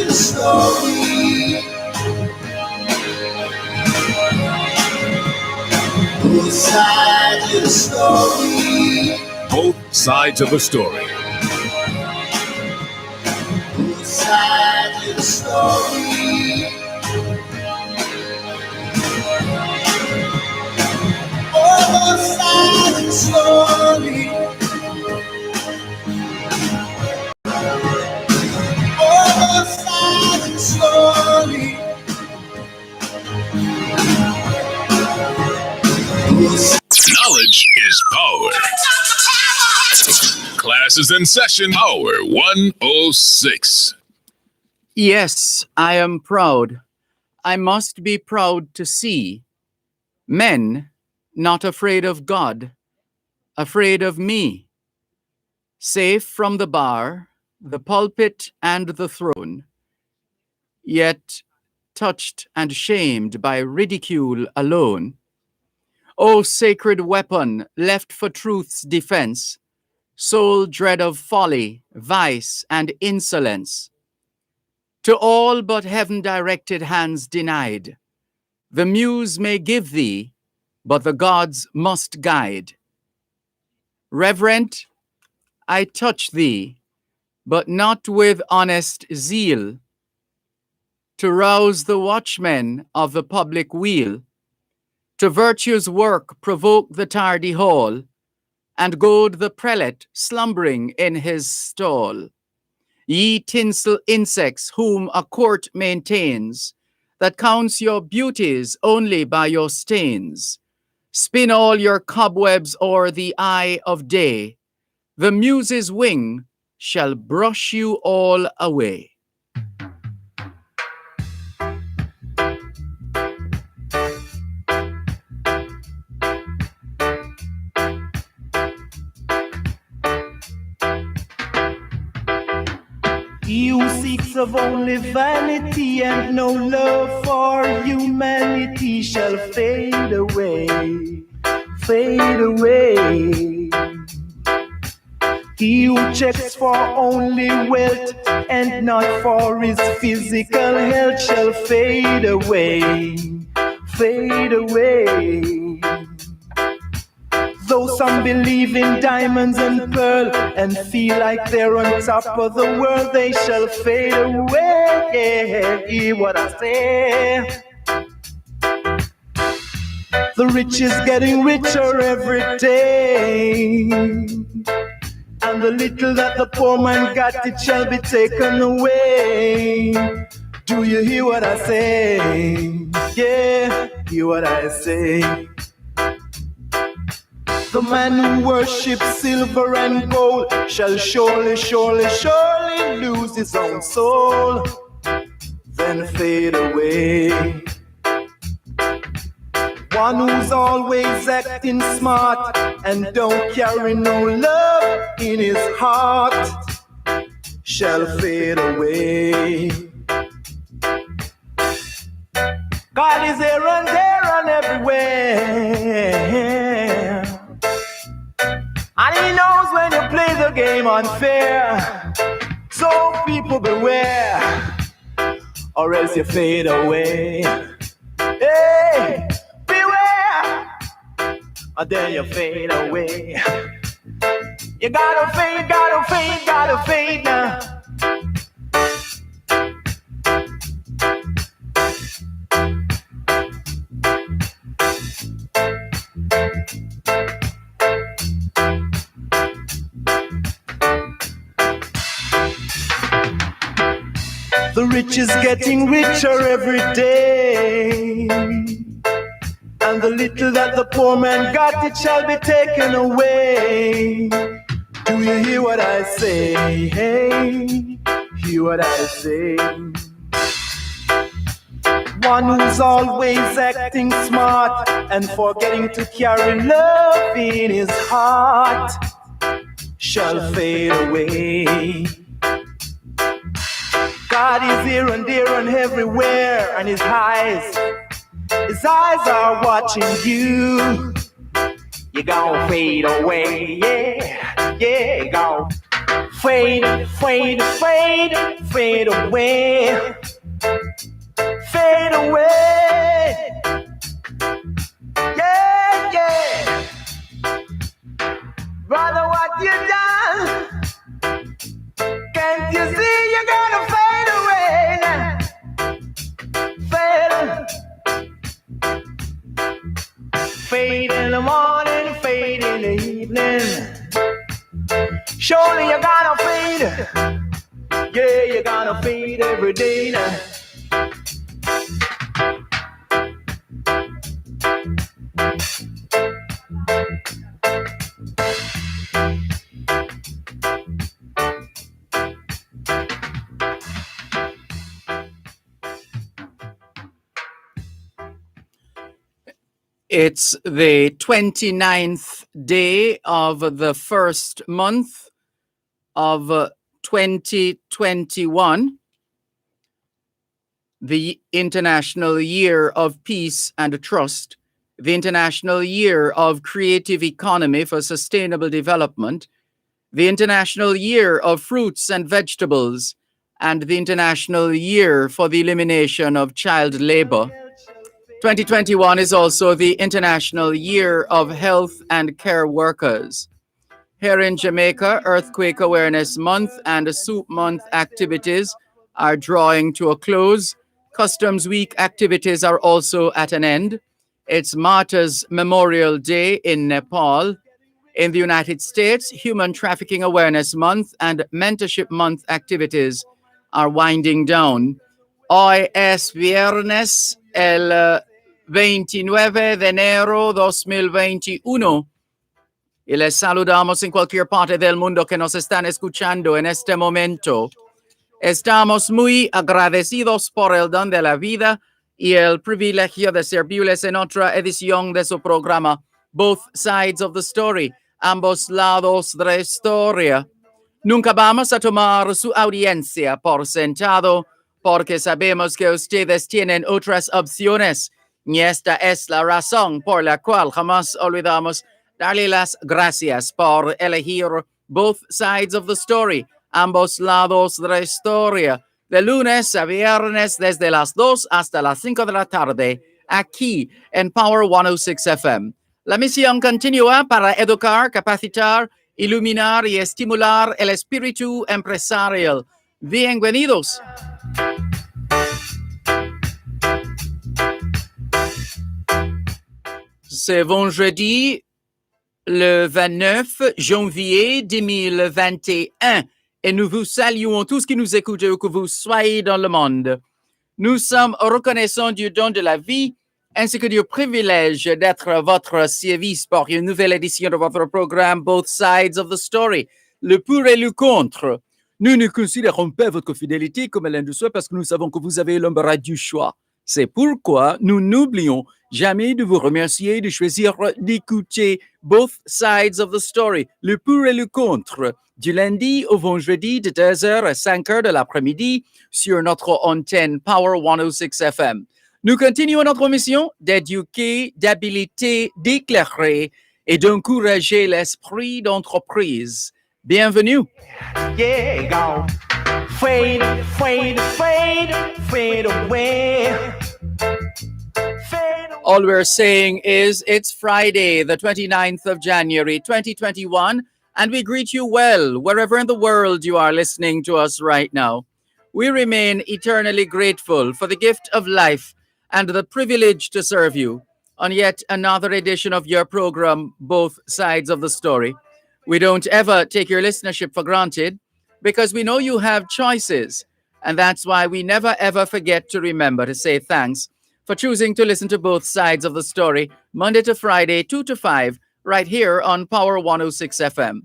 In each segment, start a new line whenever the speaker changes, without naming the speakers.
the story? Whose side of the story?
Both sides of the story.
Whose side of the story? Both sides of the story. Both sides of the story.
Knowledge is power. Class is in session. Power 106.
Yes, I am proud. I must be proud to see men not afraid of God, afraid of me. Safe from the bar, the pulpit, and the throne, yet touched and shamed by ridicule alone. O sacred weapon left for truth's defense, sole dread of folly, vice, and insolence. To all but heaven-directed hands denied, the muse may give thee, but the gods must guide. Reverent, I touch thee, but not with honest zeal, to rouse the watchmen of the public weal, to virtue's work provoke the tardy hall, and goad the prelate slumbering in his stall. Ye tinsel insects whom a court maintains, that counts your beauties only by your stains, spin all your cobwebs o'er the eye of day, the muse's wing shall brush you all away.
He who seeks of only vanity and no love for humanity shall fade away, fade away. He who checks for only wealth and not for his physical health shall fade away, fade away. Though some believe in diamonds and pearl and feel like they're on top of the world, they shall fade away. Hear what I say. The rich is getting richer every day, and the little that the poor man got, it shall be taken away. Do you hear what I say? Yeah, hear what I say. The man who worships silver and gold shall surely, surely, surely lose his own soul, then fade away. One who's always acting smart and don't carry no love in his heart shall fade away. God is here and there and everywhere, and he knows when you play the game unfair. So people beware, or else you fade away. Hey, beware, or then you fade away. You gotta fade, gotta fade, gotta fade now. The rich is getting richer every day, and the little that the poor man got, it shall be taken away. Do you hear what I say? Hey, hear what I say. One who's always acting smart and forgetting to carry love in his heart shall fade away. God is here and there and everywhere, and his eyes are watching you. You gon' fade away, yeah, yeah, you gon' Fade, fade, fade, fade away. Fade away. Yeah, yeah. Brother, what you done? Can't you see you're gonna fade away now? Fade in the morning, fade in the evening. Surely you're gonna fade. Yeah, you're gonna fade every day now.
It's the 29th day of the first month of 2021, the International Year of Peace and Trust, the International Year of Creative Economy for Sustainable Development, the International Year of Fruits and Vegetables, and the International Year for the Elimination of Child Labor. 2021 is also the International Year of Health and Care Workers. Here in Jamaica, Earthquake Awareness Month and Soup Month activities are drawing to a close. Customs Week activities are also at an end. It's Martyrs Memorial Day in Nepal. In the United States, Human Trafficking Awareness Month and Mentorship Month activities are winding down. Hoy es viernes el 29 de enero 2021. Y les saludamos en cualquier parte del mundo que nos están escuchando en este momento. Estamos muy agradecidos por el don de la vida y el privilegio de servirles en otra edición de su programa, Both Sides of the Story, ambos lados de la historia. Nunca vamos a tomar su audiencia por sentado, porque sabemos que ustedes tienen otras opciones. Y esta es la razón por la cual jamás olvidamos darle las gracias por elegir Both Sides of the Story, ambos lados de la historia, de lunes a viernes desde las 2 hasta las 5 de la tarde, aquí en Power 106 FM. La misión continúa para educar, capacitar, iluminar y estimular el espíritu empresarial. Bienvenidos. C'est vendredi le 29 janvier 2021 et nous vous saluons tous qui nous écoutez où que vous soyez dans le monde. Nous sommes reconnaissants du don de la vie ainsi que du privilège d'être à votre service pour une nouvelle édition de votre programme Both Sides of the Story, le pour et le contre. Nous ne considérons pas votre fidélité comme l'un de soi parce que nous savons que vous avez l'embarras du choix. C'est pourquoi nous n'oublions jamais de vous remercier de choisir d'écouter Both Sides of the Story, le pour et le contre, du lundi au vendredi de 2h à 5h de l'après-midi sur notre antenne Power 106 FM. Nous continuons notre mission d'éduquer, d'habiliter, d'éclairer et d'encourager l'esprit d'entreprise. Bienvenue.
Yeah, go. Fade, fade, fade, fade away. Fade away.
All we're saying is it's Friday, the 29th of January, 2021, and we greet you well wherever in the world you are listening to us right now. We remain eternally grateful for the gift of life and the privilege to serve you on yet another edition of your program, Both Sides of the Story. We don't ever take your listenership for granted because we know you have choices, and that's why we never ever forget to remember to say thanks for choosing to listen to Both Sides of the Story, Monday to Friday, 2 to 5, right here on Power 106 FM.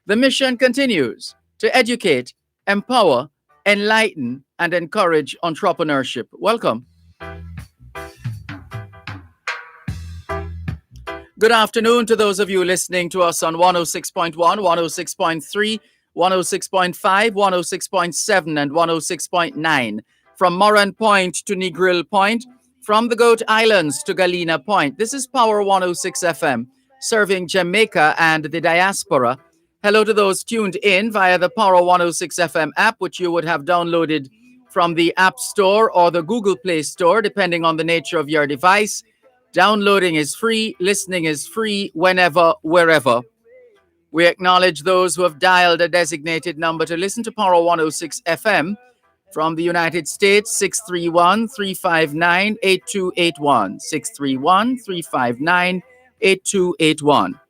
The mission continues to educate, empower, enlighten, and encourage entrepreneurship. Welcome. Good afternoon to those of you listening to us on 106.1, 106.3, 106.5, 106.7, and 106.9. From Moran Point to Negril Point, from the Goat Islands to Galena Point. This is Power 106 FM, serving Jamaica and the diaspora. Hello to those tuned in via the Power 106 FM app, which you would have downloaded from the App Store or the Google Play Store, depending on the nature of your device. Downloading is free, listening is free, whenever, wherever. We acknowledge those who have dialed a designated number to listen to Power 106 FM from the United States, 631-359-8281, 631-359-8281.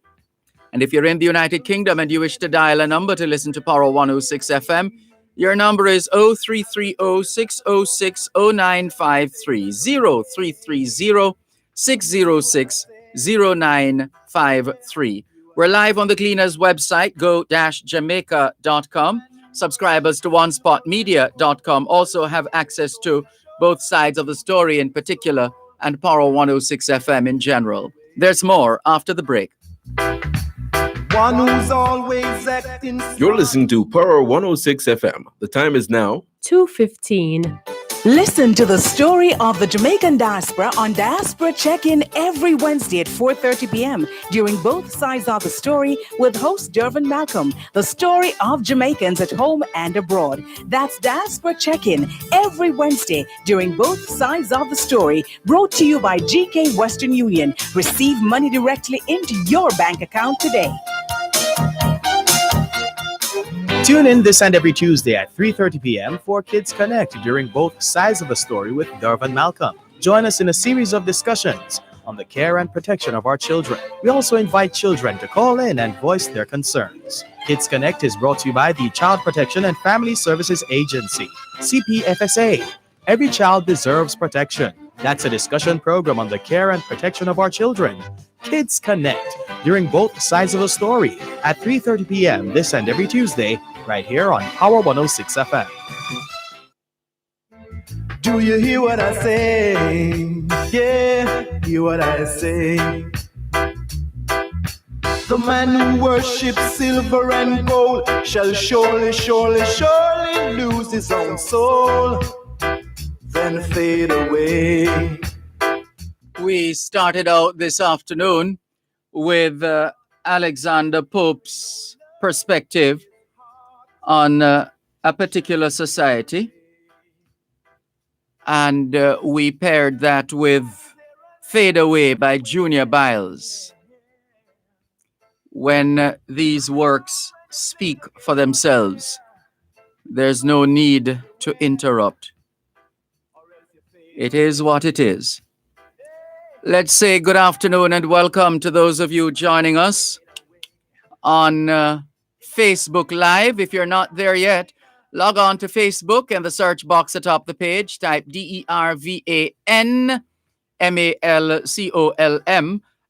And if you're in the United Kingdom and you wish to dial a number to listen to Power 106 FM, your number is 0330-606-0953, 0330-606-0953. We're live on the Cleaners website, go-jamaica.com. Subscribers to onespotmedia.com also have access to both sides of the story in particular and Power 106 FM in general. There's more after the break.
One who's always acting.
You're listening to Power 106 FM. The time is now
2:15.
Listen to the story of the Jamaican diaspora on Diaspora Check-In every Wednesday at 4:30 p.m. during both sides of the story with host Dervan Malcolm, the story of Jamaicans at home and abroad. That's Diaspora Check-In every Wednesday during both sides of the story, brought to you by GK Western Union. Receive money directly into your bank account today.
Tune in this and every Tuesday at 3:30 p.m. for Kids Connect during both sides of the story with Dervan Malcolm. Join us in a series of discussions on the care and protection of our children. We also invite children to call in and voice their concerns. Kids Connect is brought to you by the Child Protection and Family Services Agency, CPFSA. Every child deserves protection. That's a discussion program on the care and protection of our children. Kids Connect during both sides of the story at 3:30 p.m. this and every Tuesday, right here on Power 106 FM.
Do you hear what I say? Yeah, hear what I say. The man who worships silver and gold shall surely, surely, surely lose his own soul, then fade away.
We started out this afternoon with Alexander Pope's perspective on a particular society. And we paired that with Fade Away by Junior Biles. When these works speak for themselves, there's no need to interrupt. It is what it is. Let's say good afternoon and welcome to those of you joining us on Facebook Live. If you're not there yet, log on to Facebook and the search box atop the page, type DERVAN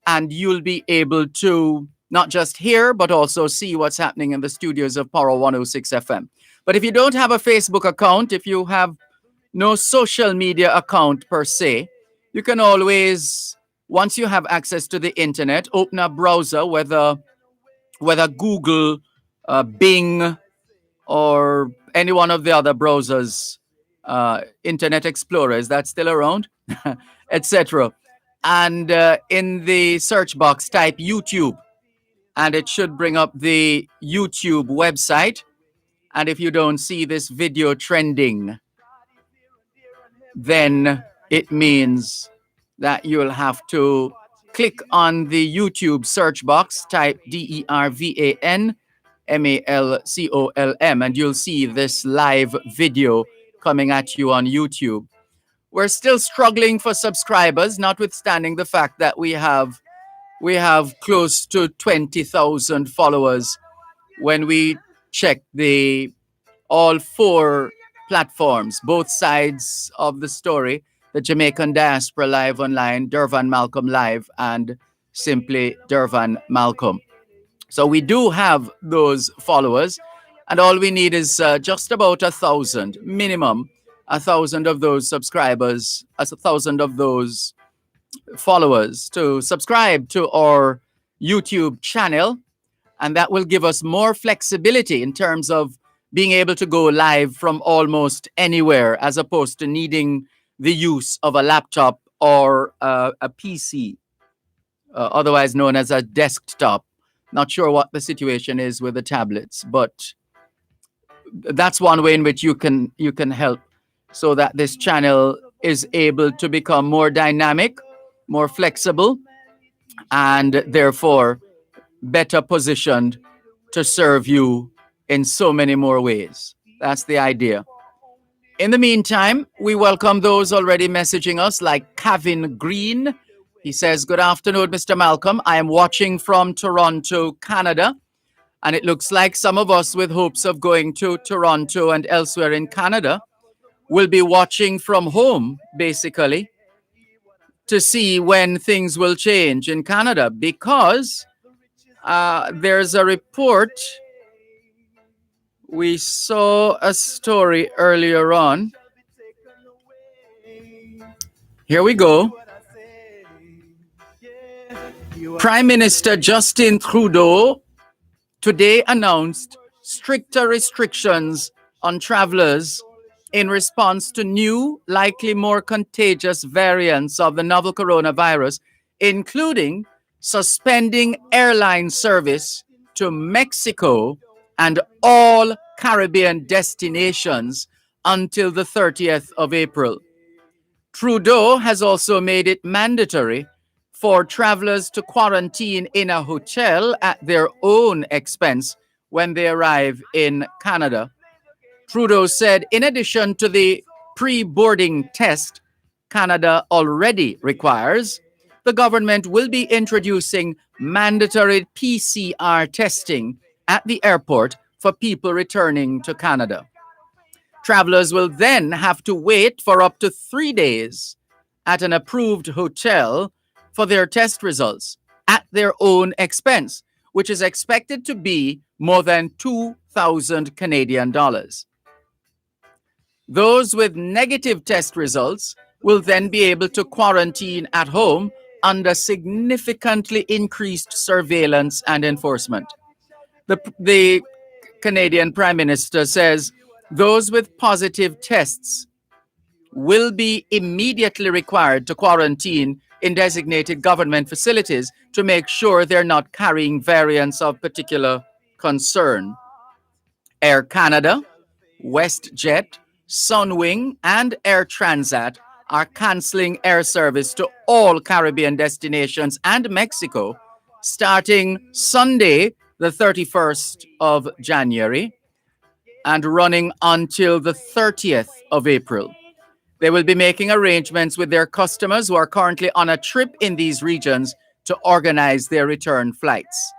and you'll be able to not just hear, but also see what's happening in the studios of Power 106 FM. But if you don't have a Facebook account, if you have no social media account per se, you can always, once you have access to the internet, open a browser, whether Google, Bing, or any one of the other browsers, Internet Explorer, is that still around? Etc. And in the search box, type YouTube, and it should bring up the YouTube website. And if you don't see this video trending, then it means that you'll have to click on the YouTube search box, type DERVAN MALCOLM, and you'll see this live video coming at you on YouTube. We're still struggling for subscribers, notwithstanding the fact that we have close to 20,000 followers when we check all four platforms, both sides of the story, the Jamaican Diaspora Live Online, Dervan Malcolm Live, and simply Dervan Malcolm. So we do have those followers, and all we need is just about 1,000, minimum 1,000 of those subscribers, 1,000 of those followers to subscribe to our YouTube channel, and that will give us more flexibility in terms of being able to go live from almost anywhere, as opposed to needing the use of a laptop or a PC, otherwise known as a desktop, Not sure what the situation is with the tablets, but that's one way in which you can help so that this channel is able to become more dynamic, more flexible, and therefore better positioned to serve you in so many more ways. That's the idea. In the meantime, we welcome those already messaging us, like Kevin Green. He says, "Good afternoon, Mr. Malcolm. I am watching from Toronto, Canada. And it looks like some of us with hopes of going to Toronto and elsewhere in Canada will be watching from home, basically, to see when things will change in Canada, because there's a report. We saw a story earlier on. Here we go. Prime Minister Justin Trudeau today announced stricter restrictions on travelers in response to new, likely more contagious variants of the novel coronavirus, including suspending airline service to Mexico and all Caribbean destinations until the 30th of April. Trudeau has also made it mandatory for travelers to quarantine in a hotel at their own expense when they arrive in Canada. Trudeau said, in addition to the pre-boarding test Canada already requires, the government will be introducing mandatory PCR testing at the airport for people returning to Canada. Travelers will then have to wait for up to 3 days at an approved hotel for their test results at their own expense, which is expected to be more than 2,000 Canadian dollars. Those with negative test results will then be able to quarantine at home under significantly increased surveillance and enforcement. The Canadian Prime Minister says those with positive tests will be immediately required to quarantine in designated government facilities to make sure they're not carrying variants of particular concern. Air Canada, WestJet, Sunwing, and Air Transat are canceling air service to all Caribbean destinations and Mexico starting Sunday, the 31st of January, and running until the 30th of April. They will be making arrangements with their customers who are currently on a trip in these regions to organize their return flights.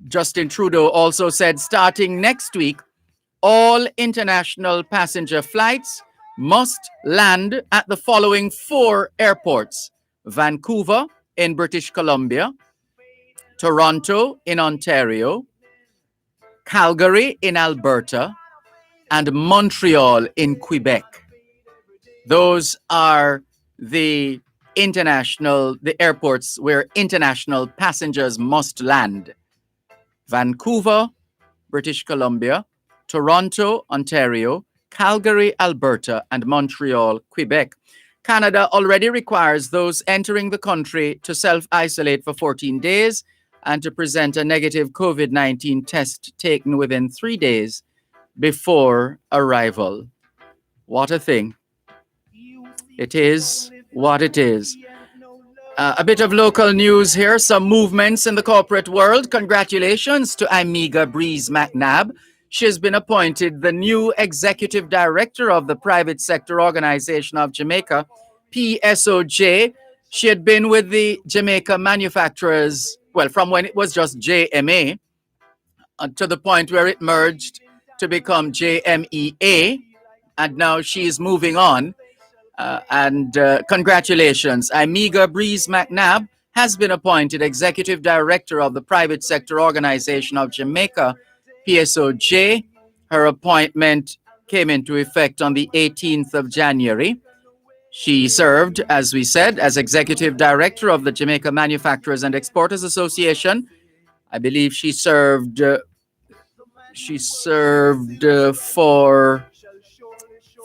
Justin Trudeau also said starting next week, all international passenger flights must land at the following 4 airports: Vancouver in British Columbia, Toronto in Ontario, Calgary in Alberta, and Montreal in Quebec. Those are the airports where international passengers must land: Vancouver, British Columbia, Toronto, Ontario, Calgary, Alberta, and Montreal, Quebec. Canada already requires those entering the country to self-isolate for 14 days and to present a negative COVID-19 test taken within 3 days before arrival. What a thing. It is what it is. A bit of local news here, some movements in the corporate world. Congratulations to Amiga Breeze McNabb. She has been appointed the new executive director of the private sector organization of Jamaica, PSOJ. She had been with the Jamaica manufacturers, well, from when it was just JMA, to the point where it merged to become JMEA, and now she is moving on. Congratulations. Amiga Breeze McNabb has been appointed Executive Director of the Private Sector Organization of Jamaica, PSOJ. Her appointment came into effect on the 18th of January. She served, as we said, as Executive Director of the Jamaica Manufacturers and Exporters Association. I believe she served for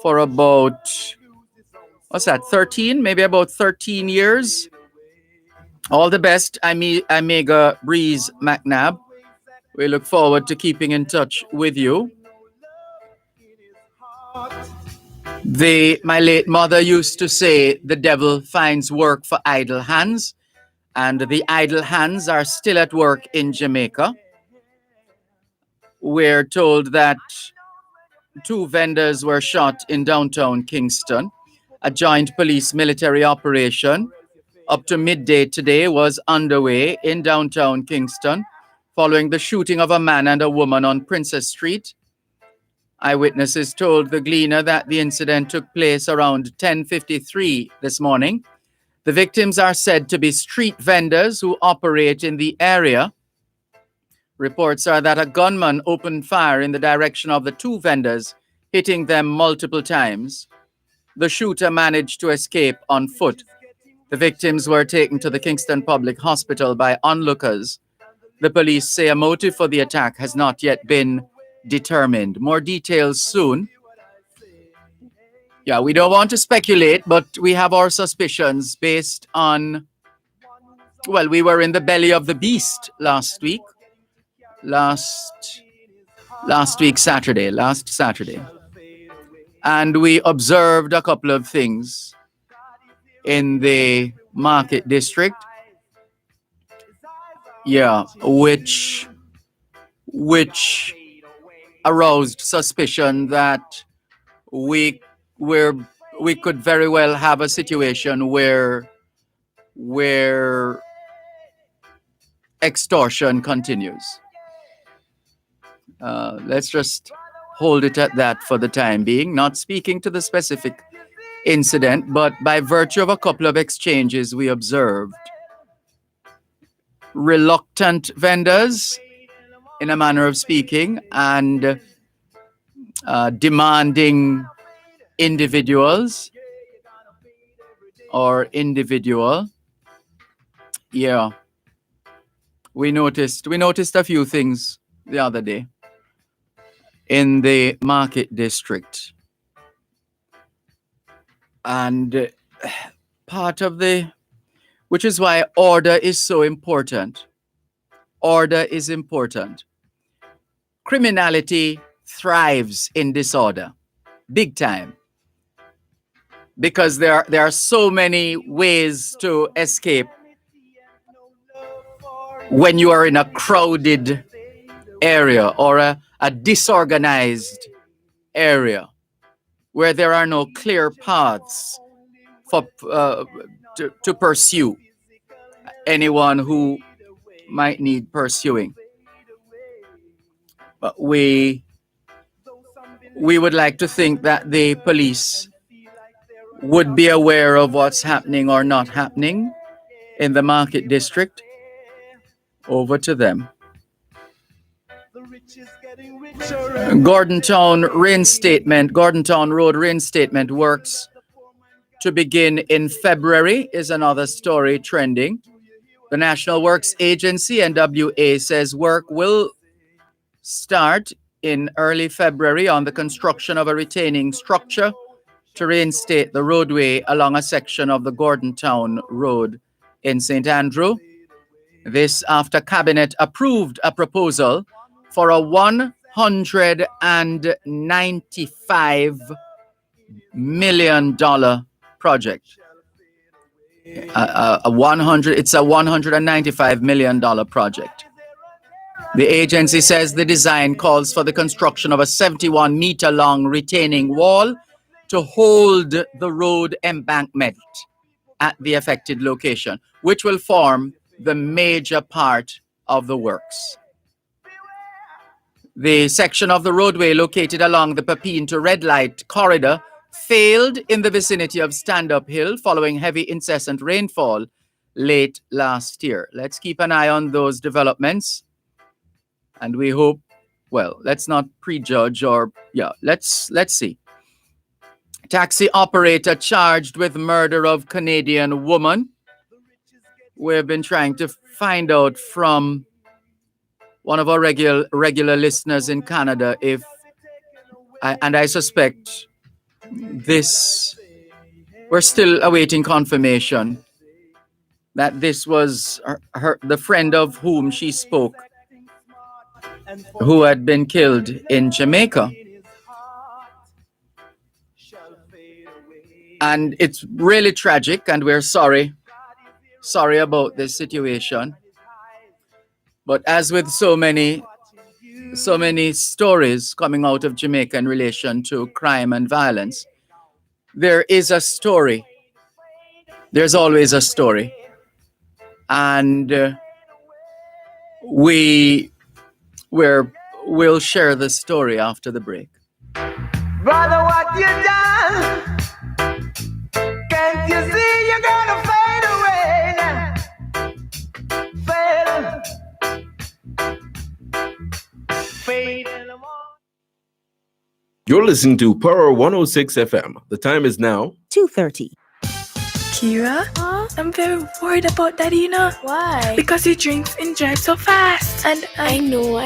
about, what's that, 13? Maybe about 13 years. All the best, Amiga Breeze McNabb. We look forward to keeping in touch with you. My late mother used to say the devil finds work for idle hands, and the idle hands are still at work in Jamaica. We're told that 2 vendors were shot in downtown Kingston. A joint police military operation up to midday today was underway in downtown Kingston following the shooting of a man and a woman on Princess Street. Eyewitnesses told the Gleaner that the incident took place around 10:53 this morning. The victims are said to be street vendors who operate in the area. Reports are that a gunman opened fire in the direction of the 2 vendors, hitting them multiple times. The shooter managed to escape on foot. The victims were taken to the Kingston Public Hospital by onlookers. The police say a motive for the attack has not yet been determined. More details soon. Yeah, we don't want to speculate, but we have our suspicions based on, well, we were in the belly of the beast last week. Last Saturday. And we observed a couple of things in the market district. Yeah, which aroused suspicion that we could very well have a situation where extortion continues. Let's just hold it at that for the time being, not speaking to the specific incident, but by virtue of a couple of exchanges we observed. Reluctant vendors, in a manner of speaking, and demanding individuals or individual. Yeah. We noticed a few things the other day in the market district. And which is why order is so important. Order is important. Criminality thrives in disorder, big time. Because there are so many ways to escape when you are in a crowded area or a disorganized area where there are no clear paths for to pursue anyone who might need pursuing. But we would like to think that the police would be aware of what's happening or not happening in the market district. Over to them. Gordontown Road reinstatement works to begin in February is another story trending. The National Works Agency, NWA, says work will start in early February on the construction of a retaining structure to reinstate the roadway along a section of the Gordontown Road in St. Andrew. This after Cabinet approved a proposal for a $195 million project. It's a $195 million project. The agency says the design calls for the construction of a 71-meter-long retaining wall to hold the road embankment at the affected location, which will form the major part of the works. The section of the roadway located along the Pepin to Red Light corridor failed in the vicinity of Stand-Up Hill following heavy incessant rainfall late last year. Let's keep an eye on those developments. And we hope, well, let's not prejudge let's see. Taxi operator charged with murder of Canadian woman. We've been trying to find out from one of our regular listeners in Canada if, and I suspect we're still awaiting confirmation that this was the friend of whom she spoke, who had been killed in Jamaica. And it's really tragic, and we're sorry about this situation. But as with so many stories coming out of Jamaica in relation to crime and violence, there is a story. There's always a story. And we'll share the story after the break.
Brother, what you done? Can't you see you're gonna fade away now? Fade in the morning.
You're listening to Power 106 FM. The time is now
2:30.
Kira, I'm very worried about Daddy, you know.
Why?
Because he drinks and drives so fast. And
I know.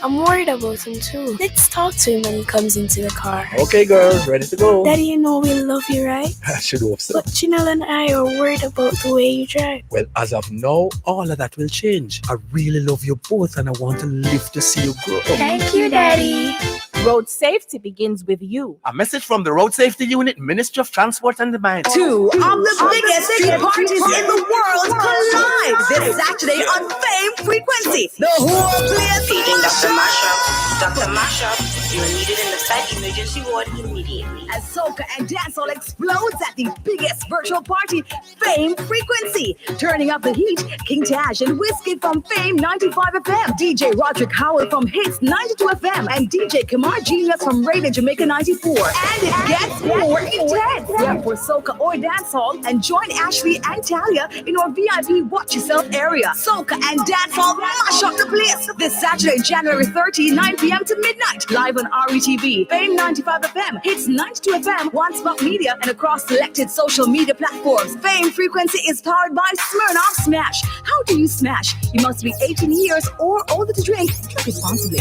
I'm worried about him too. Let's talk to him when he comes into the car.
Okay, girls, ready to go.
Daddy, you know we love you, right?
I should hope so.
But Chinel and I are worried about the way you drive.
Well, as of now, all of that will change. I really love you both and I want to live to see you grow.
Thank you, Daddy.
Road safety begins with you.
A message from the Road Safety Unit, Ministry of Transport and the Mines.
Two of the biggest street parties in the world collide this Saturday on Fame Frequency. The whole place
feeding Dr. Mashup. Dr. Mashup, you're needed in the site emergency ward immediately.
As soca and dancehall explodes at the biggest virtual party, Fame Frequency. Turning up the heat, King Tash and Whiskey from Fame 95 FM, DJ Roderick Howell from Hits 92 FM, and DJ Kamar Genius from Radio Jamaica 94. And it gets more intense. Prep for soca or dancehall and join Ashley and Talia in our VIP Watch Yourself area. Soca and dancehall mash up the place this Saturday, January 30, 9 p.m. to midnight. Live on RETV, Fame 95 FM, Hits 92 FM, One Spot Media, and across selected social media platforms. Fame Frequency is powered by Smirnoff Smash. How do you smash? You must be 18 years or older to drink. Drink responsibly.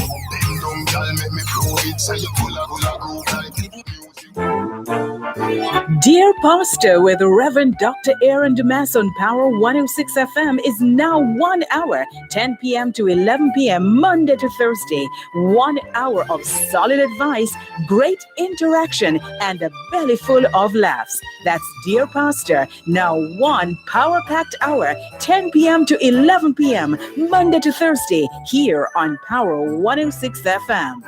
Dear Pastor with Reverend Dr. Aaron Damas on Power 106 FM is now 1 hour, 10 p.m. to 11 p.m. Monday to Thursday. 1 hour of solid advice, great interaction, and a belly full of laughs. That's Dear Pastor, now 1 power-packed hour, 10 p.m. to 11 p.m. Monday to Thursday, here on Power 106 FM.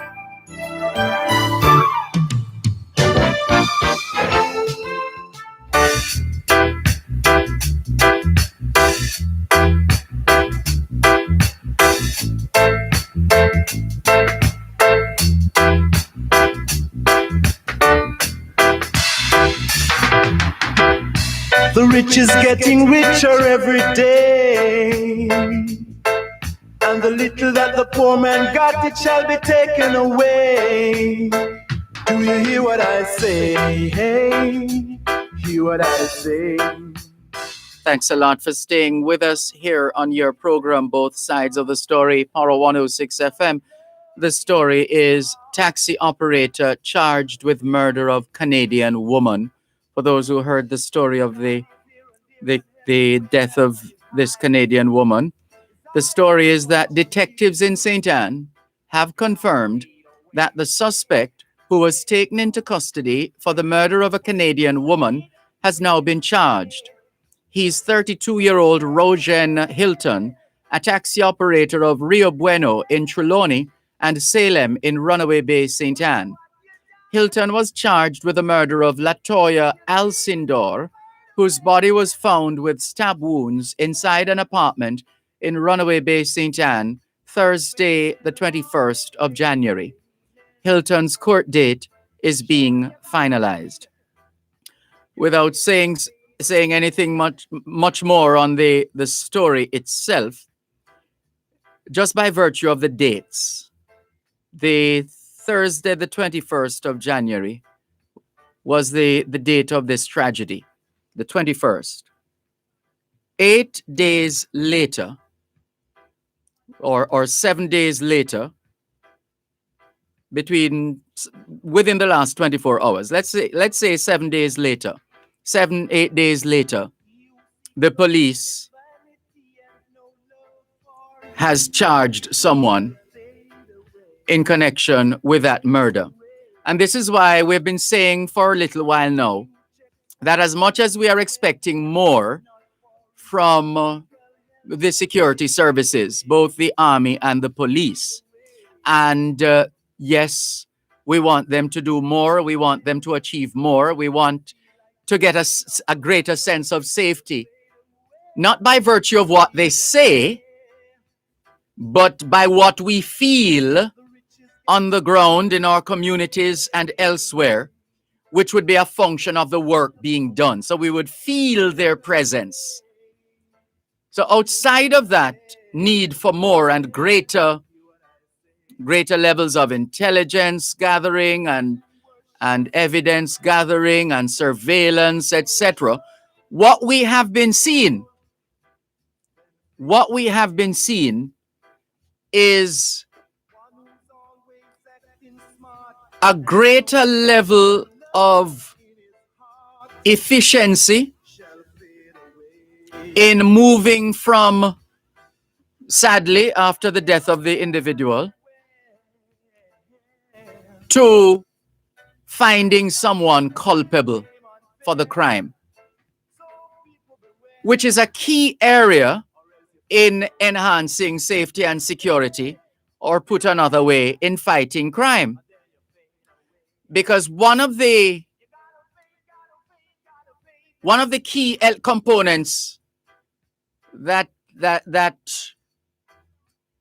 The rich is getting richer every day, and the little that the poor man got, it shall be taken away. Do you hear what I say? Hey, hear what I say?
Thanks a lot for staying with us here on your program, Both Sides of the Story, Power 106 FM. The story is taxi operator charged with murder of Canadian woman. For those who heard the story of the death of this Canadian woman, the story is that detectives in St. Anne have confirmed that the suspect, who was taken into custody for the murder of a Canadian woman, has now been charged. He's 32-year-old Rogen Hilton, a taxi operator of Rio Bueno in Trelawney and Salem in Runaway Bay, St. Anne. Hilton was charged with the murder of Latoya Alcindor, whose body was found with stab wounds inside an apartment in Runaway Bay, St. Anne, Thursday, the 21st of January. Hilton's court date is being finalized. Without saying anything much more on the story itself, just by virtue of the dates, the Thursday, the 21st of January, was the date of this tragedy, the 21st. 8 days later, or 7 days later, within the last 24 hours, let's say 7 days later, 8 days later, the police has charged someone in connection with that murder. And this is why we've been saying for a little while now that as much as we are expecting more from the security services, both the army and the police, and yes, we want them to do more, we want them to achieve more, we want to get a greater sense of safety, not by virtue of what they say, but by what we feel on the ground in our communities and elsewhere, which would be a function of the work being done. So we would feel their presence. So outside of that need for more and greater levels of intelligence gathering and evidence gathering and surveillance, etc., what we have been seeing is a greater level of efficiency in moving from, sadly, after the death of the individual, to finding someone culpable for the crime, which is a key area in enhancing safety and security, or put another way, in fighting crime. Because one of the key components that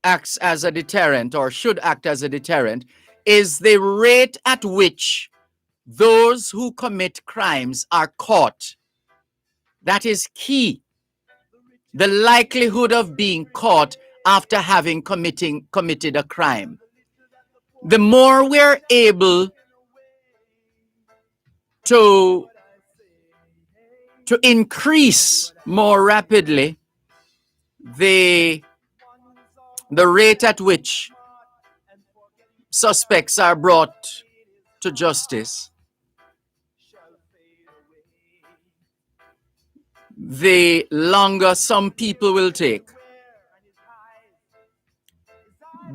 acts as a deterrent, or should act as a deterrent, is the rate at which those who commit crimes are caught. That is key. The likelihood of being caught after having committed a crime. The more we're able to increase more rapidly the rate at which suspects are brought to justice, the longer some people will take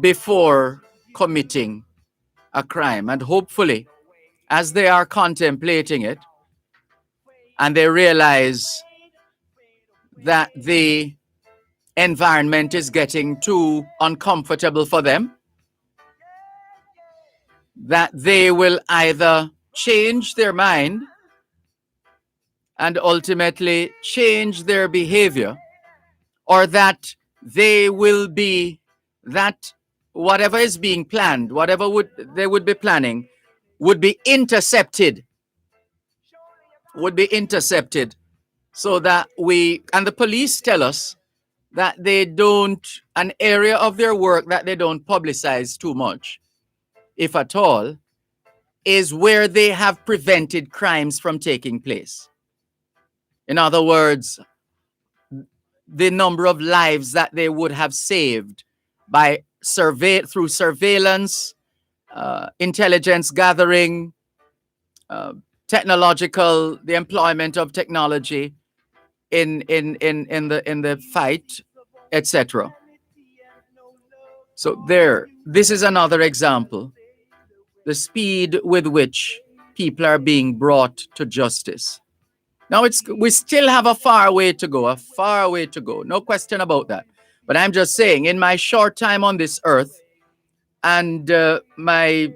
before committing a crime. And hopefully, as they are contemplating it and they realize that the environment is getting too uncomfortable for them, that they will either change their mind and ultimately change their behavior, or that they will be, that whatever is being planned, whatever they would be planning, would be intercepted, so that and the police tell us that they don't, an area of their work that they don't publicize too much, if at all, is where they have prevented crimes from taking place. In other words, the number of lives that they would have saved by through surveillance, intelligence gathering, the employment of technology in the fight, etc. So this is another example. The speed with which people are being brought to justice. Now, we still have a far way to go, no question about that. But I'm just saying, in my short time on this earth and my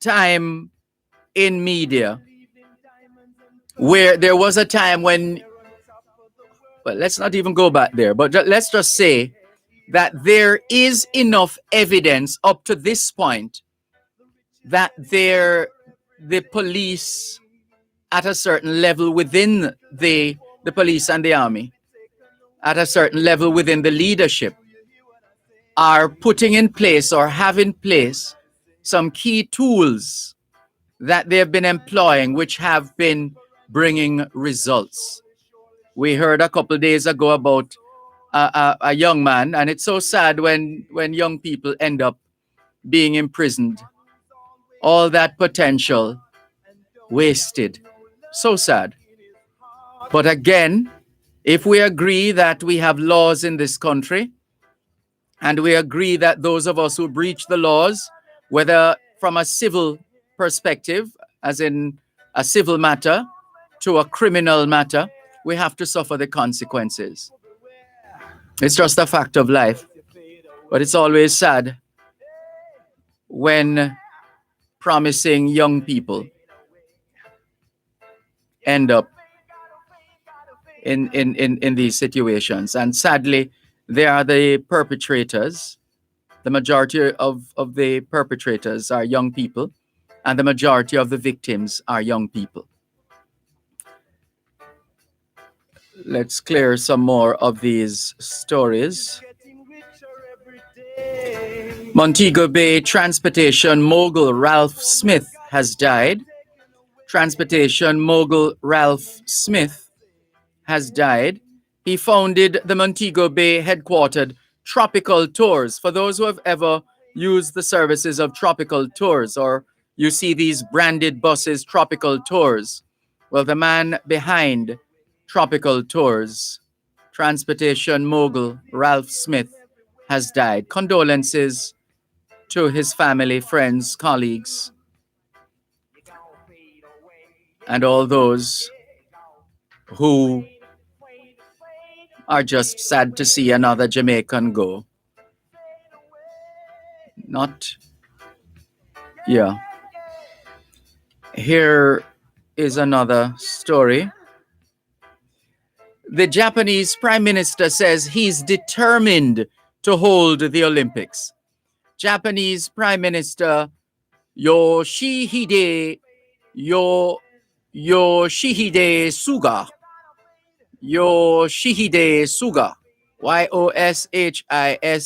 time in media, where there was a time when, well, let's not even go back there, but let's just say that there is enough evidence up to this point that the police at a certain level within the police and the army, at a certain level within the leadership, are putting in place or have in place some key tools that they've been employing, which have been bringing results. We heard a couple of days ago about a young man, and it's so sad when young people end up being imprisoned. All that potential wasted. So sad. But again, if we agree that we have laws in this country And we agree that those of us who breach the laws, whether from a civil perspective, as in a civil matter, to a criminal matter, we have to suffer the consequences. It's just a fact of life. But it's always sad when promising young people end up in these situations. And sadly, they are the perpetrators. The majority of the perpetrators are young people, and the majority of the victims are young people. Let's clear some more of these stories. Montego Bay transportation mogul Ralph Smith has died. Transportation mogul Ralph Smith has died. He founded the Montego Bay headquartered Tropical Tours. For those who have ever used the services of Tropical Tours, or you see these branded buses, Tropical Tours, well, the man behind Tropical Tours, transportation mogul Ralph Smith, has died. Condolences to his family, friends, colleagues, and all those who are just sad to see another Jamaican go. Here is another story. The Japanese Prime Minister says he's determined to hold the Olympics. Japanese Prime Minister Yoshihide Suga. Yoshihide Suga. Yoshihide.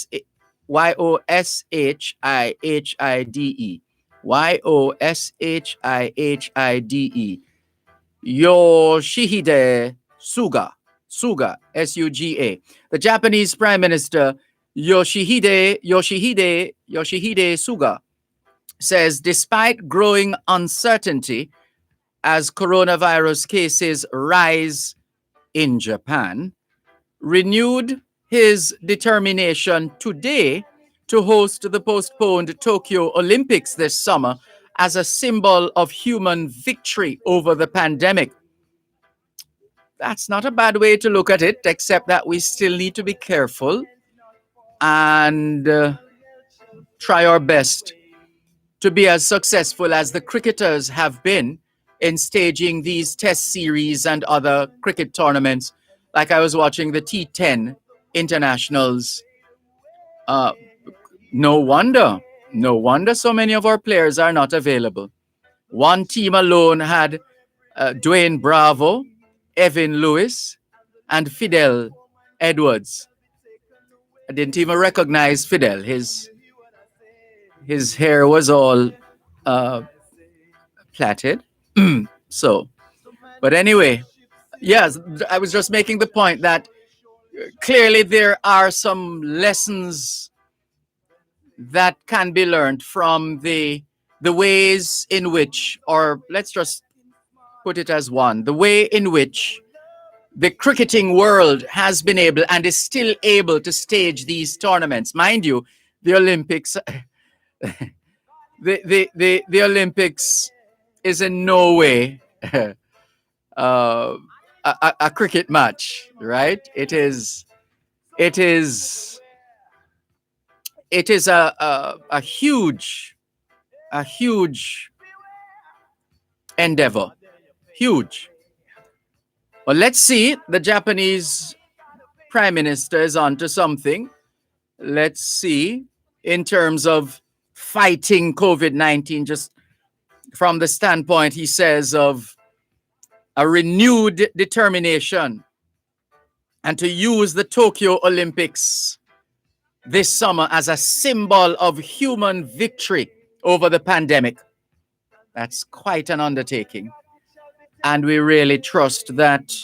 Yoshihide Suga. Suga, S-U-G-A. The Japanese Prime Minister Yoshihide Suga says despite growing uncertainty as coronavirus cases rise in Japan, renewed his determination today to host the postponed Tokyo Olympics this summer as a symbol of human victory over the pandemic. That's not a bad way to look at it, except that we still need to be careful and try our best to be as successful as the cricketers have been in staging these test series and other cricket tournaments. Like I was watching the T10 internationals. No wonder so many of our players are not available. One team alone had Dwayne Bravo, Evan Lewis, and Fidel Edwards. I didn't even recognize Fidel. His hair was all plaited. But anyway, yes, I was just making the point that clearly there are some lessons that can be learned from the ways in which, or let's just put it as one, the way in which the cricketing world has been able and is still able to stage these tournaments. Mind you, the Olympics, the Olympics is in no way a cricket match, right? It is a huge endeavor. Huge. Well, let's see. The Japanese Prime Minister is onto something. Let's see. In terms of fighting COVID-19, just from the standpoint, he says, of a renewed determination and to use the Tokyo Olympics this summer as a symbol of human victory over the pandemic. That's quite an undertaking. And we really trust that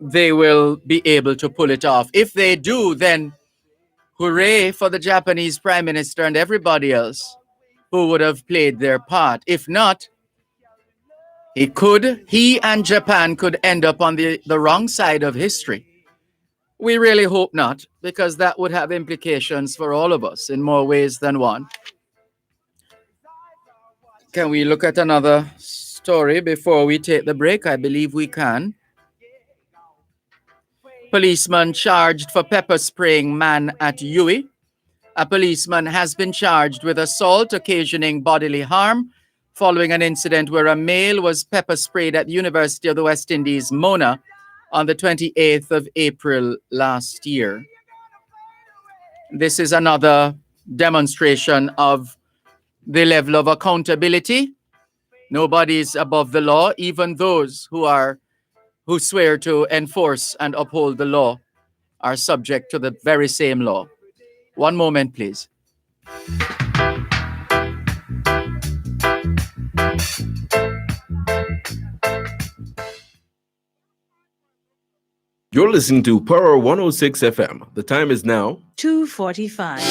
they will be able to pull it off. If they do, then hooray for the Japanese Prime Minister and everybody else who would have played their part. If not, he and Japan could end up on the wrong side of history. We really hope not, because that would have implications for all of us in more ways than one. Can we look at another story before we take the break? I believe we can. Policeman charged for pepper spraying man at Uwe. A policeman has been charged with assault occasioning bodily harm following an incident where a male was pepper sprayed at the University of the West Indies, Mona, on the 28th of April last year. This is another demonstration of the level of accountability. Nobody's above the law, even those who swear to enforce and uphold the law are subject to the very same law. One moment, please.
You're listening to Power 106 FM. The time is now
2:45.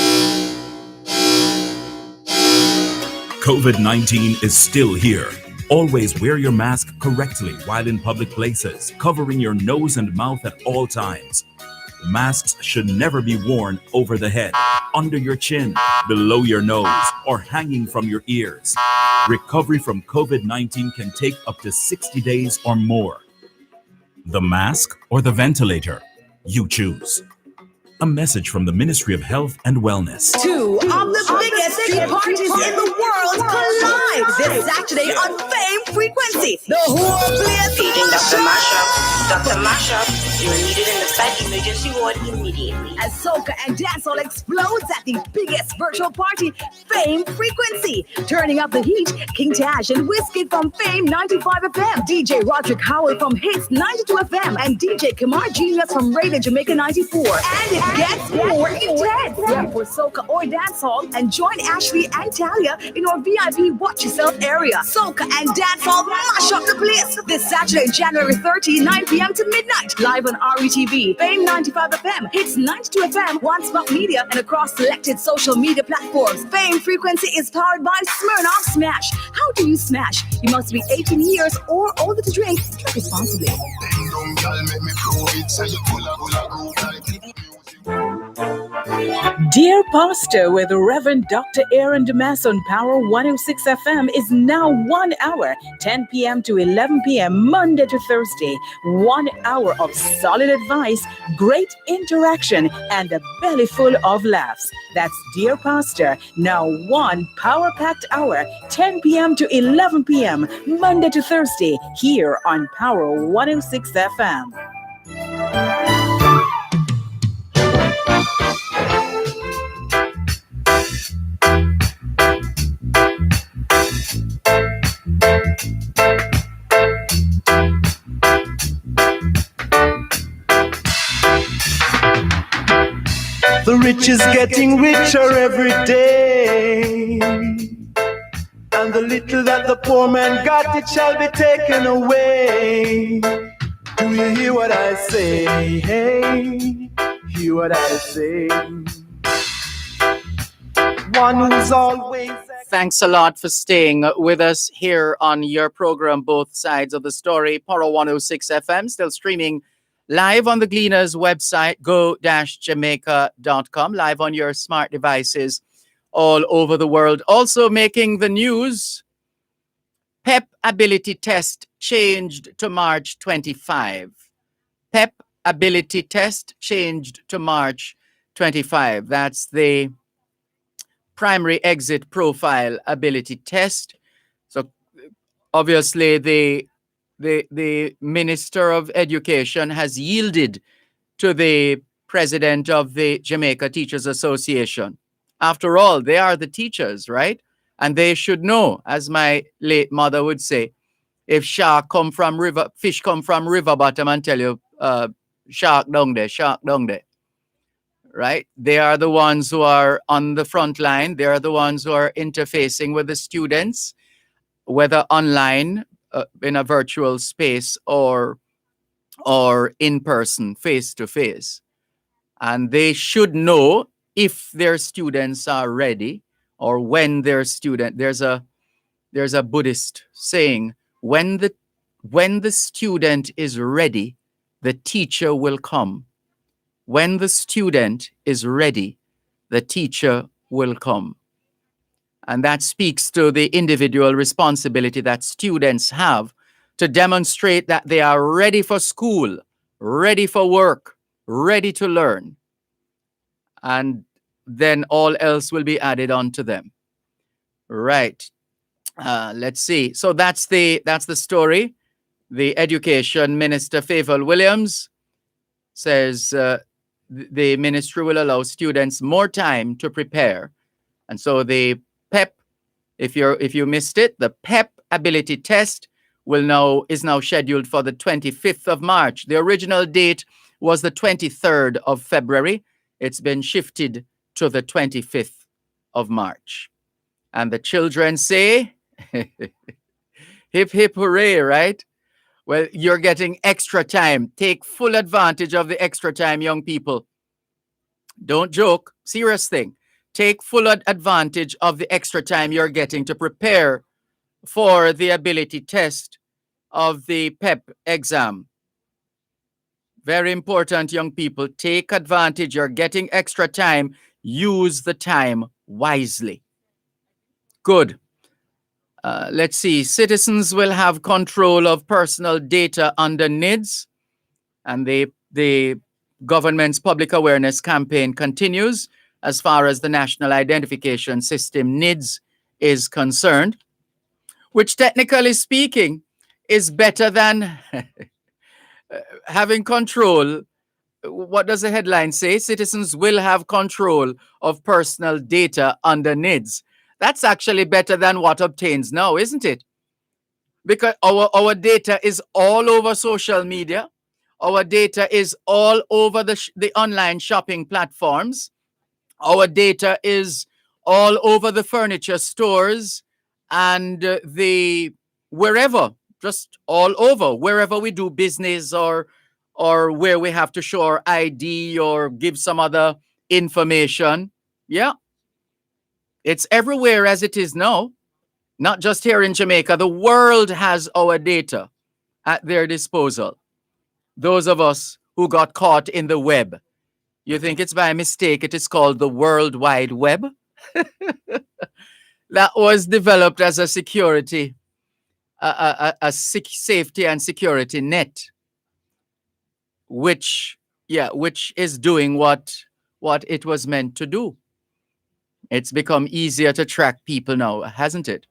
COVID-19 is still here. Always wear your mask correctly while in public places, covering your nose and mouth at all times. Masks should never be worn over the head, under your chin, below your nose, or hanging from your ears. Recovery from COVID-19 can take up to 60 days or more. The mask or the ventilator? You choose. A message from the Ministry of Health and Wellness.
Two of the biggest street parties in the world collide this Saturday on Fame Frequency. The whole place
Paging Dr. Mashup. Dr. Mashup, you are needed in the site emergency ward immediately.
as soca and dancehall explodes at the biggest virtual party, Fame Frequency. Turning up the heat, King Taj and Whiskey from Fame 95 FM, DJ Roderick Howell from Hits 92 FM, and DJ Kamar Genius from Radio Jamaica 94. And it gets more intense. Yeah, for soca or dancehall, and join Ashley and Talia in our VIP Watch Yourself area. Soca and dancehall mash up the place this Saturday, January 30, 9 p.m. to midnight, live on RETV, Fame 95 FM, Hits 92 FM, One Spot Media, and across selected social media platforms. Fame Frequency is powered by Smirnoff Smash. How do you smash? You must be 18 years or older to drink. Drink responsibly.
Dear Pastor with Reverend Dr. Aaron Damas on Power 106 FM is now 1 hour, 10 p.m. to 11 p.m. Monday to Thursday. 1 hour of solid advice, great interaction, and a belly full of laughs. That's Dear Pastor, now 1 power-packed hour, 10 p.m. to 11 p.m. Monday to Thursday, here on Power 106 FM.
The rich is getting richer every day, and the little that the poor man got, it shall be taken away. Do you hear what I say? Hey, hear what I say? One who's always...
Thanks a lot for staying with us here on your program, Both Sides of the Story, Power 106 FM, still streaming live on the Gleaners website, go-jamaica.com, live on your smart devices all over the world. Also making the news, PEP ability test changed to March 25. PEP ability test changed to March 25. That's the primary exit profile ability test. So obviously the Minister of Education has yielded to the president of the Jamaica Teachers Association. After all, they are the teachers, right? And they should know, as my late mother would say, if fish come from river bottom and tell you, shark down there, right? They are the ones who are on the front line. They are the ones who are interfacing with the students, whether online, in a virtual space, or in person, face to face. And they should know if their students are ready, or when their student, there's a Buddhist saying, when the student is ready, the teacher will come. When the student is ready, the teacher will come. And that speaks to the individual responsibility that students have to demonstrate that they are ready for school, ready for work, ready to learn. And then all else will be added on to them. Right. Let's see. So that's the story. The Education Minister, Favour Williams, says the ministry will allow students more time to prepare. And so the PEP, if you missed it, the PEP ability test is now scheduled for the 25th of March. The original date was the 23rd of February. It's been shifted to the 25th of March. And the children say, hip, hip, hooray, right? Well, you're getting extra time. Take full advantage of the extra time, young people. Don't joke. Serious thing. Take full advantage of the extra time you're getting to prepare for the ability test of the PEP exam. Very important, young people. Take advantage. You're getting extra time. Use the time wisely. Good. Let's see. Citizens will have control of personal data under NIDS, and the government's public awareness campaign continues as far as the National Identification System NIDS is concerned, which technically speaking is better than having control. What does the headline say? Citizens will have control of personal data under NIDS. That's actually better than what obtains now, isn't it? Because our data is all over social media. Our data is all over the online shopping platforms. Our data is all over the furniture stores and wherever, just all over, wherever we do business or where we have to show our ID or give some other information. Yeah. It's everywhere as it is now, not just here in Jamaica. The world has our data at their disposal. Those of us who got caught in the web. You think it's by mistake it is called the World Wide Web? That was developed as a security, safety and security net, which is doing what it was meant to do. It's become easier to track people now, hasn't it?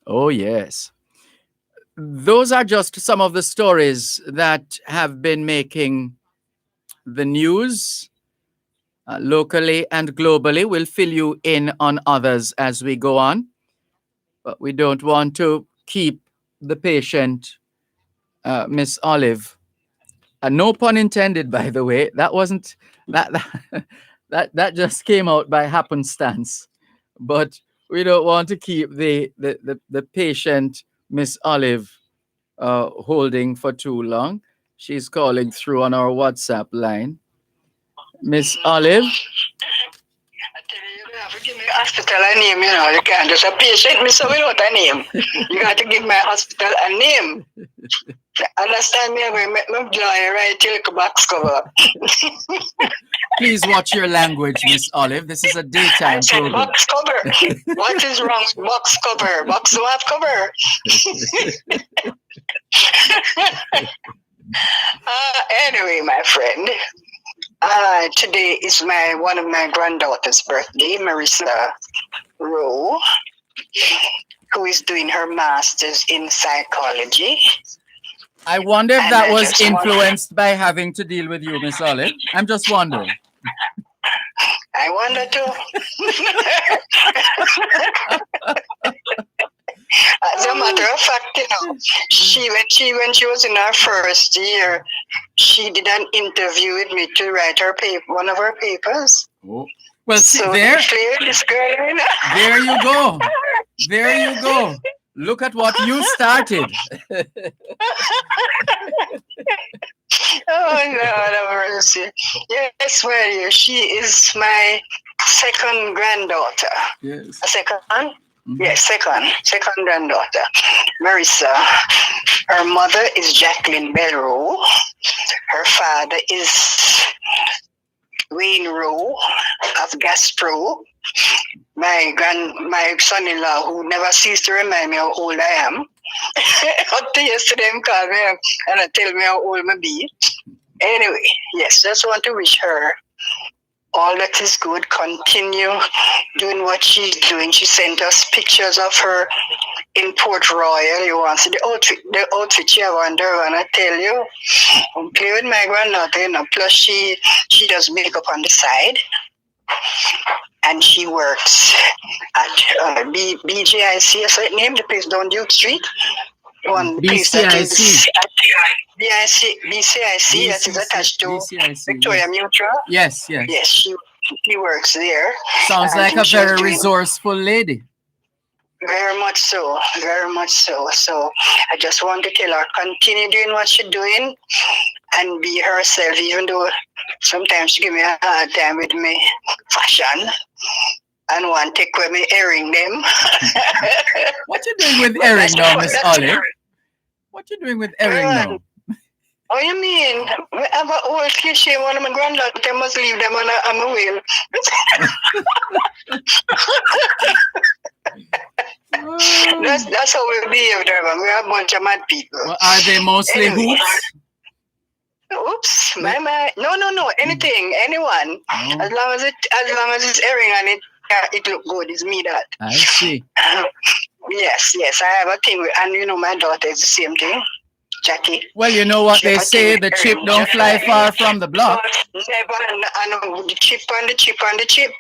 Oh, yes. Those are just some of the stories that have been making the news locally and globally. We'll fill you in on others as we go on, but we don't want to keep the patient, Miss Olive. No pun intended, by the way. That wasn't that just came out by happenstance. But we don't want to keep the patient, Miss Olive, holding for too long. She's calling through on our WhatsApp line. Miss Olive.
You have to give me hospital a name, you can't just a patient me so without a name. You got to give my hospital a name. Understand me? I'm going to right till the box cover.
Please watch your language, Miss Olive. This is a daytime program.
Box cover. What is wrong with box cover? Box don't have cover. Anyway, my friend. Today is one of my granddaughter's birthday, Marissa Rowe, who is doing her master's in psychology.
I wonder if that was influenced by having to deal with you, Miss Olive. I'm just wondering.
I wonder too. As a matter of fact, when she was in her first year, she did an interview with me to write one of her papers.
Oh. Well,
so
there you go. There you go. Look at what you started.
Oh, Lord have mercy. Yes, well, she is my second granddaughter.
Yes.
A second? Mm-hmm. Yes, second granddaughter. Marissa. Her mother is Jacqueline Belrow. Her father is Wayne Rowe of Gaspro, my son-in-law, who never ceased to remind me how old I am. Up to yesterday, him called me and tell me how old I be. Anyway, yes, just want to wish her all that is good. Continue doing what she's doing. She sent us pictures of her in Port Royal. You want to see the outfit she have on Dervan, I tell you. I'm playing with my granddaughter, you know. Plus she does makeup on the side. And she works at BGIC, is that name? The place down Duke Street. One place that is at BCIC, that is attached to
BCIC,
Victoria
yes.
Mutual.
Yes.
Yes, she works there.
Sounds like a very resourceful lady.
Very much so, very much so. So I just want to tell her, continue doing what she's doing and be herself, even though sometimes she give me a hard time with me fashion and want to take away my earring them.
What you doing with earring now, Miss Olive? What you doing with earring now?
Oh, you mean? I have an old cliche, one of my granddaughter must leave them on a wheel. That's how we behave, Dervan. We are a bunch of mad people.
Well, are they mostly hoops?
Oops, my. No. Anything, anyone.
Oh.
As long as it's airing and it look good, it's me that.
I see.
Yes. I have a thing with, and you know my daughter is the same thing. Jackie.
Well, you know what they say, the chip don't fly far from the block.
Never, I know the chip on the chip on the chip.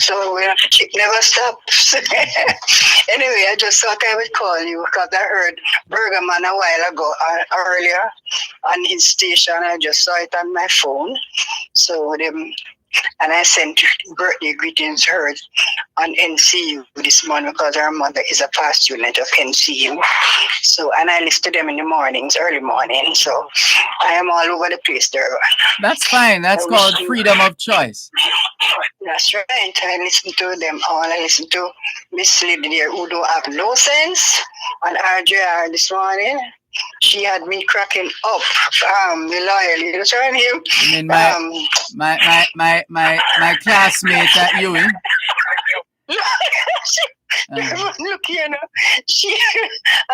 So the chip never stops. Anyway, I just thought I would call you because I heard Bergerman a while ago, earlier on his station. I just saw it on my phone. So and I sent birthday greetings to her on NCU this morning because her mother is a past student of NCU. So, and I listen to them in the mornings, early morning. So I am all over the place there.
That's fine. That's called freedom of choice.
That's right. I listen to them all. I listen to Miss Lady there who don't have no sense on RJR this morning. She had me cracking up. Loyally. You turn him.
I mean, my classmate at UWI.
Look here now.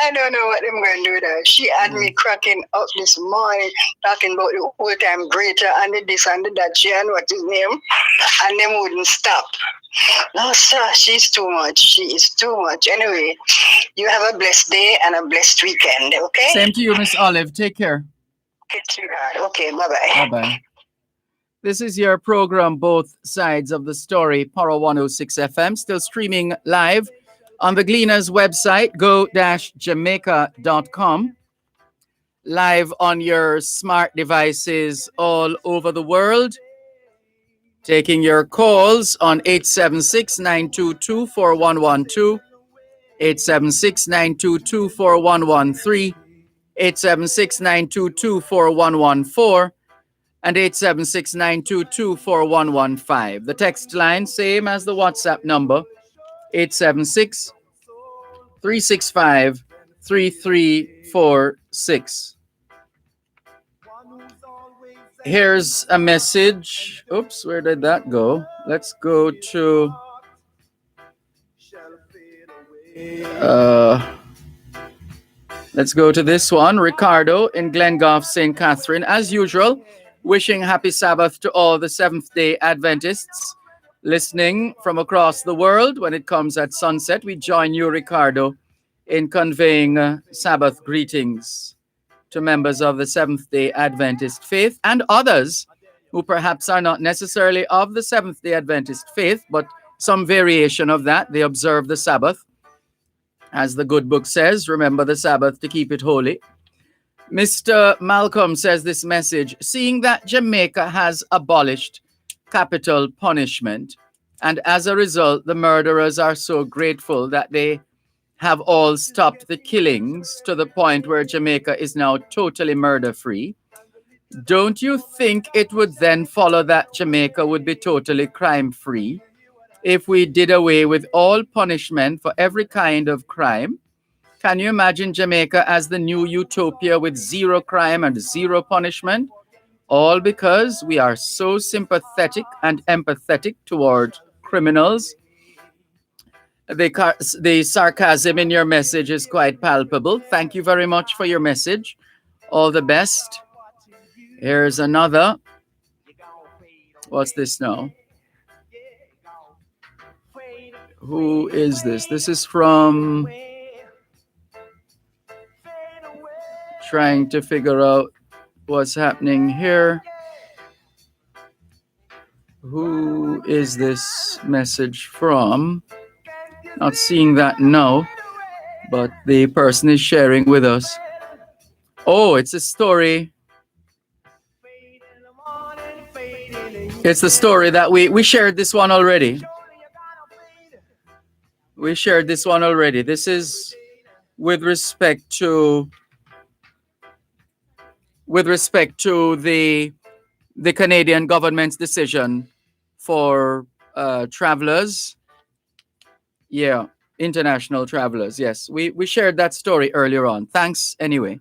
I don't know what I'm going to do there. She had me cracking up this morning, talking about the whole time greater and the this and the that, and what his name, and them wouldn't stop. No, sir, she's too much. She is too much. Anyway, you have a blessed day and a blessed weekend, okay?
Same to you, Miss Olive. Take care.
Okay, bye-bye.
Bye-bye. This is your program, Both Sides of the Story, Power 106 FM, still streaming live on the Gleaners website, go-jamaica.com. Live on your smart devices all over the world. Taking your calls on 876-922-4112, 876-922-4113, 876-922-4114, and 876-922-4115. The text line, same as the WhatsApp number, 876-365-3346. Here's a message. Oops, where did that go? Let's go to this one. Ricardo in Glengoff, St. Catherine. As usual, wishing happy Sabbath to all the Seventh-day Adventists listening from across the world. When it comes at sunset, we join you, Ricardo, in conveying Sabbath greetings to members of the Seventh-day Adventist faith and others who perhaps are not necessarily of the Seventh-day Adventist faith, but some variation of that. They observe the Sabbath. As the good book says, remember the Sabbath to keep it holy. Mr. Malcolm says this message, seeing that Jamaica has abolished capital punishment, and as a result, the murderers are so grateful that they have all stopped the killings to the point where Jamaica is now totally murder-free. Don't you think it would then follow that Jamaica would be totally crime-free if we did away with all punishment for every kind of crime? Can you imagine Jamaica as the new utopia with zero crime and zero punishment? All because we are so sympathetic and empathetic toward criminals. The sarcasm in your message is quite palpable. Thank you very much for your message. All the best. Here's another. What's this now? Who is this? This is from trying to figure out what's happening here. Who is this message from? Not seeing that now, but the person is sharing with us. Oh, it's a story. It's the story that we shared this one already. We shared this one already. This is with respect to the Canadian government's decision for travelers. Yeah, international travelers. Yes, we shared that story earlier on. Thanks anyway.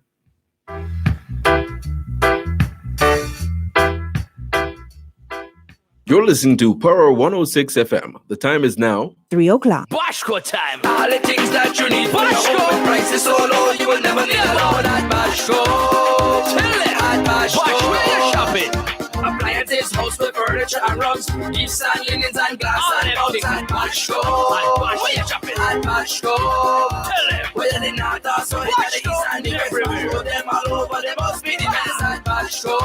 You're listening to Power 106 FM. The time is now
3 o'clock.
Bashko time. All the things that you need. Bashko. Prices so low, you will never need alone at Bashko. Tell it at Bashko. Bash, where you shopping? Appliances, houseware, furniture, and rugs, gifts and linens and glass and mugs at Bashko. Where you shopping? At Bashko. Tell them. Where the north or south, the east and the west. Put them all over, they must be the best at Bashko.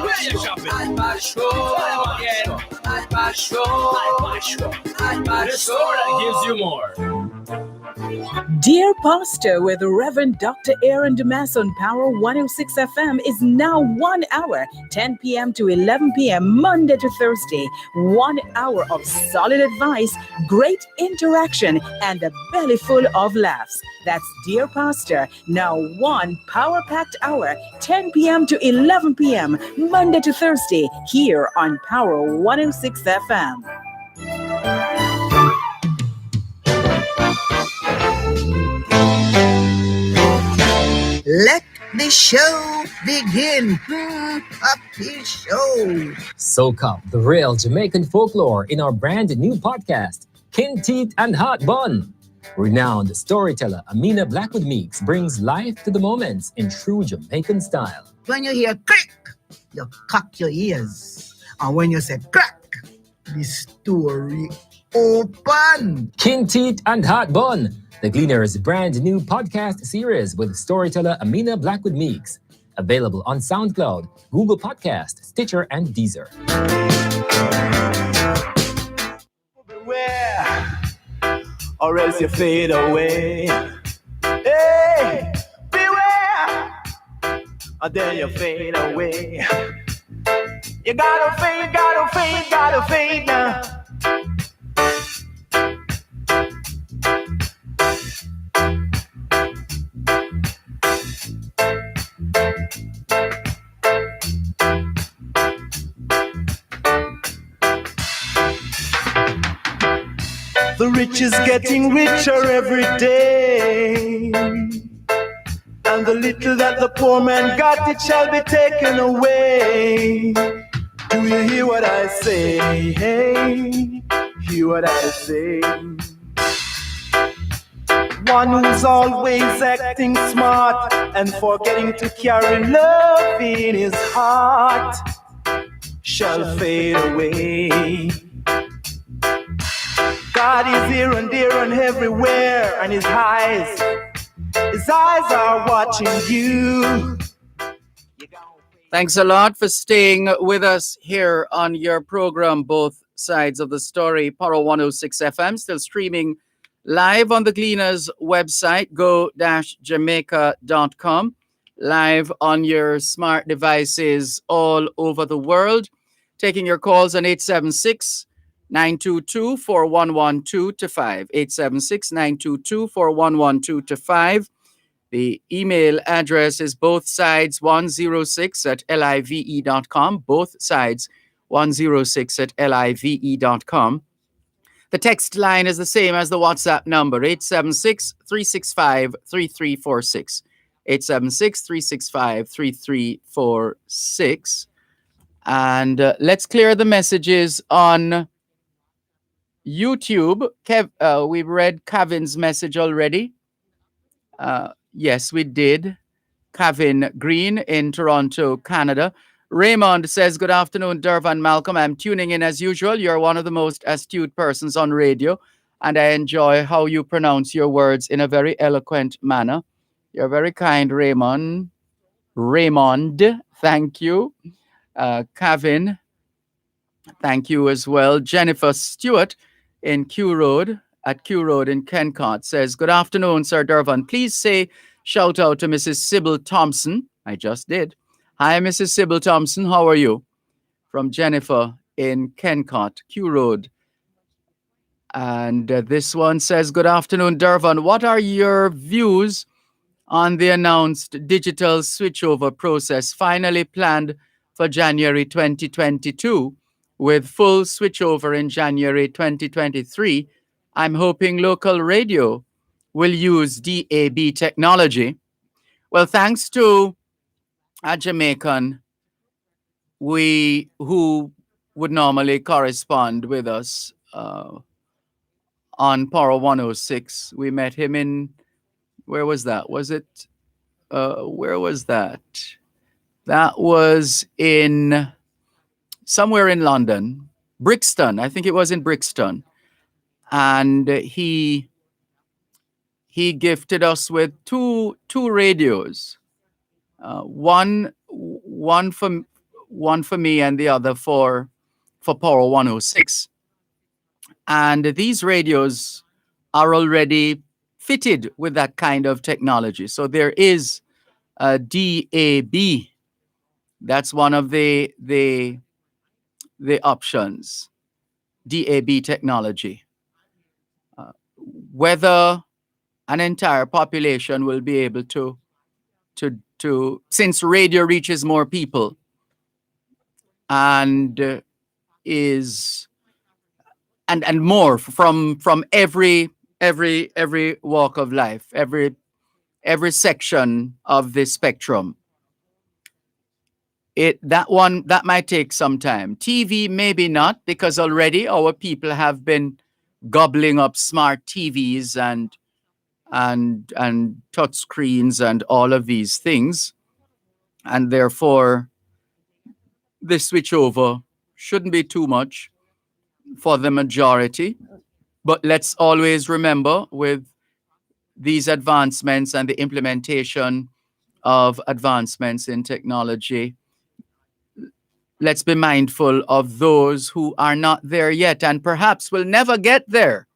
Where you shopping? At Bashko. Tell them again. At Bashko. At Bashko. At Bashko. The store that gives you more.
Dear Pastor with Reverend Dr. Aaron Damas on Power 106 FM is now 1 hour, 10 p.m. to 11 p.m. Monday to Thursday. 1 hour of solid advice, great interaction, and a belly full of laughs. That's Dear Pastor, now 1 power-packed hour, 10 p.m. to 11 p.m. Monday to Thursday, here on Power 106 FM.
Let the show begin. Happy show.
Soak up the real Jamaican folklore in our brand new podcast, Kin Teeth and Hot Bun. Renowned storyteller Amina Blackwood Meeks brings life to the moments in true Jamaican style.
When you hear click, you cock your ears. And when you say crack, the story open.
Kin Teeth and Hot Bun, the Gleaner's brand new podcast series with storyteller Amina Blackwood Meeks. Available on SoundCloud, Google Podcast, Stitcher, and Deezer.
Beware, or else you fade away. Hey, beware, or then you fade away. You gotta fade now. The rich is getting richer every day, and the little that the poor man got, it shall be taken away. Do you hear what I say? Hey, hear what I say. One who's always acting smart and forgetting to carry love in his heart shall fade away. God is here and there and everywhere, and his eyes are watching you.
Thanks a lot for staying with us here on your program, Both Sides of the Story, Power 106 FM, still streaming live on the Gleaners website, go-jamaica.com, live on your smart devices all over the world, taking your calls on 876-922-4112-5, 876-922-4112-5. The email address is bothsides106@live.com, bothsides106@live.com. The text line is the same as the WhatsApp number, 876-365-3346, 876-365-3346. And let's clear the messages on YouTube. We've read Kevin's message already. Yes, we did. Kevin Green in Toronto, Canada. Raymond says, good afternoon, Dervan Malcolm. I'm tuning in as usual. You're one of the most astute persons on radio, and I enjoy how you pronounce your words in a very eloquent manner. You're very kind, Raymond. Thank you. Kevin, thank you as well. Jennifer Stewart in Q Road in Kencott says, good afternoon, Sir Dervan. Please say shout out to Mrs. Sybil Thompson. I just did. Hi, Mrs. Sybil Thompson. How are you? From Jennifer in Kencott, Q Road. And this one says, good afternoon, Dervan. What are your views on the announced digital switchover process finally planned for January 2022, with full switchover in January 2023? I'm hoping local radio will use DAB technology. Well, thanks to a Jamaican who would normally correspond with us on Power 106. We met him in, where was that? Where was that? That was in somewhere in London, Brixton. I think it was in Brixton. And he gifted us with two radios. One for me and the other for Power 106. And these radios are already fitted with that kind of technology. So there is a DAB. That's one of the options, DAB technology. Whether an entire population will be able to since radio reaches more people and is and more from every walk of life, every section of the spectrum. That might take some time. TV maybe not, because already our people have been gobbling up smart TVs and touch screens and all of these things, and therefore the switchover shouldn't be too much for the majority. But let's always remember, with these advancements and the implementation of advancements in technology, let's be mindful of those who are not there yet and perhaps will never get there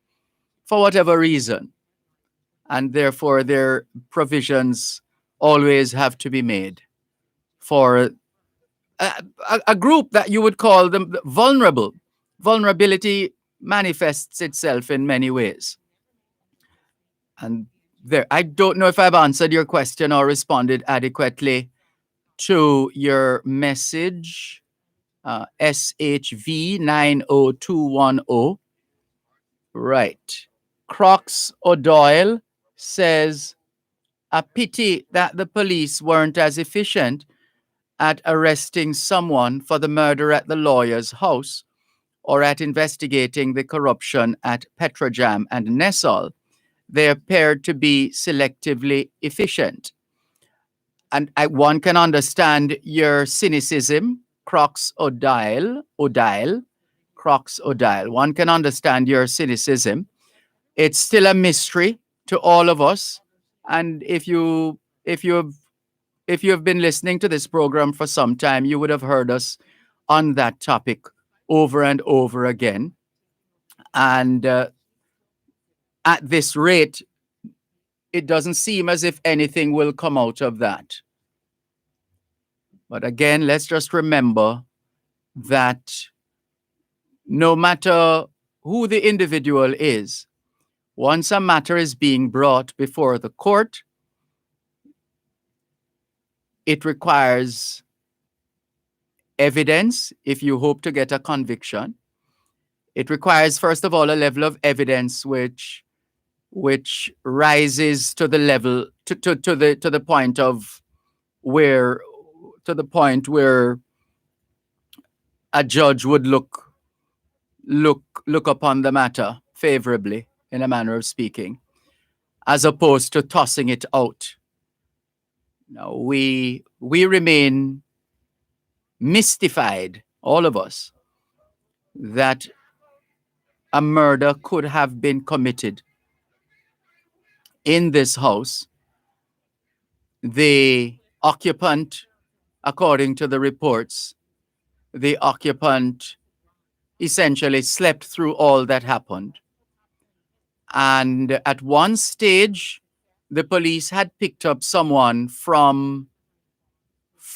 for whatever reason. And therefore, their provisions always have to be made for a group that you would call them vulnerable. Vulnerability manifests itself in many ways. And there, I don't know if I've answered your question or responded adequately to your message. SHV 90210. Right. Crocs O'Doyle says, a pity that the police weren't as efficient at arresting someone for the murder at the lawyer's house or at investigating the corruption at Petrojam and Nessol. They appeared to be selectively efficient. And one can understand your cynicism, Crocs O'Doyle. Crocs O'Doyle. One can understand your cynicism. It's still a mystery to all of us. And if you have been listening to this program for some time, you would have heard us on that topic over and over again. And at this rate, it doesn't seem as if anything will come out of that. But again, let's just remember that no matter who the individual is, once a matter is being brought before the court, it requires evidence if you hope to get a conviction. It requires, first of all, a level of evidence which rises to the level to the point where a judge would look upon the matter favorably, in a manner of speaking, as opposed to tossing it out. No, we remain mystified, all of us, that a murder could have been committed in this house. The occupant, according to the reports, the occupant essentially slept through all that happened. And at one stage, the police had picked up someone from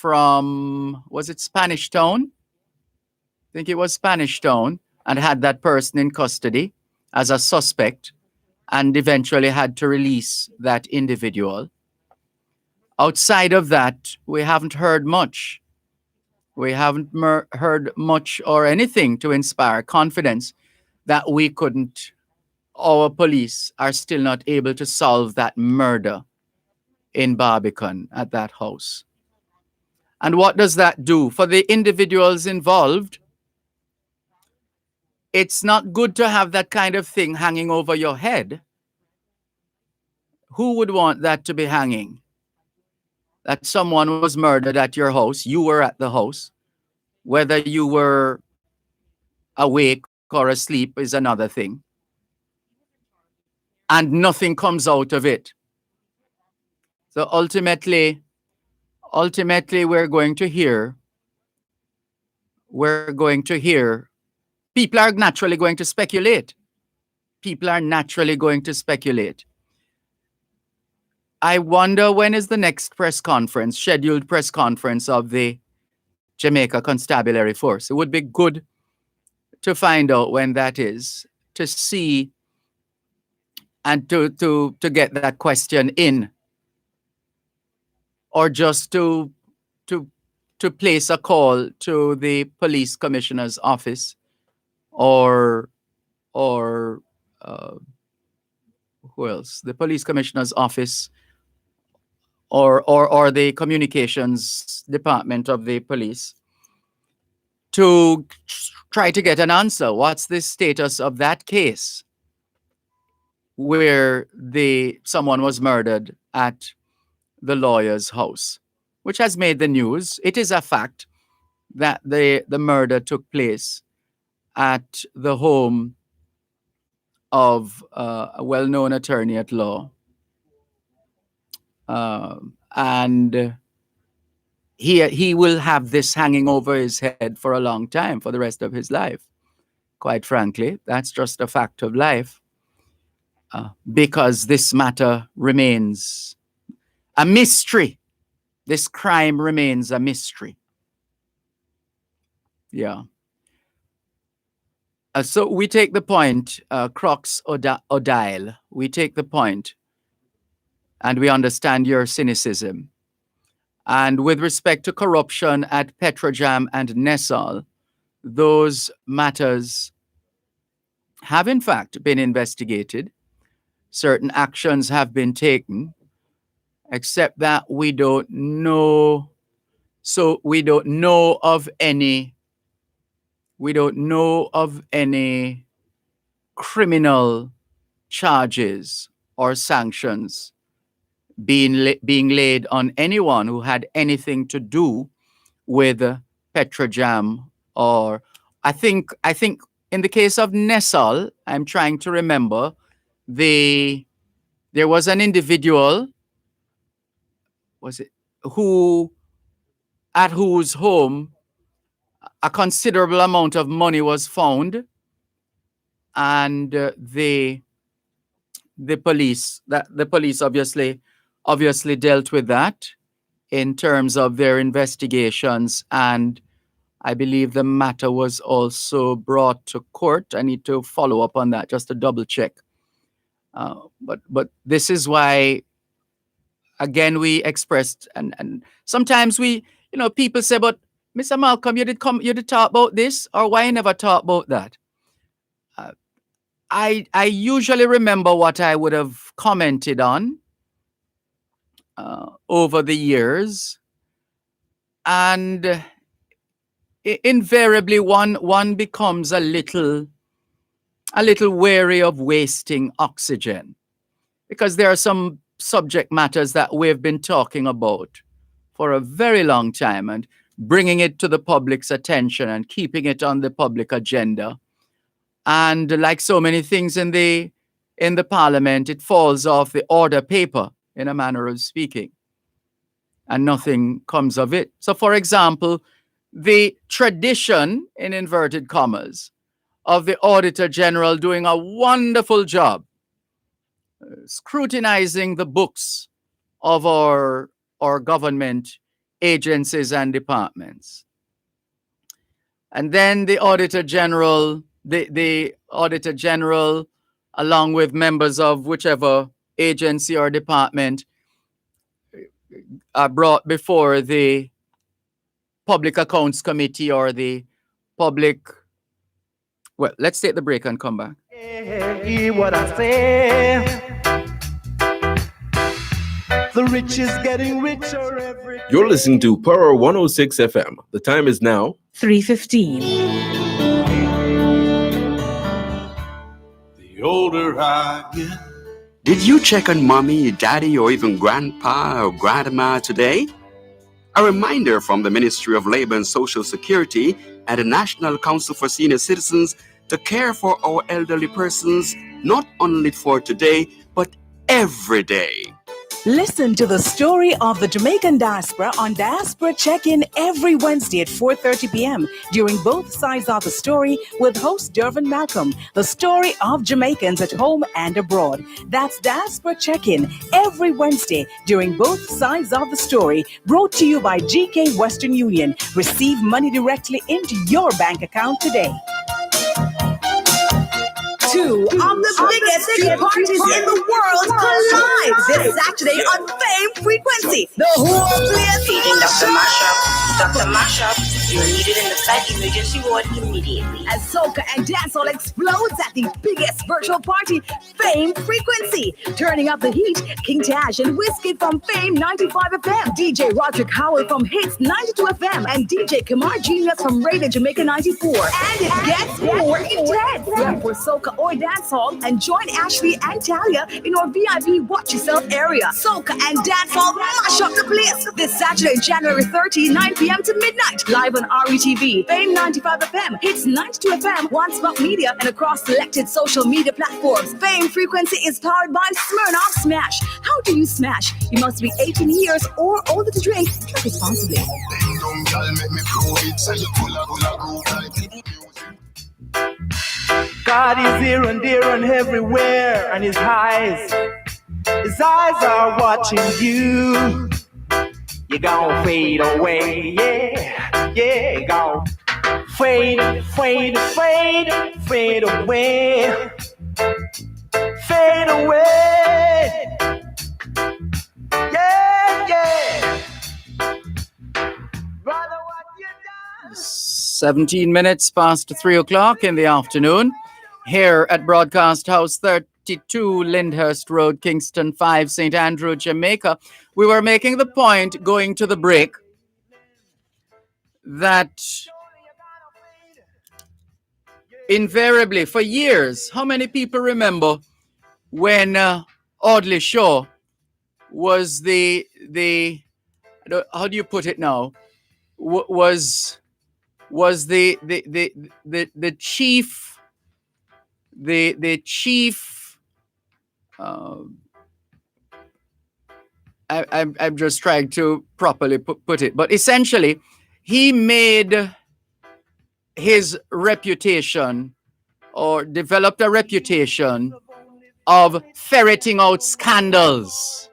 was it Spanish Town? I think it was Spanish Town, and had that person in custody as a suspect, and eventually had to release that individual. Outside of that, we haven't heard much. We haven't heard much or anything to inspire confidence that our police are still not able to solve that murder in Barbican at that house. And what does that do for the individuals involved? It's not good to have that kind of thing hanging over your head. Who would want that to be hanging? That someone was murdered at your house, you were at the house. Whether you were awake or asleep is another thing. And nothing comes out of it. So ultimately we're going to hear, people are naturally going to speculate. I wonder, when is the next scheduled press conference of the Jamaica Constabulary Force? It would be good to find out when that is, to see and to get that question in, or just to place a call to the police commissioner's office, or who else? The police commissioner's office, or the communications department of the police, to try to get an answer. What's the status of that case where someone was murdered at the lawyer's house, which has made the news? It is a fact that the murder took place at the home of a well-known attorney at law. And he will have this hanging over his head for a long time, for the rest of his life. Quite frankly, that's just a fact of life, because this matter remains a mystery. This crime remains a mystery. Yeah. So we take the point, Crocs Odile, we take the point, and we understand your cynicism. And with respect to corruption at Petrojam and Nessol, those matters have in fact been investigated. Certain actions have been taken, except that we don't know. So we don't know of any criminal charges or sanctions being laid on anyone who had anything to do with Petrojam. Or I think in the case of Nessol, I'm trying to remember, there was an individual, at whose home a considerable amount of money was found, and the police obviously dealt with that in terms of their investigations, and I believe the matter was also brought to court. I need to follow up on that just to double check. But this is why, again, we expressed, and sometimes people say, but Mr. Malcolm, you did talk about this, or why you never talk about that? I usually remember what I would have commented on over the years, and invariably one becomes a little wary of wasting oxygen, because there are some subject matters that we've been talking about for a very long time, and bringing it to the public's attention and keeping it on the public agenda. And like so many things in the parliament, it falls off the order paper, in a manner of speaking, and nothing comes of it. So, for example, the tradition, in inverted commas, of the Auditor General doing a wonderful job scrutinizing the books of our government agencies and departments. And then the Auditor General, the Auditor General, along with members of whichever agency or department, are brought before the Public Accounts Committee or the public. Well, let's take the break and come back.
Hear what I say. The rich is getting richer every day.
You're listening to Power 106 FM. The time is now
3:15.
The older I get.
Did you check on mommy, daddy, or even grandpa or grandma today? A reminder from the Ministry of Labor and Social Security and the National Council for Senior Citizens to care for our elderly persons, not only for today, but every day.
Listen to the story of the Jamaican diaspora on Diaspora Check-In every Wednesday at 4:30 p.m. during both sides of the story with host Dervan Malcolm, the story of Jamaicans at home and abroad. That's Diaspora Check-In every Wednesday during both sides of the story, brought to you by GK Western Union. Receive money directly into your bank account today.
Two of the biggest street parties in the world collide this Saturday on Fame Frequency. The whole place
Feeding Dr. Mashup. Dr. Mashup, you're needed in the site emergency ward immediately.
as soca and dancehall explodes at the biggest virtual party, Fame Frequency. Turning up the heat, King Tash and Whiskey from Fame 95 FM, DJ Roderick Howell from Hits 92 FM, and DJ Kamar Genius from Radio Jamaica 94. And it gets more intense. Rep for soca or dancehall and join Ashley and Talia in our VIP Watch Yourself area. Soca and dancehall mash up the place this Saturday, January 30, 9 p.m. to midnight. Live on RETV, Fame 95 FM, Hits 92 FM, One Spot Media, and across selected social media platforms. Fame Frequency is powered by Smirnoff Smash. How do you smash? You must be 18 years or older to drink. Drink responsibly.
God is here and there and everywhere, and his eyes are watching you. You gon' fade away, yeah, yeah, gon' fade away, fade away, yeah, yeah.
17 minutes past 3 o'clock in the afternoon, here at Broadcast House 32, Lyndhurst Road, Kingston 5, St. Andrew, Jamaica. We were making the point, going to the break, that invariably, for years, how many people remember when Audley Shaw was the how do you put it now, was the chief I'm just trying to properly put it, but essentially he made his reputation, or developed a reputation, of ferreting out scandals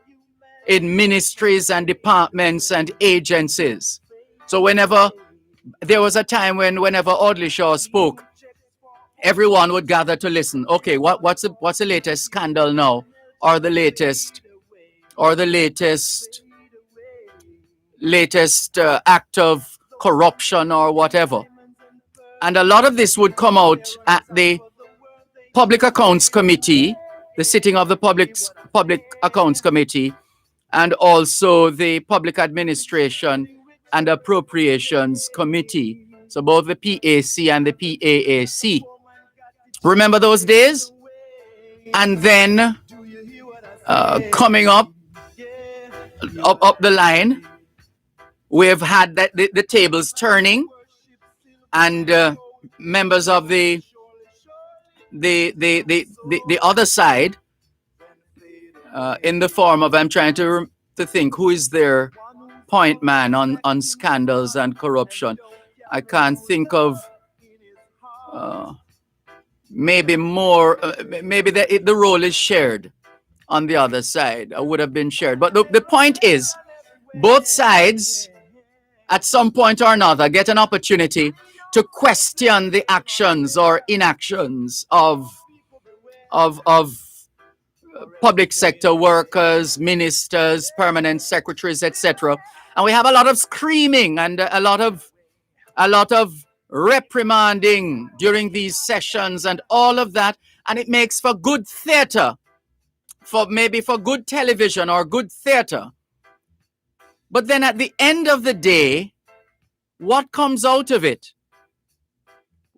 in ministries and departments and agencies. So there was a time whenever Audley Shaw spoke, everyone would gather to listen. Okay, what's the latest scandal now, or the latest act of corruption or whatever. And a lot of this would come out at the Public Accounts Committee, the sitting of the Public Accounts Committee, and also the Public Administration and Appropriations Committee. So both the PAC and the PAAC. Remember those days? And then coming up the line, we've had that the tables turning, and members of the other side, in the form of, I'm trying to think who is their point man on scandals and corruption. I can't think of maybe more. Maybe the role is shared on the other side. Would have been shared. But the point is, both sides at some point or another get an opportunity to question the actions or inactions of public sector workers, ministers, permanent secretaries, etc. And we have a lot of screaming and a lot of reprimanding during these sessions and all of that, and it makes for good theater, for good television or good theater. But then at the end of the day, what comes out of it?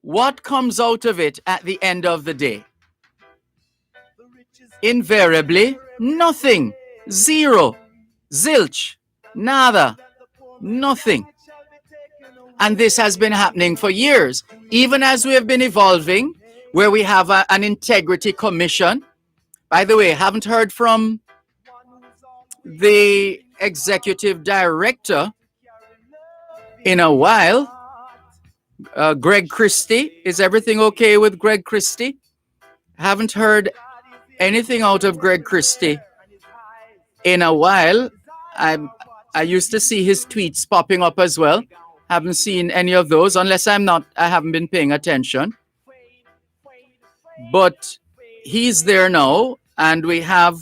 What comes out of it at the end of the day? Invariably, nothing. Zero. Zilch. Nada. Nothing. And this has been happening for years, even as we have been evolving, where we have an integrity commission. By the way, haven't heard from the executive director in a while. Greg Christie. Is everything okay with Greg Christie? Haven't heard anything out of Greg Christie in a while. I used to see his tweets popping up as well. Haven't seen any of those, unless I haven't been paying attention. But he's there now, and we have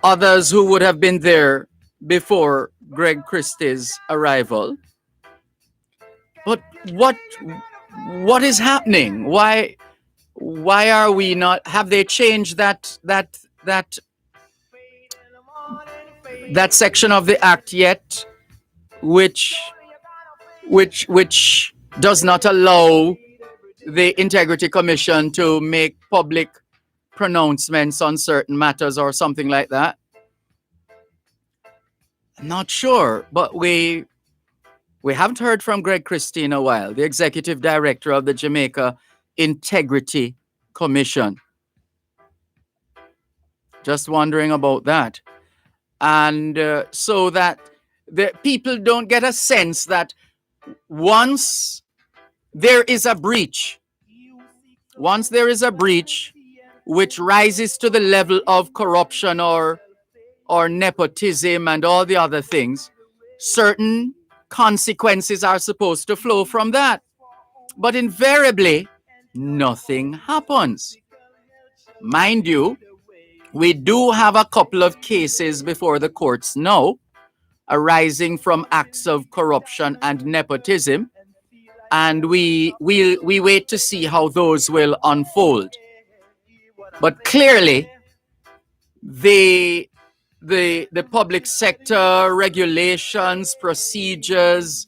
others who would have been there before Greg Christie's arrival. But what is happening? Why are we not? Have they changed that section of the act yet, which does not allow the Integrity Commission to make public pronouncements on certain matters or something like that? I'm not sure, but we haven't heard from Greg Christie in a while, the executive director of the Jamaica Integrity Commission. Just wondering about that. And so that the people don't get a sense that once there is a breach which rises to the level of corruption or nepotism and all the other things, certain consequences are supposed to flow from that. But invariably, nothing happens. Mind you, we do have a couple of cases before the courts now arising from acts of corruption and nepotism, and we wait to see how those will unfold. But clearly, the public sector regulations, procedures,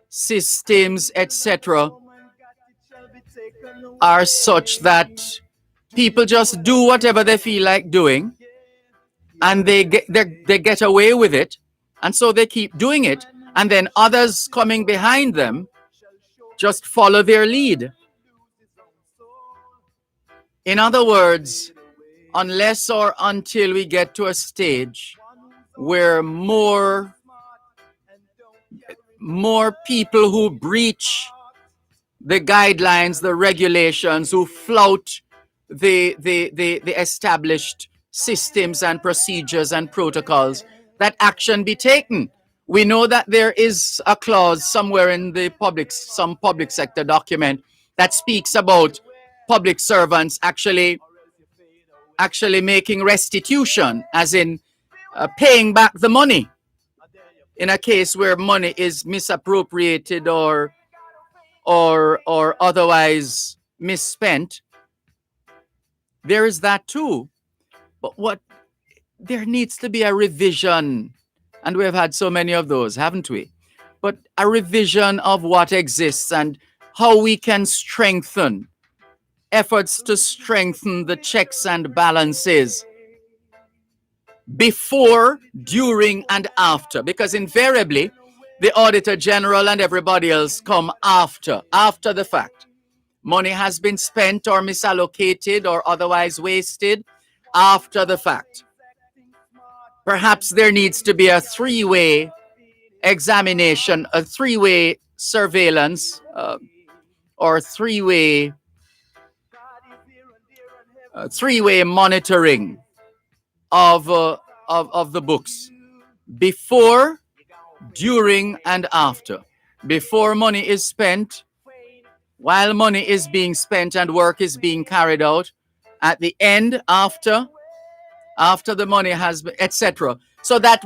systems, etc., are such that people just do whatever they feel like doing, and they get away with it, and so they keep doing it, and then others coming behind them just follow their lead. In other words, unless or until we get to a stage where more people who breach the guidelines, the regulations, who flout the established systems and procedures and protocols, that action be taken. We know that there is a clause somewhere in some public sector document that speaks about public servants actually making restitution, as in paying back the money in a case where money is misappropriated or otherwise misspent. There is that too. But there needs to be a revision And we have had so many of those, haven't we? But a revision of what exists and how we can strengthen efforts to strengthen the checks and balances before, during, and after. Because invariably, the Auditor General and everybody else come after the fact. Money has been spent or misallocated or otherwise wasted after the fact. Perhaps there needs to be a three-way examination, a three-way surveillance, or three-way monitoring of the books before, during, and after. Before money is spent, while money is being spent and work is being carried out, at the end, after the money has been, etc. So that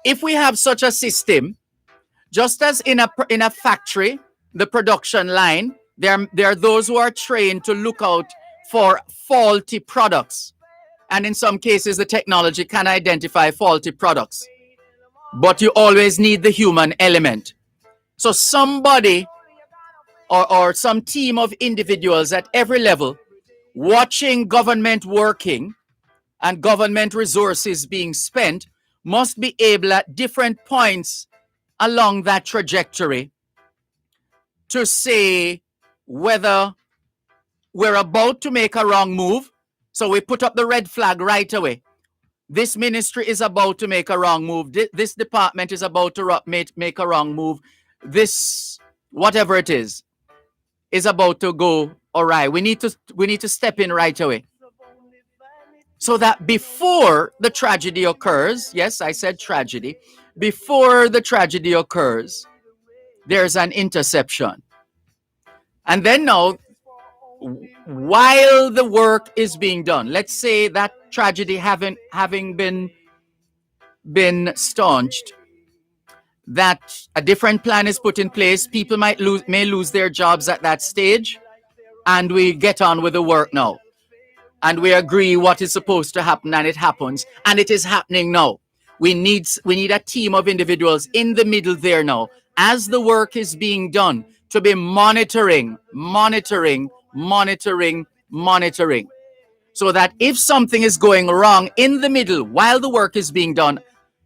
if we have such a system, just as in a factory, the production line, there are those who are trained to look out for faulty products. And in some cases, the technology can identify faulty products. But you always need the human element. So somebody or some team of individuals at every level watching government working and government resources being spent must be able at different points along that trajectory to say whether we're about to make a wrong move. So we put up the red flag right away. This ministry is about to make a wrong move. This department is about to make a wrong move. This, whatever it is about to go awry. We need to step in right away. So that before the tragedy occurs, yes, I said tragedy, before the tragedy occurs, there's an interception. And then now, while the work is being done, let's say that tragedy having been staunched, that a different plan is put in place, people may lose their jobs at that stage, and we get on with the work now. And we agree what is supposed to happen, and it happens, and it is happening now. We need a team of individuals in the middle there now, as the work is being done, to be monitoring, so that if something is going wrong in the middle while the work is being done,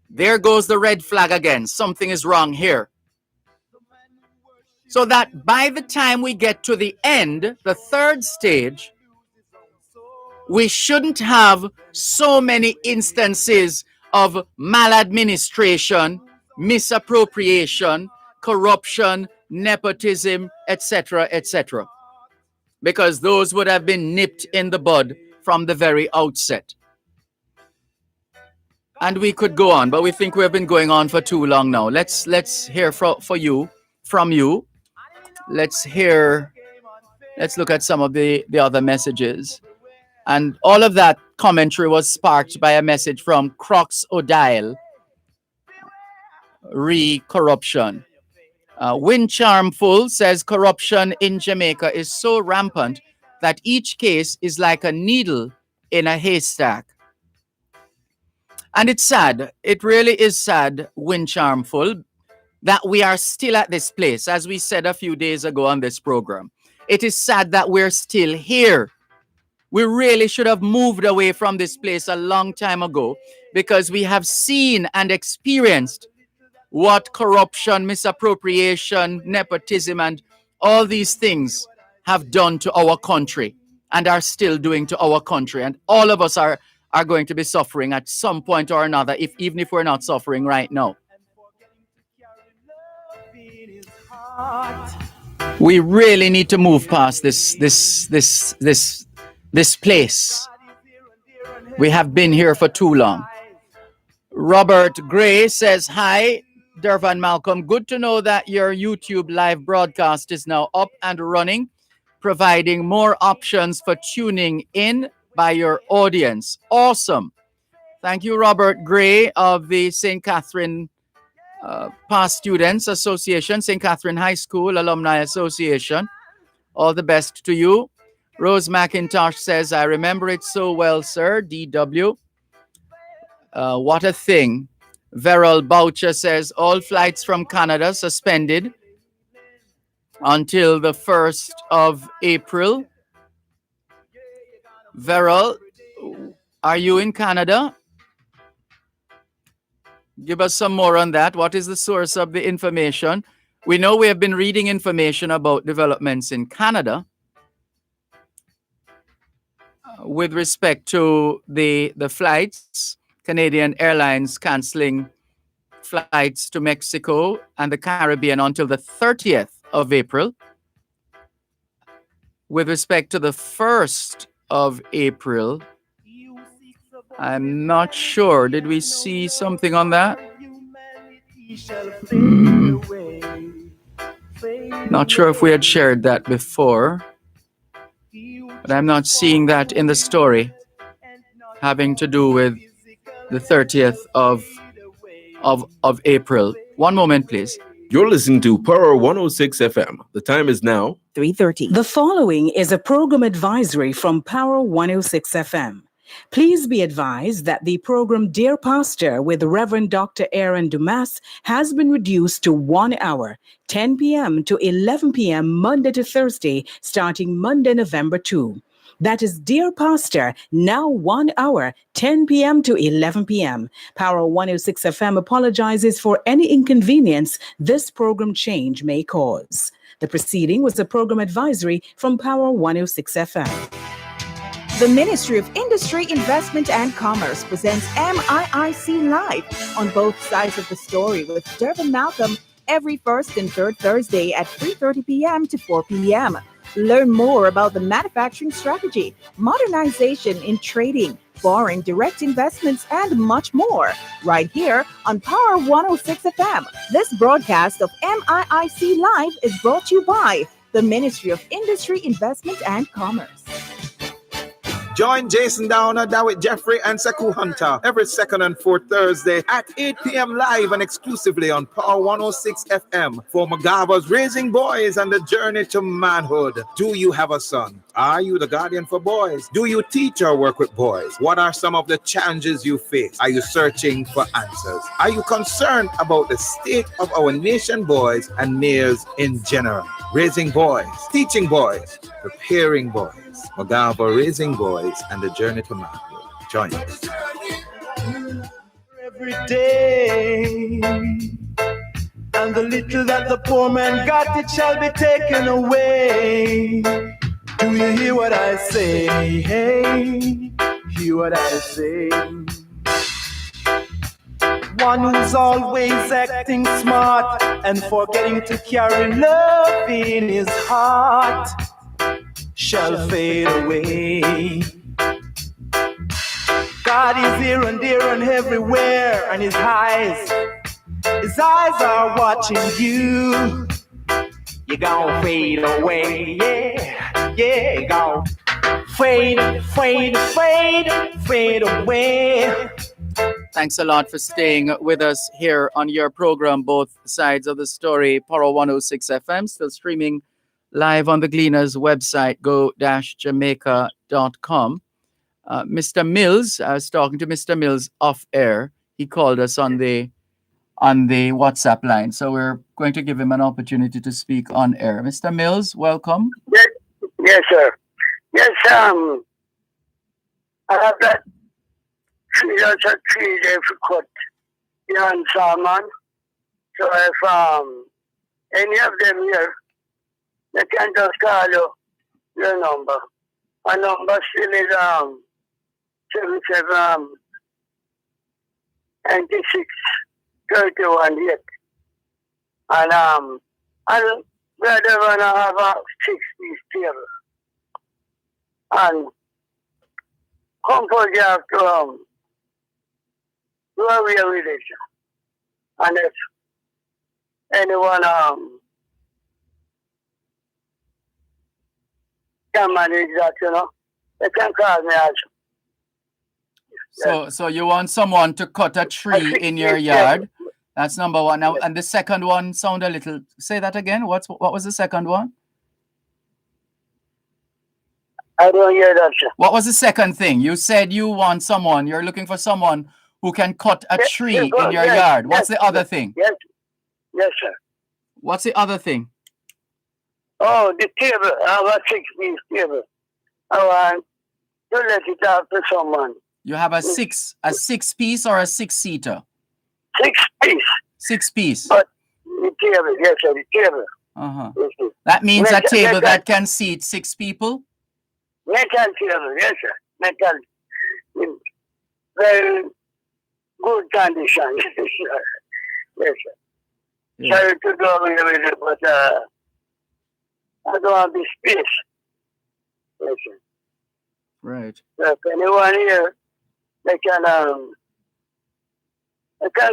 there goes the red flag again. Something is wrong here. So that by the time we get to the end, the third stage, we shouldn't have so many instances of maladministration, misappropriation, corruption, nepotism, etc., etc. Because those would have been nipped in the bud from the very outset. And we could go on, but we think we've been going on for too long now. Let's hear from you. Let's look at some of the other messages. And all of that commentary was sparked by a message from Crocs O'Dial, re-corruption. Wind Charmful says corruption in Jamaica is so rampant that each case is like a needle in a haystack. And it's sad. It really is sad, Wind Charmful, that we are still at this place, as we said a few days ago on this program. It is sad that we're still here. We really should have moved away from this place a long time ago, because we have seen and experienced what corruption, misappropriation, nepotism, and all these things have done to our country and are still doing to our country. And all of us are going to be suffering at some point or another, even if we're not suffering right now. We really need to move past this place. We have been here for too long. Robert Gray says, hi, Dervan Malcolm. Good to know that your YouTube live broadcast is now up and running, providing more options for tuning in by your audience. Awesome. Thank you, Robert Gray of the St. Catherine Past Students Association, St. Catherine High School Alumni Association. All the best to you. Rose McIntosh says, I remember it so well, sir. DW. What a thing. Verol Boucher says all flights from Canada suspended until the 1st of April. Verol, are you in Canada? Give us some more on that. What is the source of the information? We know we have been reading information about developments in Canada with respect to the flights, Canadian Airlines canceling flights to Mexico and the Caribbean until the 30th of April. With respect to the 1st of April, I'm not sure. Did we see something on that? Not sure if we had shared that before, but I'm not seeing that in the story having to do with the 30th of April. One moment, please.
You're listening to Power 106 FM. The time is now
3:30. The following is a program advisory from Power 106 FM. Please be advised that the program Dear Pastor with Reverend Dr. Aaron Dumas has been reduced to 1 hour, 10 p.m. to 11 p.m. Monday to Thursday, starting Monday, November 2. That is Dear Pastor, now 1 hour, 10 p.m. to 11 p.m. Power 106 FM apologizes for any inconvenience this program change may cause. The proceeding was a program advisory from Power 106 FM.
The Ministry of Industry, Investment and Commerce presents MIIC Live on both sides of the story with Dervan Malcolm every first and third Thursday at 3:30 p.m. to 4 p.m. Learn more about the manufacturing strategy, modernization in trading, foreign direct investments, and much more right here on Power 106 FM. This broadcast of MIIC Live is brought to you by the Ministry of Industry, Investment and Commerce.
Join Jason Downer, Dawit Jeffrey, and Sekou Hunter every second and fourth Thursday at 8 p.m. live and exclusively on Power 106 FM for Magaba's Raising Boys and the Journey to Manhood. Do you have a son? Are you the guardian for boys? Do you teach or work with boys? What are some of the challenges you face? Are you searching for answers? Are you concerned about the state of our nation boys and mayors in general? Raising boys, teaching boys, preparing boys. Magaba Raising Boys and the Journey to Manhood. Join us.
Every day, and the little that the poor man got, it shall be taken away. Do you hear what I say? Hey, hear what I say. One who's always acting smart and forgetting to carry love in his heart shall fade away. God is here and there and everywhere, and his eyes are watching you. You're gonna fade away, yeah, yeah, you're gonna fade away.
Thanks a lot for staying with us here on your program, Both Sides of the Story, Power 106 FM, still streaming live on the Gleaners website, go-jamaica.com. Mr. Mills, I was talking to Mr. Mills off air. He called us on the WhatsApp line, so we're going to give him an opportunity to speak on air. Mr. Mills, welcome.
Yes, sir. Yes, I have that 3 days for cut the salmon. So if any of them here, they can just call your number. My number still is 77 96 31 8. And brother wanna have a 60 still. And comfort you have to do a real relation. And if anyone can manage that, they can call me also.
So you want someone to cut a tree in your yard? That's number one. Now, and the second one sound a little. Say that again. What was the second one?
I don't hear that, sir.
What was the second thing? You said you want someone. You're looking for someone who can cut a tree in your
yes,
yard. What's
yes,
the other thing?
Yes, yes, sir.
What's the other thing?
Oh, the table. I have a 6-piece table. I want to let it out to someone.
You have a six piece or a 6-seater?
6-piece.
6-piece.
But the table, yes, sir, the table.
Uh-huh. That means a table that can seat 6 people?
Metal table, yes, sir. Metal. In very good condition. Yes, sir.
Yeah.
Sorry to go away with it, but I don't have the space. Yes, sir.
Right.
So if anyone here, they can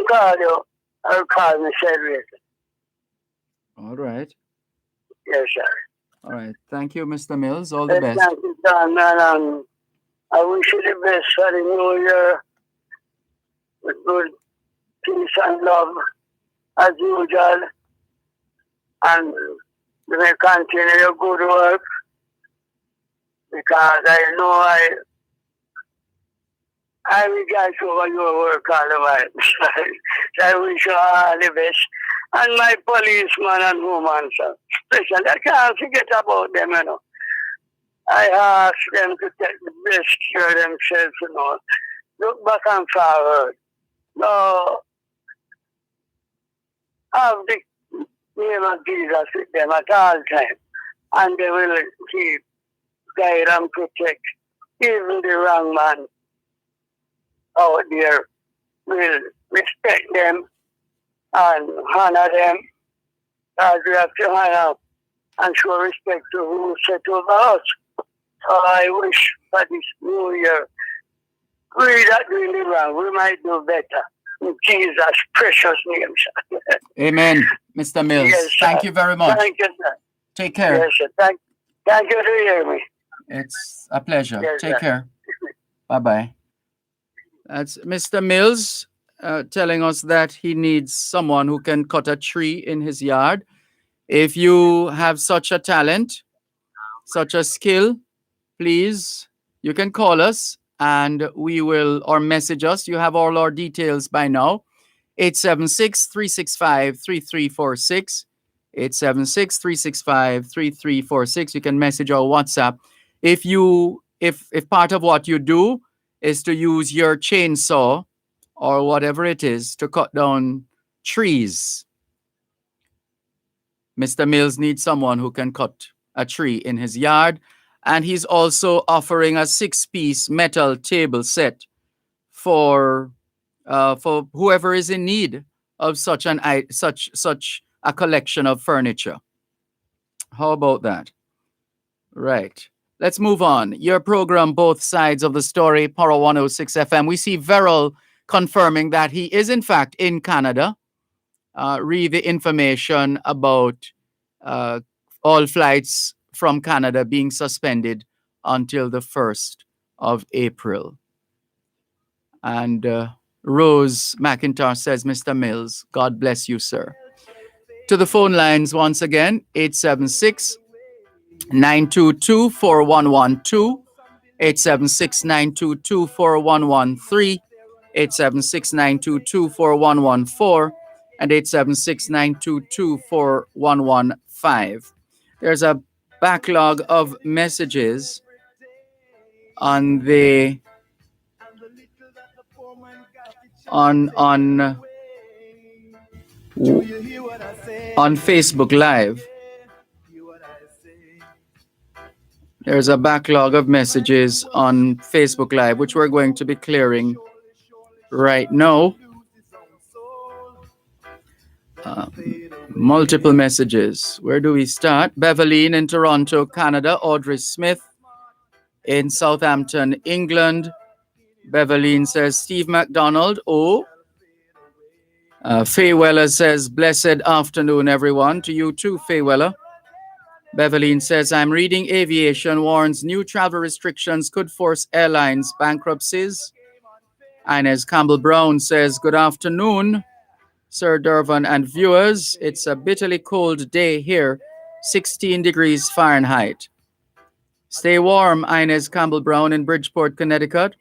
call you or call me straight.
All right.
Yes, sir.
All right. Thank you, Mr. Mills. All the best.
Thank you, Don, and I wish you the best for the new year with good peace and love as usual. And you may continue your good work because I know I rejoice over your work all the while. So I wish you all the best. And my policeman and woman, sir, especially, I can't forget about them, you know. I ask them to take the best care of themselves, you know. Look back and forward. No, have the name of Jesus with them at all times. And they will keep, guide and protect even the wrong man out there. Will respect them and honor them, as we have to honor and show respect to who set over us. So I wish for this new year, we that doing it wrong, we might do better. In Jesus' precious name, sir.
Amen, Mr. Mills.
Yes, sir.
Thank you very much.
Thank you, sir.
Take care.
Yes, sir. Thank you to hear me.
It's a pleasure.
Yes,
Take
sir.
care. Bye-bye. That's Mr. Mills telling us that he needs someone who can cut a tree in his yard. If you have such a talent, such a skill, please, you can call us and we will, or message us. You have all our details by now. 876-365-3346. 876-365-3346. You can message our WhatsApp. If part of what you do is to use your chainsaw or whatever it is to cut down trees, Mr. Mills needs someone who can cut a tree in his yard. And he's also offering a 6-piece metal table set for whoever is in need of such a collection of furniture. How about that? Right. Let's move on. Your program, Both Sides of the Story, Power 106 FM. We see Verrill confirming that he is in fact in Canada. Read the information about all flights from Canada being suspended until the 1st of April. And Rose McIntosh says, Mr. Mills, God bless you, sir. To the phone lines once again, 876-922-4112, 876-922-4113, 876-922-4114, and 876-922-4115. There's a backlog of messages on the on Facebook Live. There's a backlog of messages on Facebook Live, which we're going to be clearing right now. Multiple messages. Where do we start? Beverline in Toronto, Canada. Audrey Smith in Southampton, England. Beverline says, Steve McDonald. Oh. Faye Weller says, blessed afternoon, everyone. To you too, Faye Weller. Beverline says, I'm reading Aviation warns new travel restrictions could force airlines bankruptcies. Inez Campbell-Brown says, good afternoon, Sir Dervan and viewers. It's a bitterly cold day here, 16 degrees Fahrenheit. Stay warm, Inez Campbell-Brown in Bridgeport, Connecticut.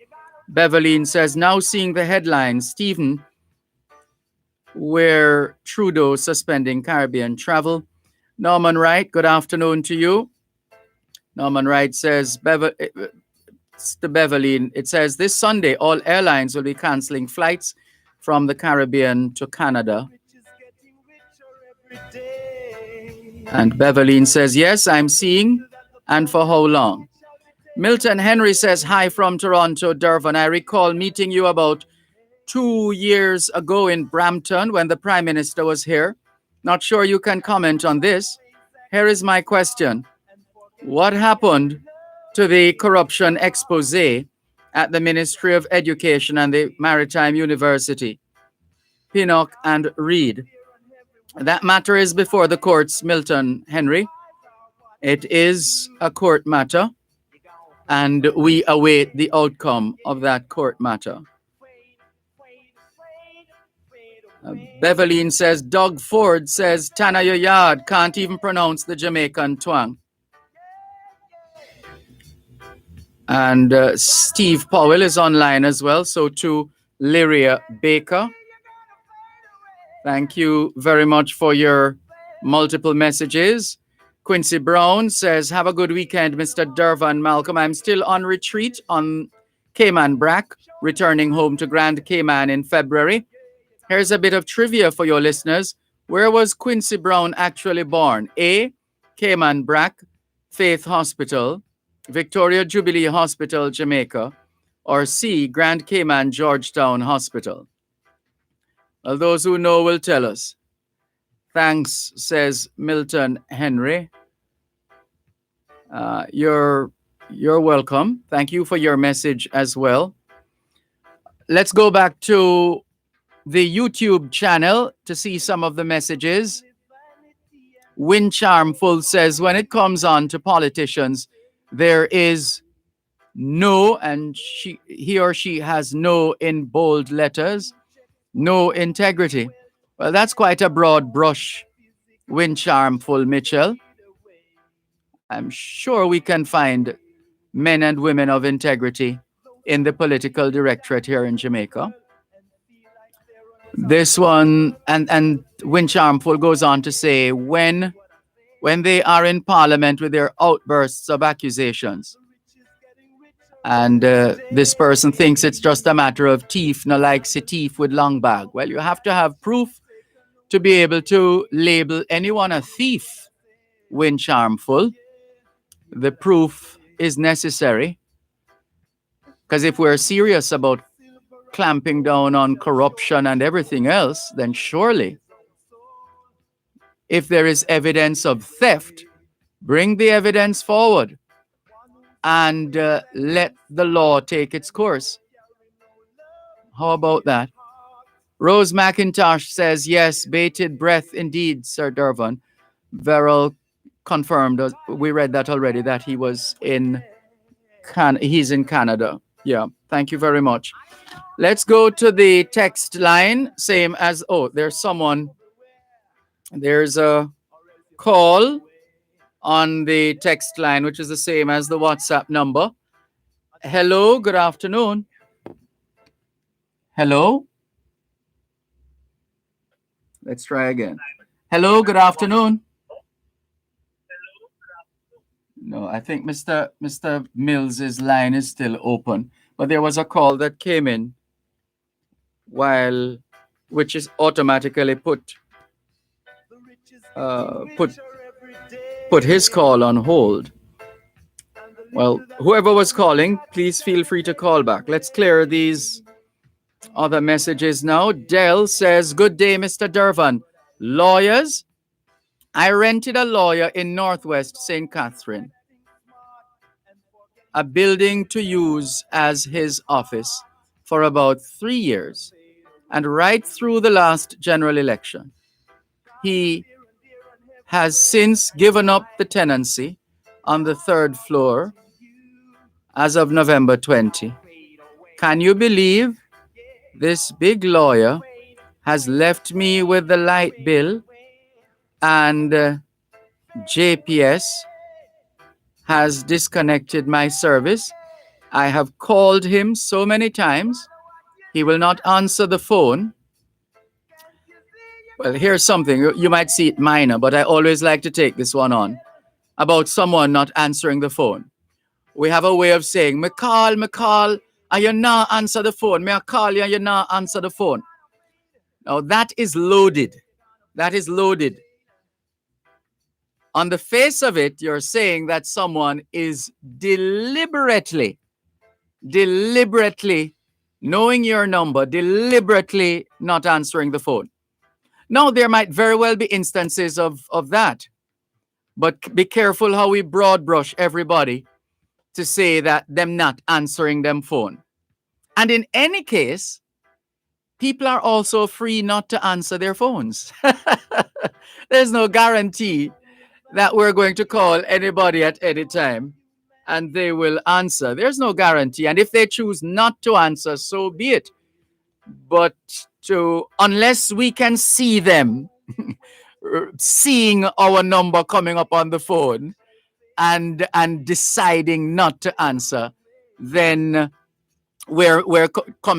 Beverline says, now seeing the headlines, Stephen, where Trudeau suspending Caribbean travel. Norman Wright, good afternoon to you. Norman Wright says, to Beverline, it says, this Sunday, all airlines will be canceling flights from the Caribbean to Canada. And Beverline says, yes, I'm seeing. And for how long? Milton Henry says, hi from Toronto, Dervan. I recall meeting you about 2 years ago in Brampton when the Prime Minister was here. Not sure you can comment on this. Here is my question. What happened to the corruption expose at the Ministry of Education and the Maritime University? Pinnock and Reed. That matter is before the courts, Milton Henry. It is a court matter, and we await the outcome of that court matter. Beverline says, Doug Ford says, Tana your yard, can't even pronounce the Jamaican twang. And Steve Powell is online as well, so to Lyria Baker. Thank you very much for your multiple messages. Quincy Brown says, have a good weekend, Mr. Dervan Malcolm. I'm still on retreat on Cayman Brac, returning home to Grand Cayman in February. Here's a bit of trivia for your listeners. Where was Quincy Brown actually born? A, Cayman Brac, Faith Hospital, Victoria Jubilee Hospital, Jamaica, or C, Grand Cayman Georgetown Hospital? Well, those who know will tell us. Thanks, says Milton Henry. You're welcome. Thank you for your message as well. Let's go back to the YouTube channel to see some of the messages. Win Charmful says, when it comes on to politicians, there is no, and he or she has no in bold letters, no integrity. Well, that's quite a broad brush, Win Charmful Mitchell. I'm sure we can find men and women of integrity in the political directorate here in Jamaica. This one, and Win Charmful goes on to say, when they are in Parliament with their outbursts of accusations, and this person thinks it's just a matter of thief, no likes a thief with long bag. Well, you have to have proof to be able to label anyone a thief, Win Charmful. The proof is necessary, because if we're serious about clamping down on corruption and everything else, then surely, if there is evidence of theft, bring the evidence forward and let the law take its course. How about that? Rose McIntosh says, yes, bated breath indeed, Sir Dervan. Verrill confirmed, we read that already, that he was he's in Canada. Yeah, thank you very much. Let's go to the text line, same as, there's a call on the text line, which is the same as the WhatsApp number. Hello, good afternoon. Hello? Let's try again. Hello, good afternoon. No, I think Mr. Mills's line is still open, but there was a call that came in which is automatically put his call on hold. Well, whoever was calling, please feel free to call back. Let's clear these other messages now. Dell says, good day, Mr. Dervan. Lawyers, I rented a lawyer in Northwest St. Catherine, a building to use as his office for about 3 years, and right through the last general election. He has since given up the tenancy on the 3rd floor as of November 20. Can you believe this big lawyer has left me with the light bill, and JPS has disconnected my service I have called him so many times. He will not answer the phone. Well, here's something. You might see it minor, but I always like to take this one on about someone not answering the phone. We have a way of saying, me call, and you not answer the phone. Me I call you and you not answer the phone. Now that is loaded. That is loaded. On the face of it, you're saying that someone is deliberately knowing your number, deliberately not answering the phone. Now, there might very well be instances of that, but be careful how we broad brush everybody to say that them not answering them phone. And in any case, people are also free not to answer their phones. There's no guarantee that we're going to call anybody at any time and they will answer. There's no guarantee. And if they choose not to answer, so be it. But unless we can see them seeing our number coming up on the phone and deciding not to answer, then we're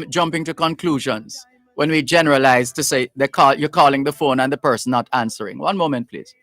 jumping to conclusions when we generalize to say you're calling the phone and the person not answering. One moment, please.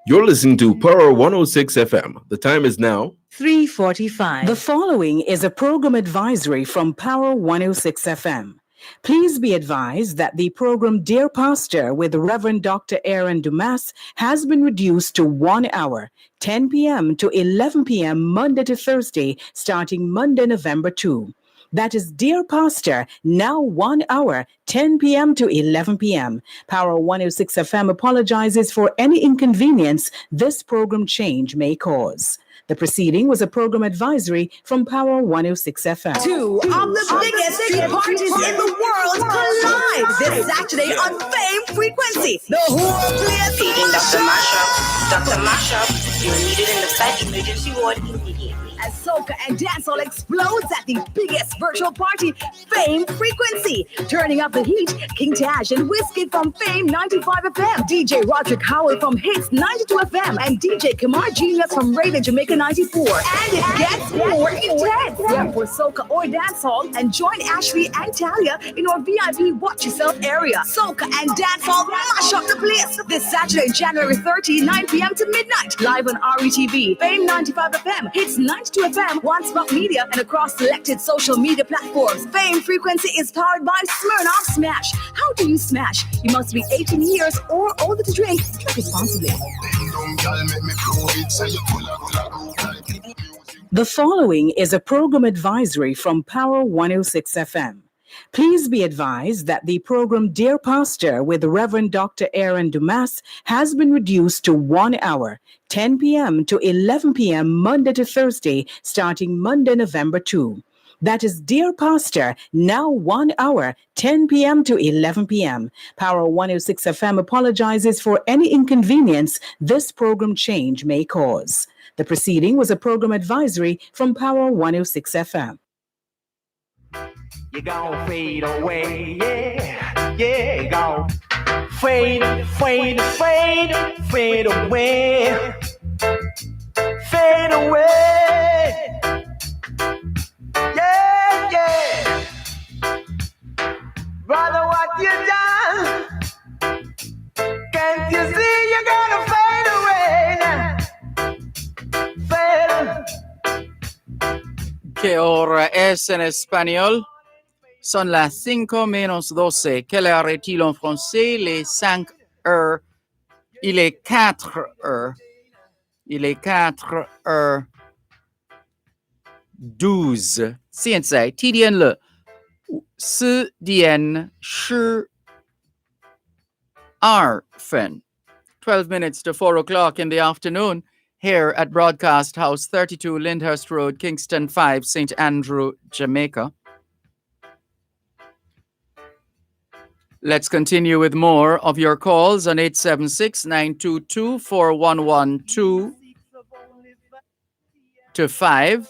You're listening to Power 106 FM. The time is now
3:45. The following is a program advisory from Power 106 FM. Please be advised that the program Dear Pastor with Reverend Dr. Aaron Dumas has been reduced to 1 hour, 10 p.m. to 11 p.m. Monday to Thursday, starting Monday, November 2. That is Dear Pastor, now 1 hour, 10 p.m. to 11 p.m. Power 106 FM apologizes for any inconvenience this program change may cause. The proceeding was a program advisory from Power 106 FM.
Two of the biggest street parties in the world collide this Saturday on Fame Frequency. The whole place
Feeding Dr. Mashup. Dr. Mashup, you're needed in the site emergency ward immediately.
As soca and dancehall explodes at the biggest virtual party, Fame Frequency. Turning up the heat, King Tash and Whiskey from Fame 95 FM, DJ Roderick Howell from Hits 92 FM, and DJ Kamar Genius from Radio Jamaica 94. And it gets more intense. Yeah, for soca or dancehall, and join Ashley and Talia in our VIP Watch Yourself area. Soca and dancehall mash up the place this Saturday, January 30, 9 p.m. to midnight. Live on RETV, Fame 95 FM, Hits 92 FM, One Spot Media, and across selected social media platforms. Fame Frequency is powered by Smirnoff Smash. How do you smash? You must be 18 years or older to drink. Drink responsibly.
The following is a program advisory from Power 106 FM. Please be advised that the program Dear Pastor with Reverend Dr. Aaron Dumas has been reduced to 1 hour, 10 p.m. to 11 p.m. Monday to Thursday, starting Monday, November 2. That is Dear Pastor, now 1 hour, 10 p.m. to 11 p.m. Power 106 FM apologizes for any inconvenience this program change may cause. The proceeding was a program advisory from Power 106 FM.
You gon' fade away, yeah, yeah, you gon' fade away, fade away, yeah. Brother, what you done? Can't you see you're gonna fade away now?
¿Qué hora es en español? Son las 5 menos 12. Quelle heure est-il en français? Les 5 heures. Il est 4 heures. Il est 4 heures 12. 现在几点了？4点12分. 12 minutes to 4 o'clock in the afternoon here at Broadcast House 32 Lyndhurst Road, Kingston 5, St. Andrew, Jamaica. Let's continue with more of your calls on 876-922-4112 to 5.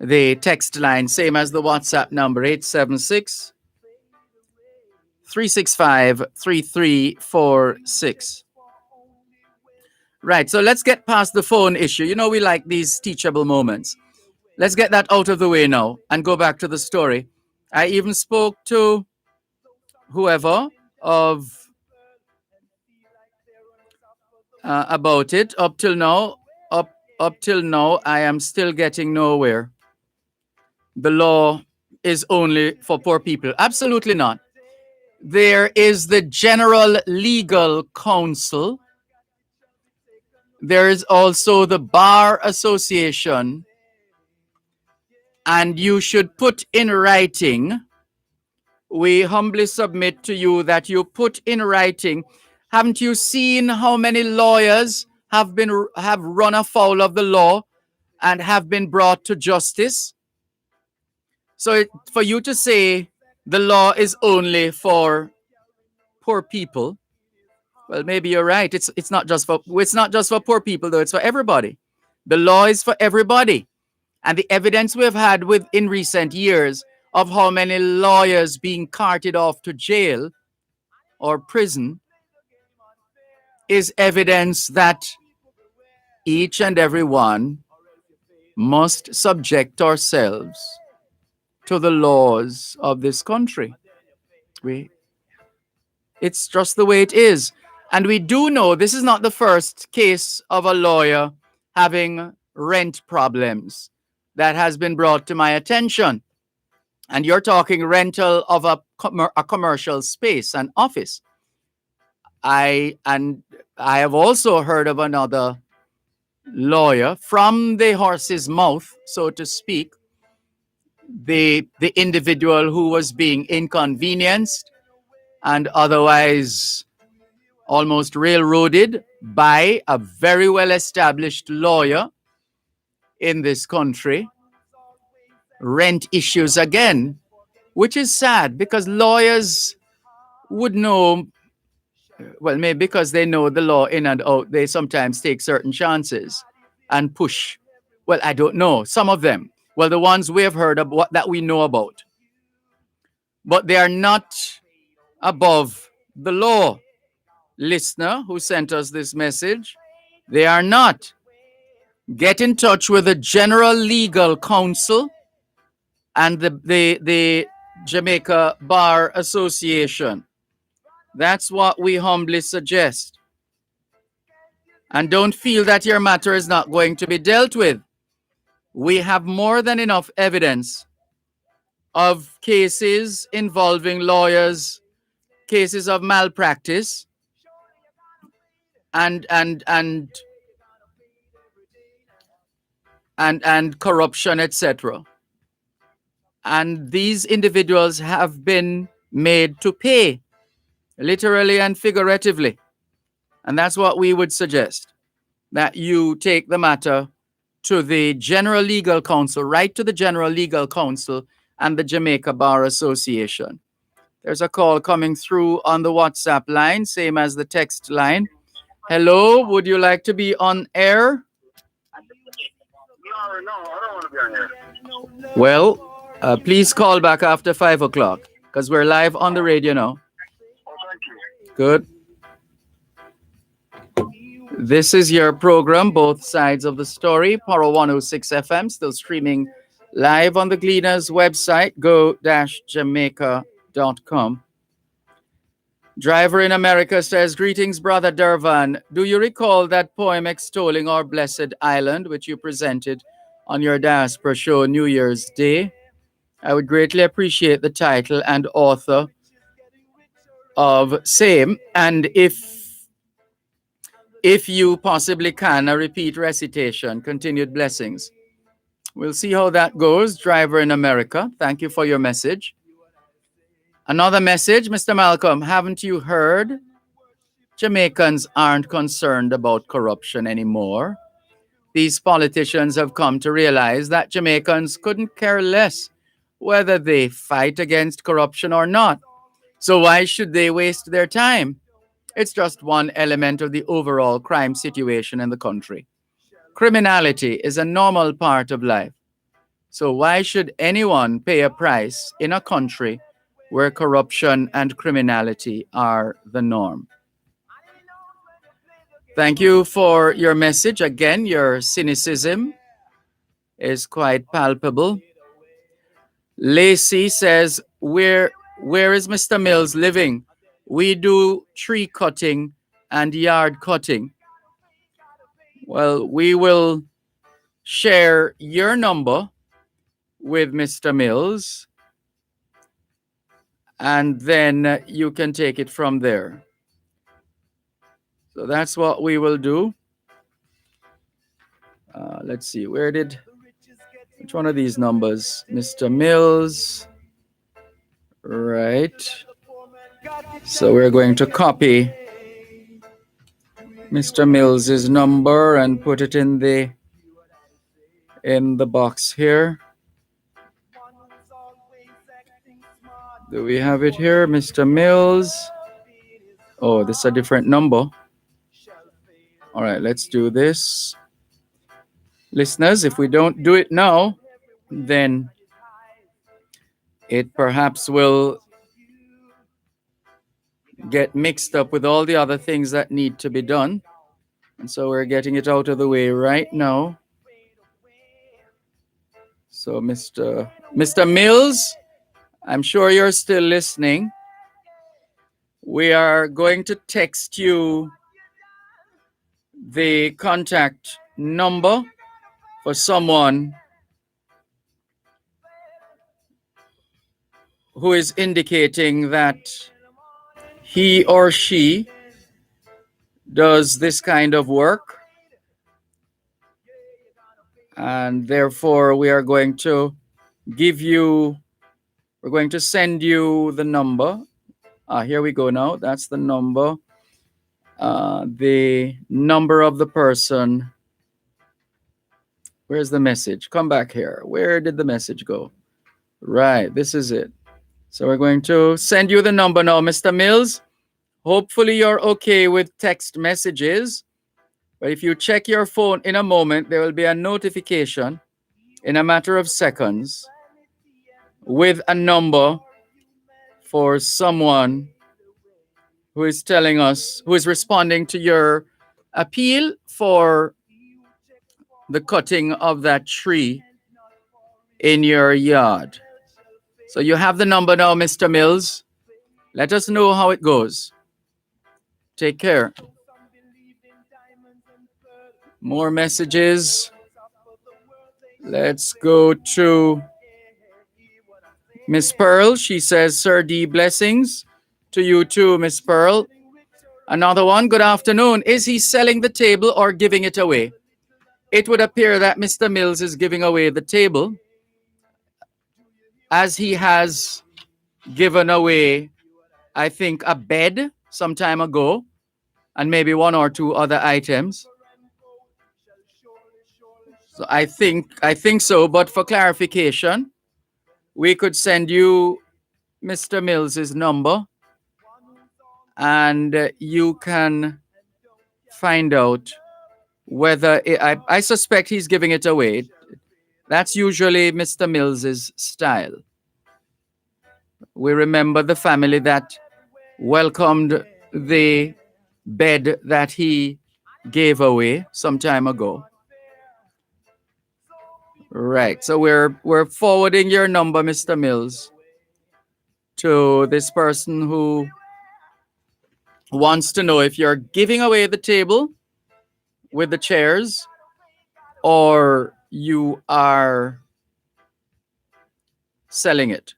The text line, same as the WhatsApp number, 876-365-3346. Right, so let's get past the phone issue. You know, we like these teachable moments. let's get that out of the way now and go back to the story. I even spoke to whoever about it. Up till now, I am still getting nowhere. The law is only for poor people. Absolutely not. There is the General Legal Council. There is also the Bar Association. And you should put in writing, we humbly submit to you that you put in writing. Haven't you seen how many lawyers have run afoul of the law and have been brought to justice? So for you to say the law is only for poor people, well, maybe you're right. It's not just for poor people, though. It's for everybody. The law is for everybody. And the evidence we've had in recent years of how many lawyers being carted off to jail or prison is evidence that each and every one must subject ourselves to the laws of this country. It's just the way it is. And we do know this is not the first case of a lawyer having rent problems that has been brought to my attention. And you're talking rental of a commercial space, an office. I have also heard of another lawyer from the horse's mouth, so to speak, the individual who was being inconvenienced and otherwise almost railroaded by a very well-established lawyer in this country. Rent issues again, which is sad because lawyers would know, well, maybe because they know the law in and out, they sometimes take certain chances and push. Well, I don't know, some of them. Well, the ones we have heard of, that we know about. But they are not above the law. Listener who sent us this message, they are not. Get in touch with the General Legal Council and the Jamaica Bar Association. That's what we humbly suggest. And don't feel that your matter is not going to be dealt with. We have more than enough evidence of cases involving lawyers, cases of malpractice, and corruption, etc. And these individuals have been made to pay, literally and figuratively. And that's what we would suggest, that you take the matter to the General Legal Council, right to the General Legal Council and the Jamaica Bar Association. There's a call coming through on the WhatsApp line, same as the text line. Hello, would you like to be on air? Well, please call back after 5 o'clock because we're live on the radio now. Good. This is your program, Both Sides of the Story, Power 106 FM, still streaming live on the Gleaners website, go-jamaica.com. Driver in America says, greetings, Brother Dervan. Do you recall that poem extolling our blessed island, which you presented on your Diaspora show New Year's Day? I would greatly appreciate the title and author of same. And if you possibly can, a repeat recitation, continued blessings. We'll see how that goes, Driver in America. Thank you for your message. Another message, Mr. Malcolm, haven't you heard? Jamaicans aren't concerned about corruption anymore. These politicians have come to realize that Jamaicans couldn't care less whether they fight against corruption or not. So why should they waste their time? It's just one element of the overall crime situation in the country. Criminality is a normal part of life. So why should anyone pay a price in a country where corruption and criminality are the norm? Thank you for your message. Again, your cynicism is quite palpable. Lacey says, where is Mr. Mills living? We do tree cutting and yard cutting. Well, we will share your number with Mr. Mills, and then you can take it from there. So that's what we will do. Let's see, which one of these numbers? Mr. Mills, right. So we're going to copy Mr. Mills's number and put it in the box here. Do we have it here, Mr. Mills? Oh, this is a different number. All right, let's do this. Listeners, if we don't do it now, then it perhaps will get mixed up with all the other things that need to be done. And so we're getting it out of the way right now. So Mr. Mills, I'm sure you're still listening. We are going to text you the contact number for someone who is indicating that he or she does this kind of work. And therefore, we are going to we're going to send you the number. Here we go now. That's the number. The number of the person. Where's the message? Come back here. Where did the message go? Right, this is it. So we're going to send you the number now, Mr. Mills. Hopefully you're okay with text messages. But if you check your phone in a moment, there will be a notification in a matter of seconds with a number for someone who is telling us, who is responding to your appeal for the cutting of that tree in your yard. So you have the number now, Mr. Mills. Let us know how it goes. Take care. More messages. Let's go to Miss Pearl. She says, Sir D, blessings to you too, Miss Pearl. Another one, good afternoon. Is he selling the table or giving it away? It would appear that Mr. Mills is giving away the table, as he has given away, I think, a bed some time ago, and maybe one or two other items. So I think so, but for clarification, we could send you Mr. Mills's number, and you can find out whether I suspect he's giving it away. That's usually Mr. Mills's style. We remember the family that welcomed the bed that he gave away some time ago. Right. So we're forwarding your number, Mr. Mills, to this person who wants to know if you're giving away the table with the chairs or you are selling it.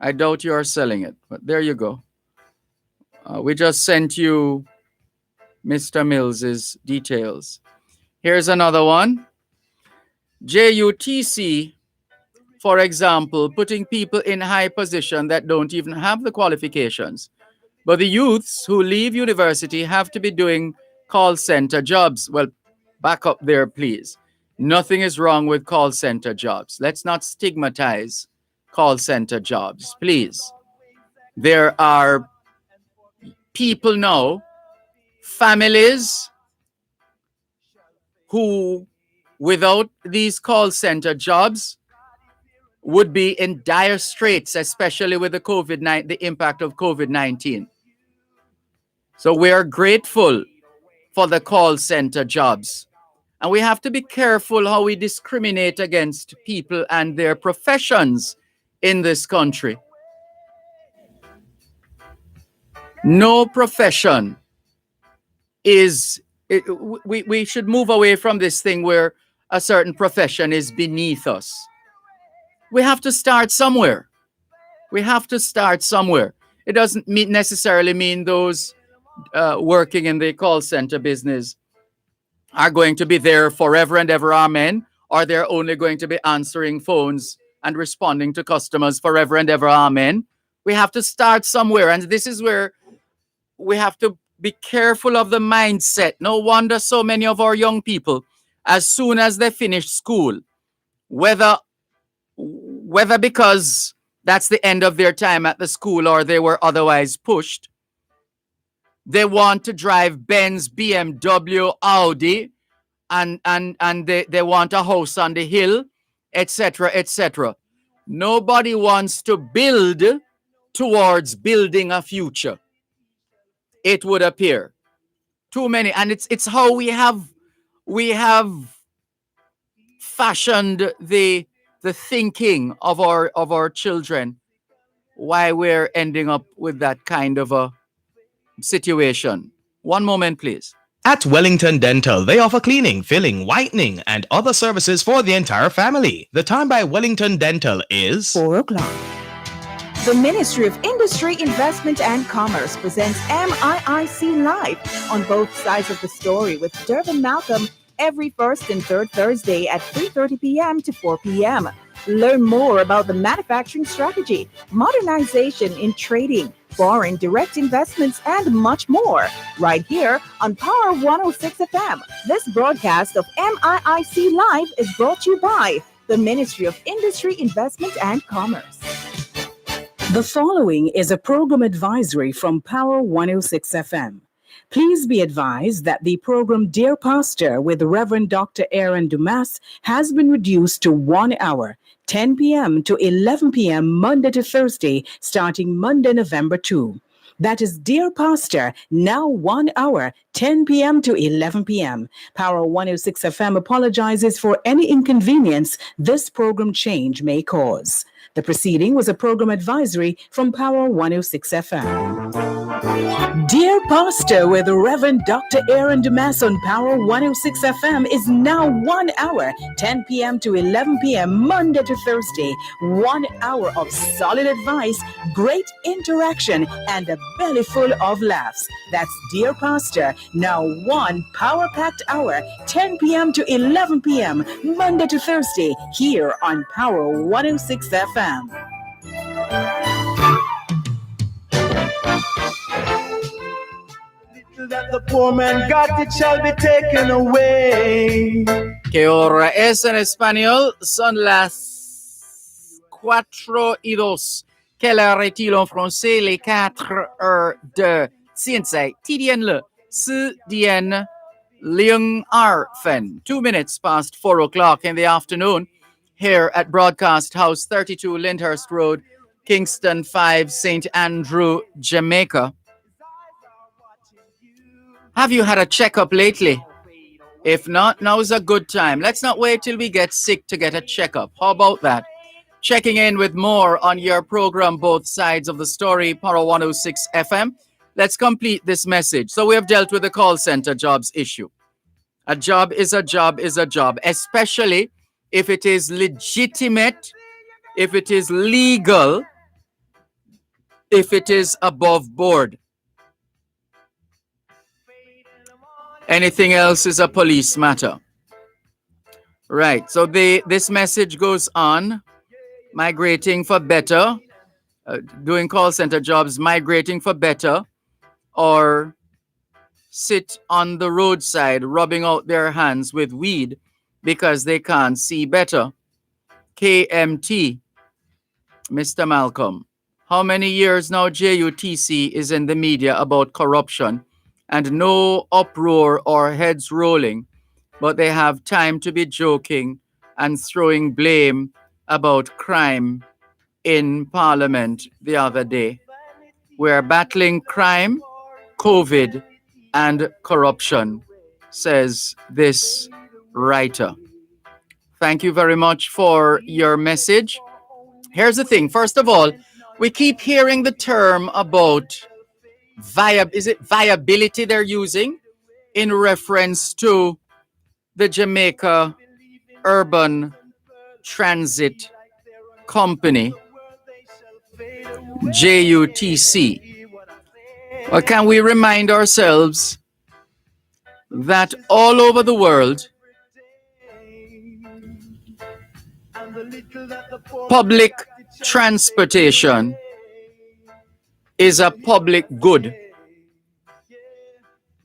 I doubt you are selling it, but there you go. We just sent you Mr. Mills's details. Here's another one. JUTC, for example, putting people in high position that don't even have the qualifications. But the youths who leave university have to be doing call center jobs. Well, back up there, please. Nothing is wrong with call center jobs. Let's not stigmatize call center jobs, please. There are people now, families, who without these call center jobs would be in dire straits, especially with the impact of COVID-19. So we are grateful for the call center jobs, And we have to be careful how we discriminate against people and their professions in this country. No profession is, we should move away from this thing where a certain profession is beneath us. We have to start somewhere. We have to start somewhere. It doesn't necessarily mean those working in the call center business are going to be there forever and ever, amen, or they're only going to be answering phones and responding to customers forever and ever, amen. We have to start somewhere, and this is where we have to be careful of the mindset. No wonder so many of our young people, as soon as they finish school, whether because that's the end of their time at the school or they were otherwise pushed, they want to drive Benz, BMW, Audi, and they want a house on the hill, etc., etc. Nobody wants to build towards building a future, it would appear. Too many, and it's how we have fashioned the thinking of our children, why we're ending up with that kind of a situation. One moment, please.
At Wellington Dental, they offer cleaning, filling, whitening, and other services for the entire family. The time by Wellington Dental is
4 o'clock. The Ministry of Industry, Investment and Commerce presents MIIC Live on both sides of the story with Dervan Malcolm every first and third Thursday at 3:30 p.m. to 4 p.m. Learn more about the manufacturing strategy, modernization in trading, foreign direct investments, and much more, right here on Power 106 FM. This broadcast of MIIC Live is brought to you by the Ministry of Industry, Investment and Commerce. The following is a program advisory from Power 106 FM. Please be advised that the program Dear Pastor with Reverend Dr. Aaron Dumas has been reduced to 1 hour, 10 p.m. to 11 p.m. Monday to Thursday, starting Monday, November 2. That is Dear Pastor, now 1 hour, 10 p.m. to 11 p.m. Power 106 FM apologizes for any inconvenience this program change may cause. The proceeding was a program advisory from Power 106 FM. Dear Pastor with Reverend Dr. Aaron Dumas on Power 106 FM is now 1 hour, 10 p.m. to 11 p.m. Monday to Thursday. 1 hour of solid advice, great interaction, and a belly full of laughs. That's Dear Pastor, now 1 power-packed hour, 10 p.m. to 11 p.m. Monday to Thursday, here on Power 106 FM.
That the poor man got, it shall be taken away.
¿Qué hora es en español? Son las 4:02. Quelle heure est-il en français? Les 4:02. 现在几点了？4点02分. 2 minutes past 4 o'clock in the afternoon here at Broadcast House 32 Lyndhurst Road, Kingston 5, St. Andrew, Jamaica. Have you had a checkup lately? If not, now's a good time. Let's not wait till we get sick to get a checkup. How about that? Checking in with more on your program, Both Sides of the Story, Power 106 FM. Let's complete this message. So we have dealt with the call center jobs issue. A job is a job is a job, especially if it is legitimate, if it is legal, if it is above board. Anything else is a police matter. Right, so this message goes on. Migrating for better, doing call center jobs, migrating for better, or sit on the roadside rubbing out their hands with weed because they can't see better. KMT, Mr. Malcolm, how many years now JUTC is in the media about corruption and no uproar or heads rolling, but they have time to be joking and throwing blame about crime in Parliament the other day. We're battling crime, COVID, and corruption, says this writer. Thank you very much for your message. Here's the thing. First of all, we keep hearing the term about viability they're using in reference to the Jamaica Urban Transit Company, JUTC. Well, can we remind ourselves that all over the world, public transportation is a public good.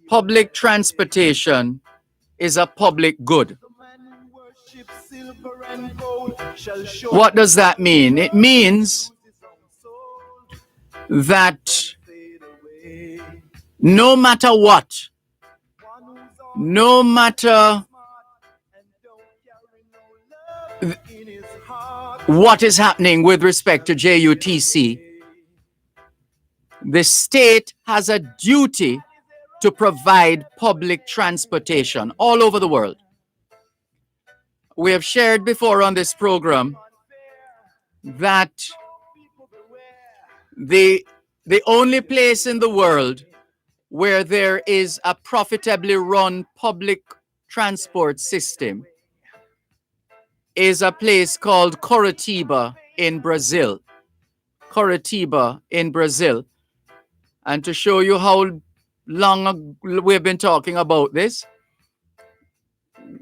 Public transportation is a public good. What does that mean? It means that no matter what, no matter what is happening with respect to JUTC, the state has a duty to provide public transportation all over the world. We have shared before on this program that the only place in the world where there is a profitably run public transport system is a place called Curitiba in Brazil. Curitiba in Brazil. And to show you how long we've been talking about this,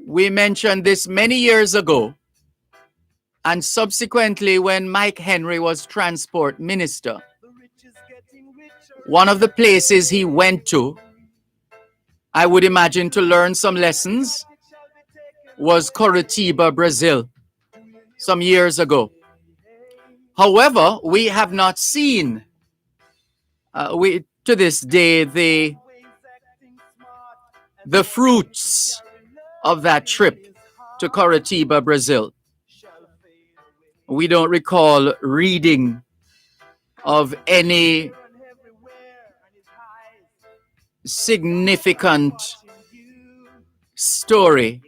we mentioned this many years ago. And subsequently, when Mike Henry was transport minister, one of the places he went to, I would imagine to learn some lessons, was Curitiba, Brazil, some years ago. However, we have not seen, to this day, the fruits of that trip to Curitiba, Brazil. We don't recall reading of any significant story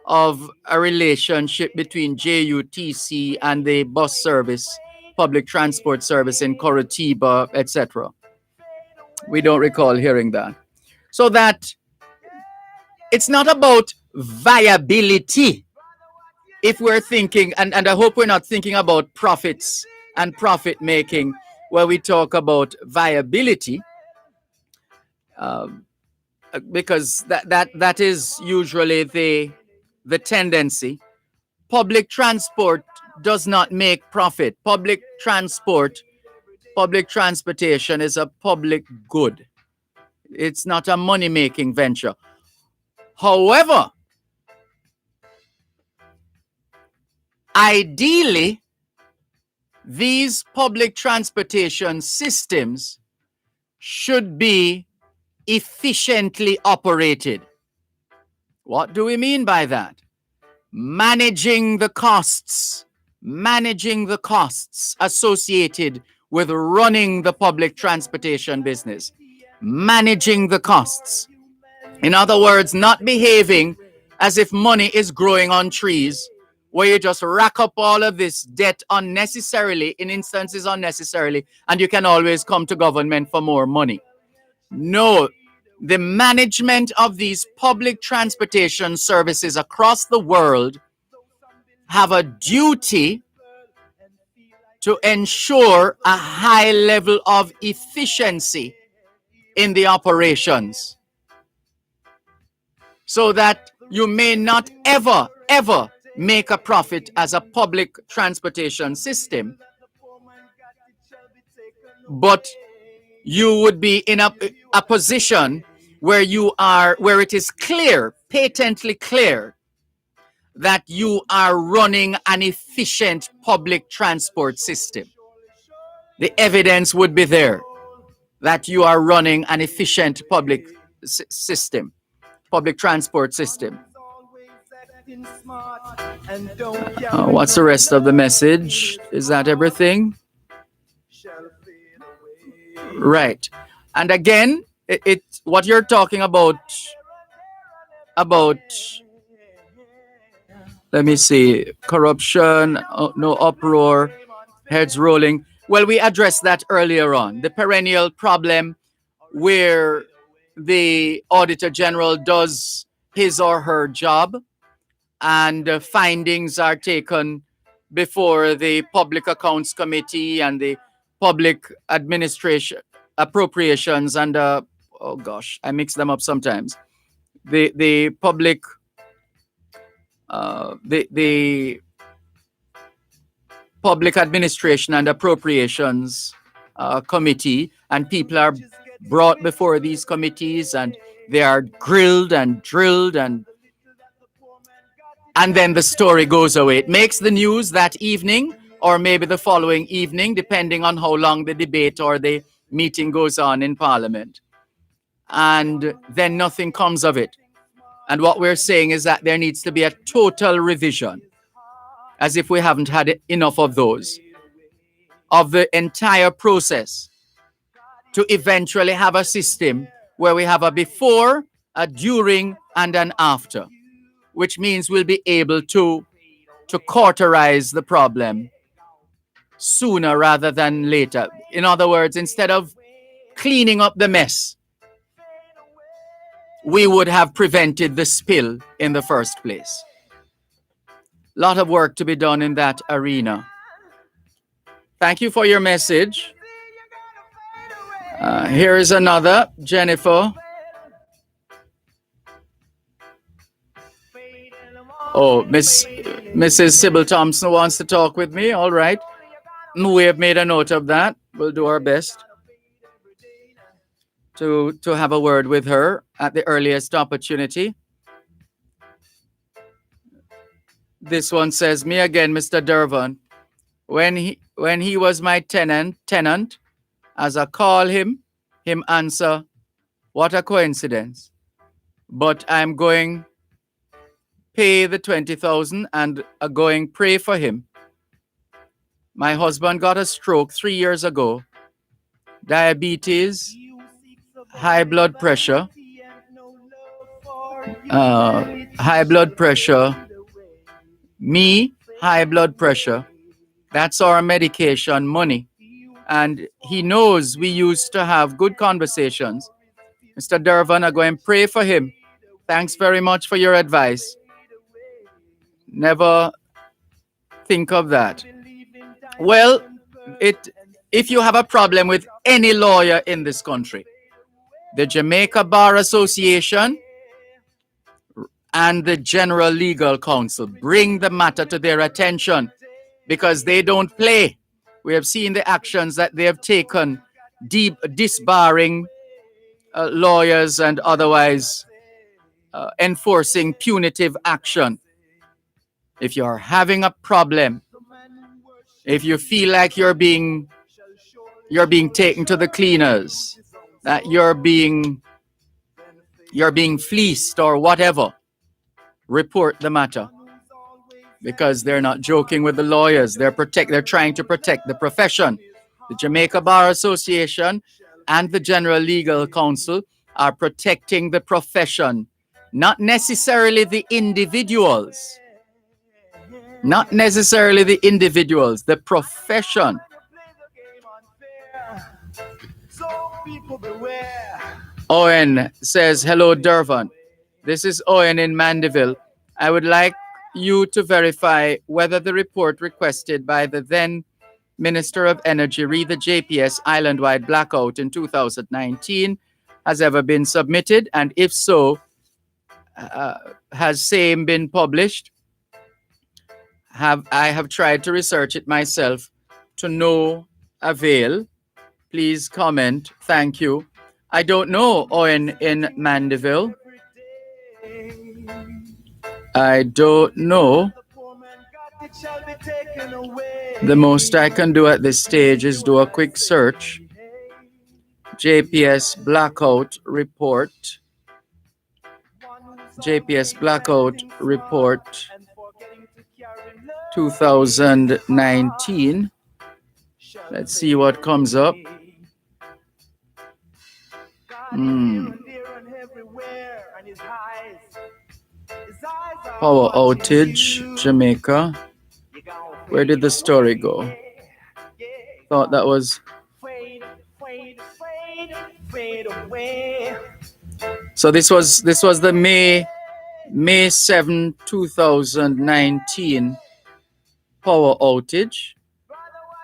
of a relationship between JUTC and the bus service, public transport service in Curitiba, etc. We don't recall hearing that. So that it's not about viability. If we're thinking, and I hope we're not thinking about profits and profit making where we talk about viability, because that is usually the tendency. Public transport does not make profit. Public transportation is a public good. It's not a money-making venture. However, ideally, these public transportation systems should be efficiently operated. What do we mean by that? Managing the costs associated with running the public transportation business. Managing the costs. In other words, not behaving as if money is growing on trees, where you just rack up all of this debt unnecessarily, in instances unnecessarily, and you can always come to government for more money. No, the management of these public transportation services across the world have a duty to ensure a high level of efficiency in the operations, so that you may not ever make a profit as a public transportation system, but you would be in a position where it is clear, patently clear, that you are running an efficient public transport system. The evidence would be there that you are running an efficient public transport system. What's the rest of the message? Is that everything? Right. And again, what you're talking about Let me see. Corruption, no uproar, heads rolling. Well, we addressed that earlier on. The perennial problem where the Auditor General does his or her job and findings are taken before the Public Accounts Committee and the Public Administration Appropriations and oh gosh, I mix them up sometimes. The public the Public Administration and Appropriations Committee, and people are brought before these committees and they are grilled and drilled, and then the story goes away. It makes the news that evening or maybe the following evening, depending on how long the debate or the meeting goes on in Parliament. And then nothing comes of it. And what we're saying is that there needs to be a total revision, as if we haven't had enough of those, of the entire process, to eventually have a system where we have a before, a during, and an after, which means we'll be able to cauterize the problem sooner rather than later. In other words, instead of cleaning up the mess, we would have prevented the spill in the first place. A lot of work to be done in that arena. Thank you for your message. Here is another, Jennifer. Oh, Mrs. Sybil Thompson wants to talk with me. All right. We have made a note of that. We'll do our best to have a word with her at the earliest opportunity. This one says, me again, Mr. Dervan. When he was my tenant, as I call him answer, what a coincidence. But I'm going pay the 20,000 and going pray for him. My husband got a stroke 3 years ago. Diabetes, high blood pressure, high blood pressure, me, high blood pressure. That's our medication money. And he knows we used to have good conversations. Mr. Dervan, I go and pray for him. Thanks very much for your advice. Never think of that. Well, if you have a problem with any lawyer in this country, the Jamaica Bar Association and the General Legal Counsel, bring the matter to their attention, because they don't play. We have seen the actions that they have taken, disbarring lawyers and otherwise enforcing punitive action. If you're having a problem, if you feel like you're being taken to the cleaners, that you're being fleeced or whatever, report the matter, because they're not joking with the lawyers. They're trying to protect the profession. The Jamaica Bar Association and the General Legal Counsel are protecting the profession, not necessarily the individuals. Not necessarily the individuals, the profession. Owen says, hello, Dervan. This is Owen in Mandeville. I would like you to verify whether the report requested by the then Minister of Energy re the JPS island-wide blackout in 2019 has ever been submitted, and if so, has same been published? I have tried to research it myself to no avail. Please comment. Thank you. I don't know, Owen in Mandeville. I don't know. The most I can do at this stage is do a quick search. JPS Blackout Report. JPS Blackout Report 2019. Let's see what comes up. Power outage, Jamaica. Where did the story go? Thought that was. So this was the May 7, 2019 power outage.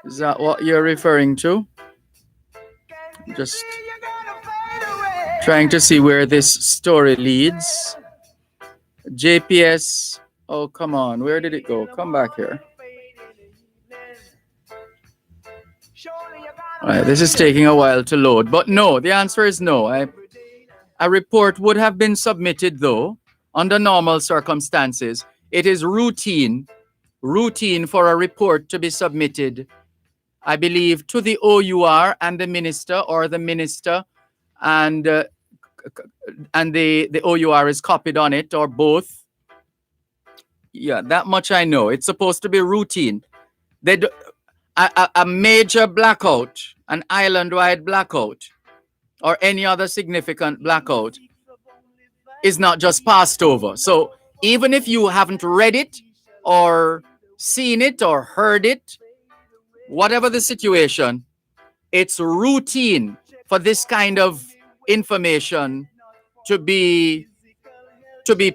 Is that what you're referring to? Just trying to see where this story leads. JPS. Oh, come on. Where did it go? Come back here. All right, this is taking a while to load. But no, the answer is no. A report would have been submitted, though, under normal circumstances. It is routine for a report to be submitted, I believe, to the OUR and the minister, or the minister and the OUR is copied on it, or both. Yeah, that much I know. It's supposed to be routine. A major blackout, an island-wide blackout, or any other significant blackout is not just passed over. So even if you haven't read it or seen it or heard it, whatever the situation, it's routine for this kind of information to be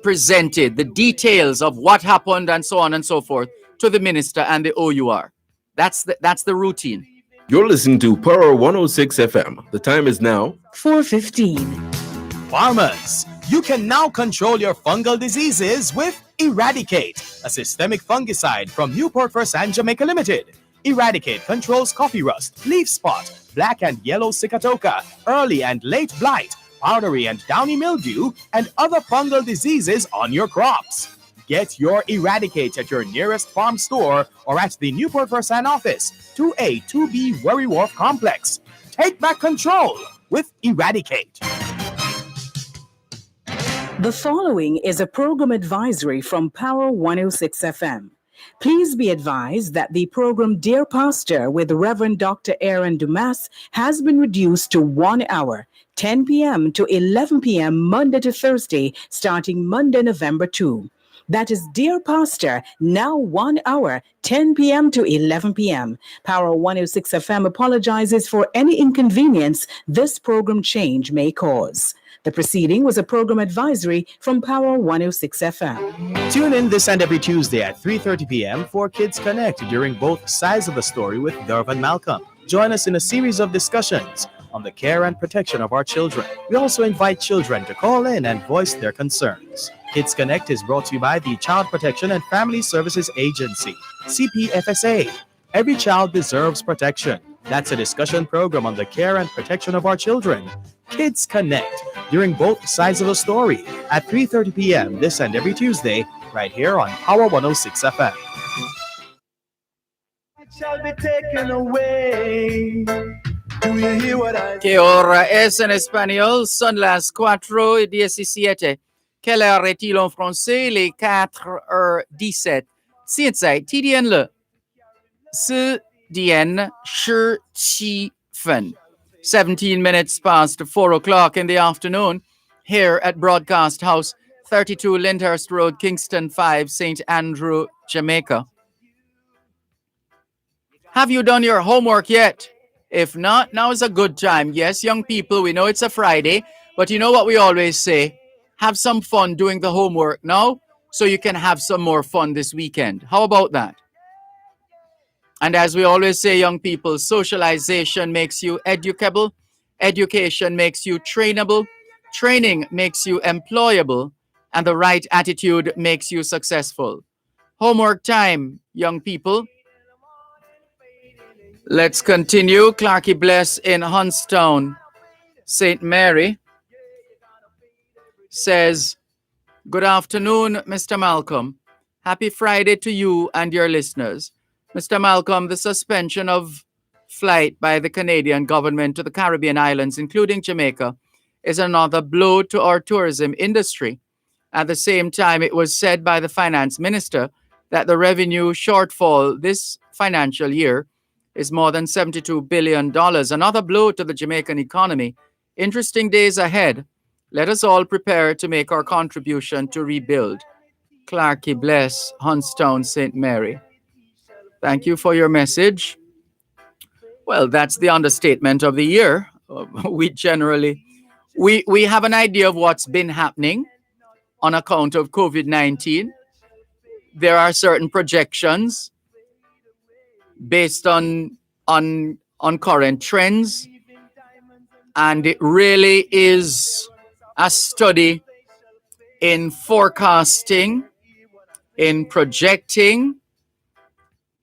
presented, the details of what happened and so on and so forth, to the minister and the OUR. That's the routine.
You're listening to Power 106 FM. The time is now
4:15.
Farmers, you can now control your fungal diseases with Eradicate, a systemic fungicide from Newport First and Jamaica Limited. Eradicate controls coffee rust, leaf spot, black and yellow cicatoca, early and late blight, powdery and downy mildew, and other fungal diseases on your crops. Get your Eradicate at your nearest farm store or at the Newport First and office, 2A, 2B Worry Wharf Complex. Take back control with Eradicate.
The following is a program advisory from Power 106 FM. Please be advised that the program Dear Pastor with Reverend Dr. Aaron Dumas has been reduced to 1 hour, 10 p.m. to 11 p.m. Monday to Thursday, starting Monday, November 2. That is Dear Pastor, now 1 hour, 10 p.m. to 11 p.m. Power 106 FM apologizes for any inconvenience this program change may cause. The proceeding was a program advisory from Power 106 FM.
Tune in this and every Tuesday at 3:30 p.m. for Kids Connect during both sides of the story with Dervan Malcolm. Join us in a series of discussions on the care and protection of our children. We also invite children to call in and voice their concerns. Kids Connect is brought to you by the Child Protection and Family Services Agency, CPFSA. Every child deserves protection. That's a discussion program on the care and protection of our children. Kids Connect during both sides of the story at 3:30 p.m. this and every Tuesday, right here on Power 106 FM.
Shall be taken away. Do you hear what I say?
Que hora es en espagnol? Son las 4:17. Quelle heure est-il en français? Les 4:17. 现在几点了？4点17分. 17 minutes past 4 o'clock in the afternoon here at Broadcast House, 32 Lyndhurst Road, Kingston 5, St. Andrew, Jamaica. Have you done your homework yet? If not, now is a good time. Yes, young people, we know it's a Friday, but you know what we always say? Have some fun doing the homework now so you can have some more fun this weekend. How about that? And as we always say, young people, socialization makes you educable, education makes you trainable, training makes you employable, and the right attitude makes you successful. Homework time, young people. Let's continue. Clarky Bless in Hunstown, St. Mary, says, good afternoon, Mr. Malcolm. Happy Friday to you and your listeners. Mr. Malcolm, the suspension of flight by the Canadian government to the Caribbean islands, including Jamaica, is another blow to our tourism industry. At the same time, it was said by the finance minister that the revenue shortfall this financial year is more than $72 billion, another blow to the Jamaican economy. Interesting days ahead. Let us all prepare to make our contribution to rebuild. Clarky Bless, Hunstown, St. Mary. Thank you for your message. Well, that's the understatement of the year. We generally, we have an idea of what's been happening on account of COVID-19. There are certain projections based on current trends, and it really is a study in forecasting, in projecting,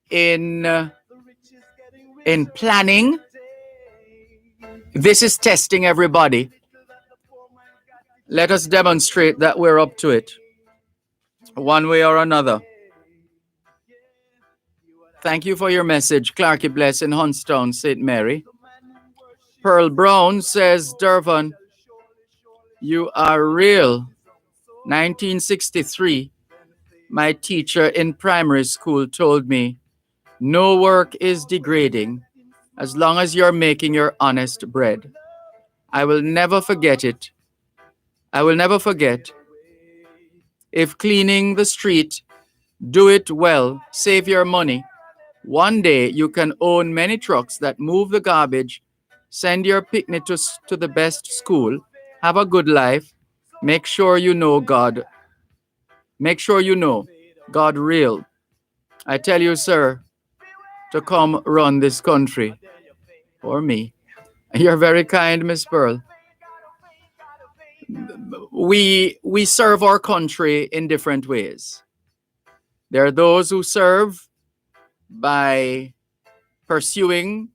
in planning. This is testing everybody. Let us demonstrate that we're up to it, one way or another. Thank you for your message, Clarky Bless in Hunstown, St. Mary. Pearl Brown says, Dervan, you are real. 1963, my teacher in primary school told me, no work is degrading as long as you're making your honest bread. I will never forget it. I will never forget. If cleaning the street, do it well, save your money. One day you can own many trucks that move the garbage, send your picnic to the best school, have a good life. Make sure you know God. Make sure you know God real. I tell you, sir, to come run this country for me. You're very kind, Miss Pearl. We serve our country in different ways. There are those who serve by pursuing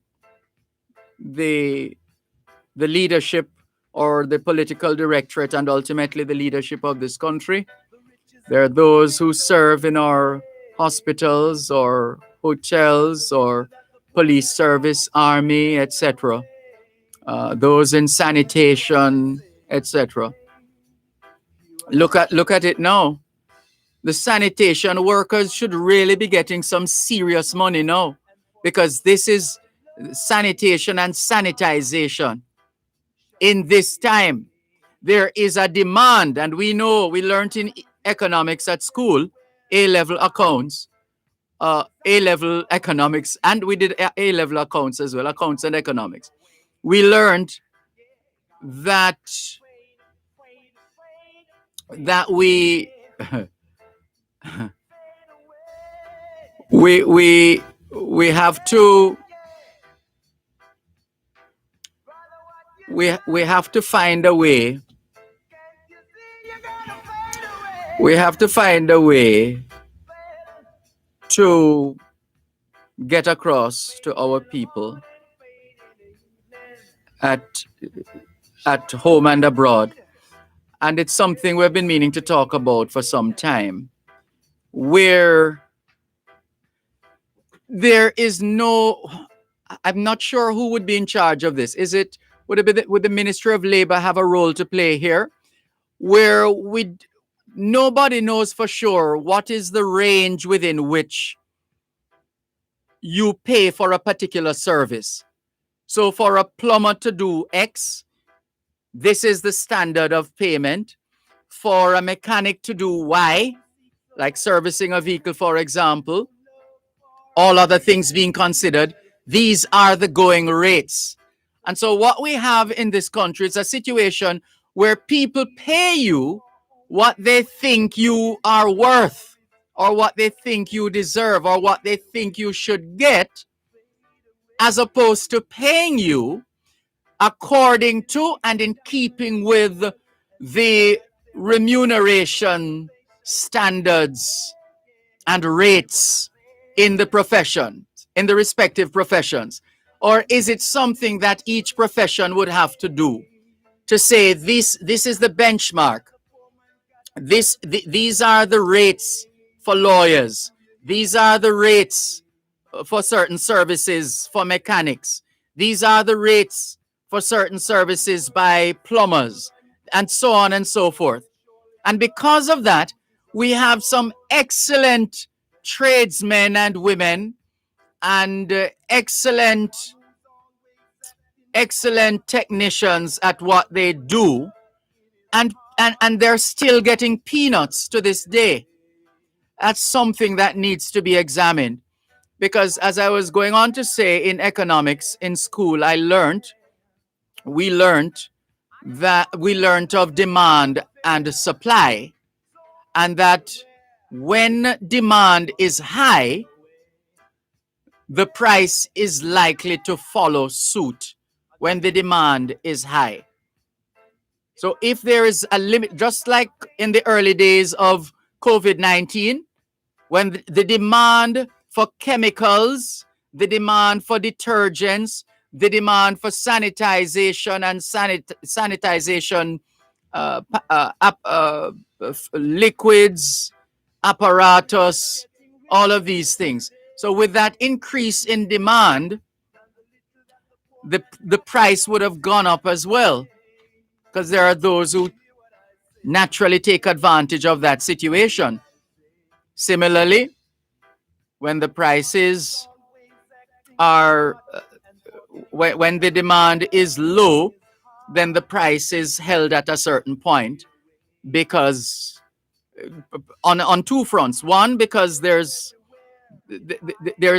the leadership or the political directorate and ultimately the leadership of this country. There are those who serve in our hospitals or hotels or police service, army, etc. Those in sanitation, etc. Look at it now. The sanitation workers should really be getting some serious money now, because this is sanitation and sanitization. In this time, there is a demand, and we know, we learned in economics at school, A-level accounts, A-level economics, and we did A-level accounts as well, accounts and economics. We learned that we have to find a way. We have to find a way to get across to our people at home and abroad. And it's something we've been meaning to talk about for some time, where there is no, I'm not sure who would be in charge of this. Would the Ministry of Labor have a role to play here, where nobody knows for sure what is the range within which you pay for a particular service. So for a plumber to do X, this is the standard of payment. For a mechanic to do Y, like servicing a vehicle, for example, all other things being considered, these are the going rates. And so what we have in this country is a situation where people pay you what they think you are worth, or what they think you deserve, or what they think you should get, as opposed to paying you according to and in keeping with the remuneration standards and rates in the profession, in the respective professions? Or is it something that each profession would have to do to say this is the benchmark? These are the rates for lawyers. These are the rates for certain services for mechanics. These are the rates for certain services by plumbers, and so on and so forth. And because of that, we have some excellent tradesmen and women and excellent technicians at what they do, and they're still getting peanuts to this day. That's something that needs to be examined. Because as I was going on to say, in economics in school, we learned of demand and supply, and that when demand is high, the price is likely to follow suit when the demand is high. So if there is a limit, just like in the early days of COVID-19, when the demand for chemicals, the demand for detergents, the demand for sanitization and sanitization liquids, apparatus, all of these things. So with that increase in demand, the price would have gone up as well, because there are those who naturally take advantage of that situation. Similarly, when the prices are when the demand is low, then the price is held at a certain point, because on two fronts. One, because there is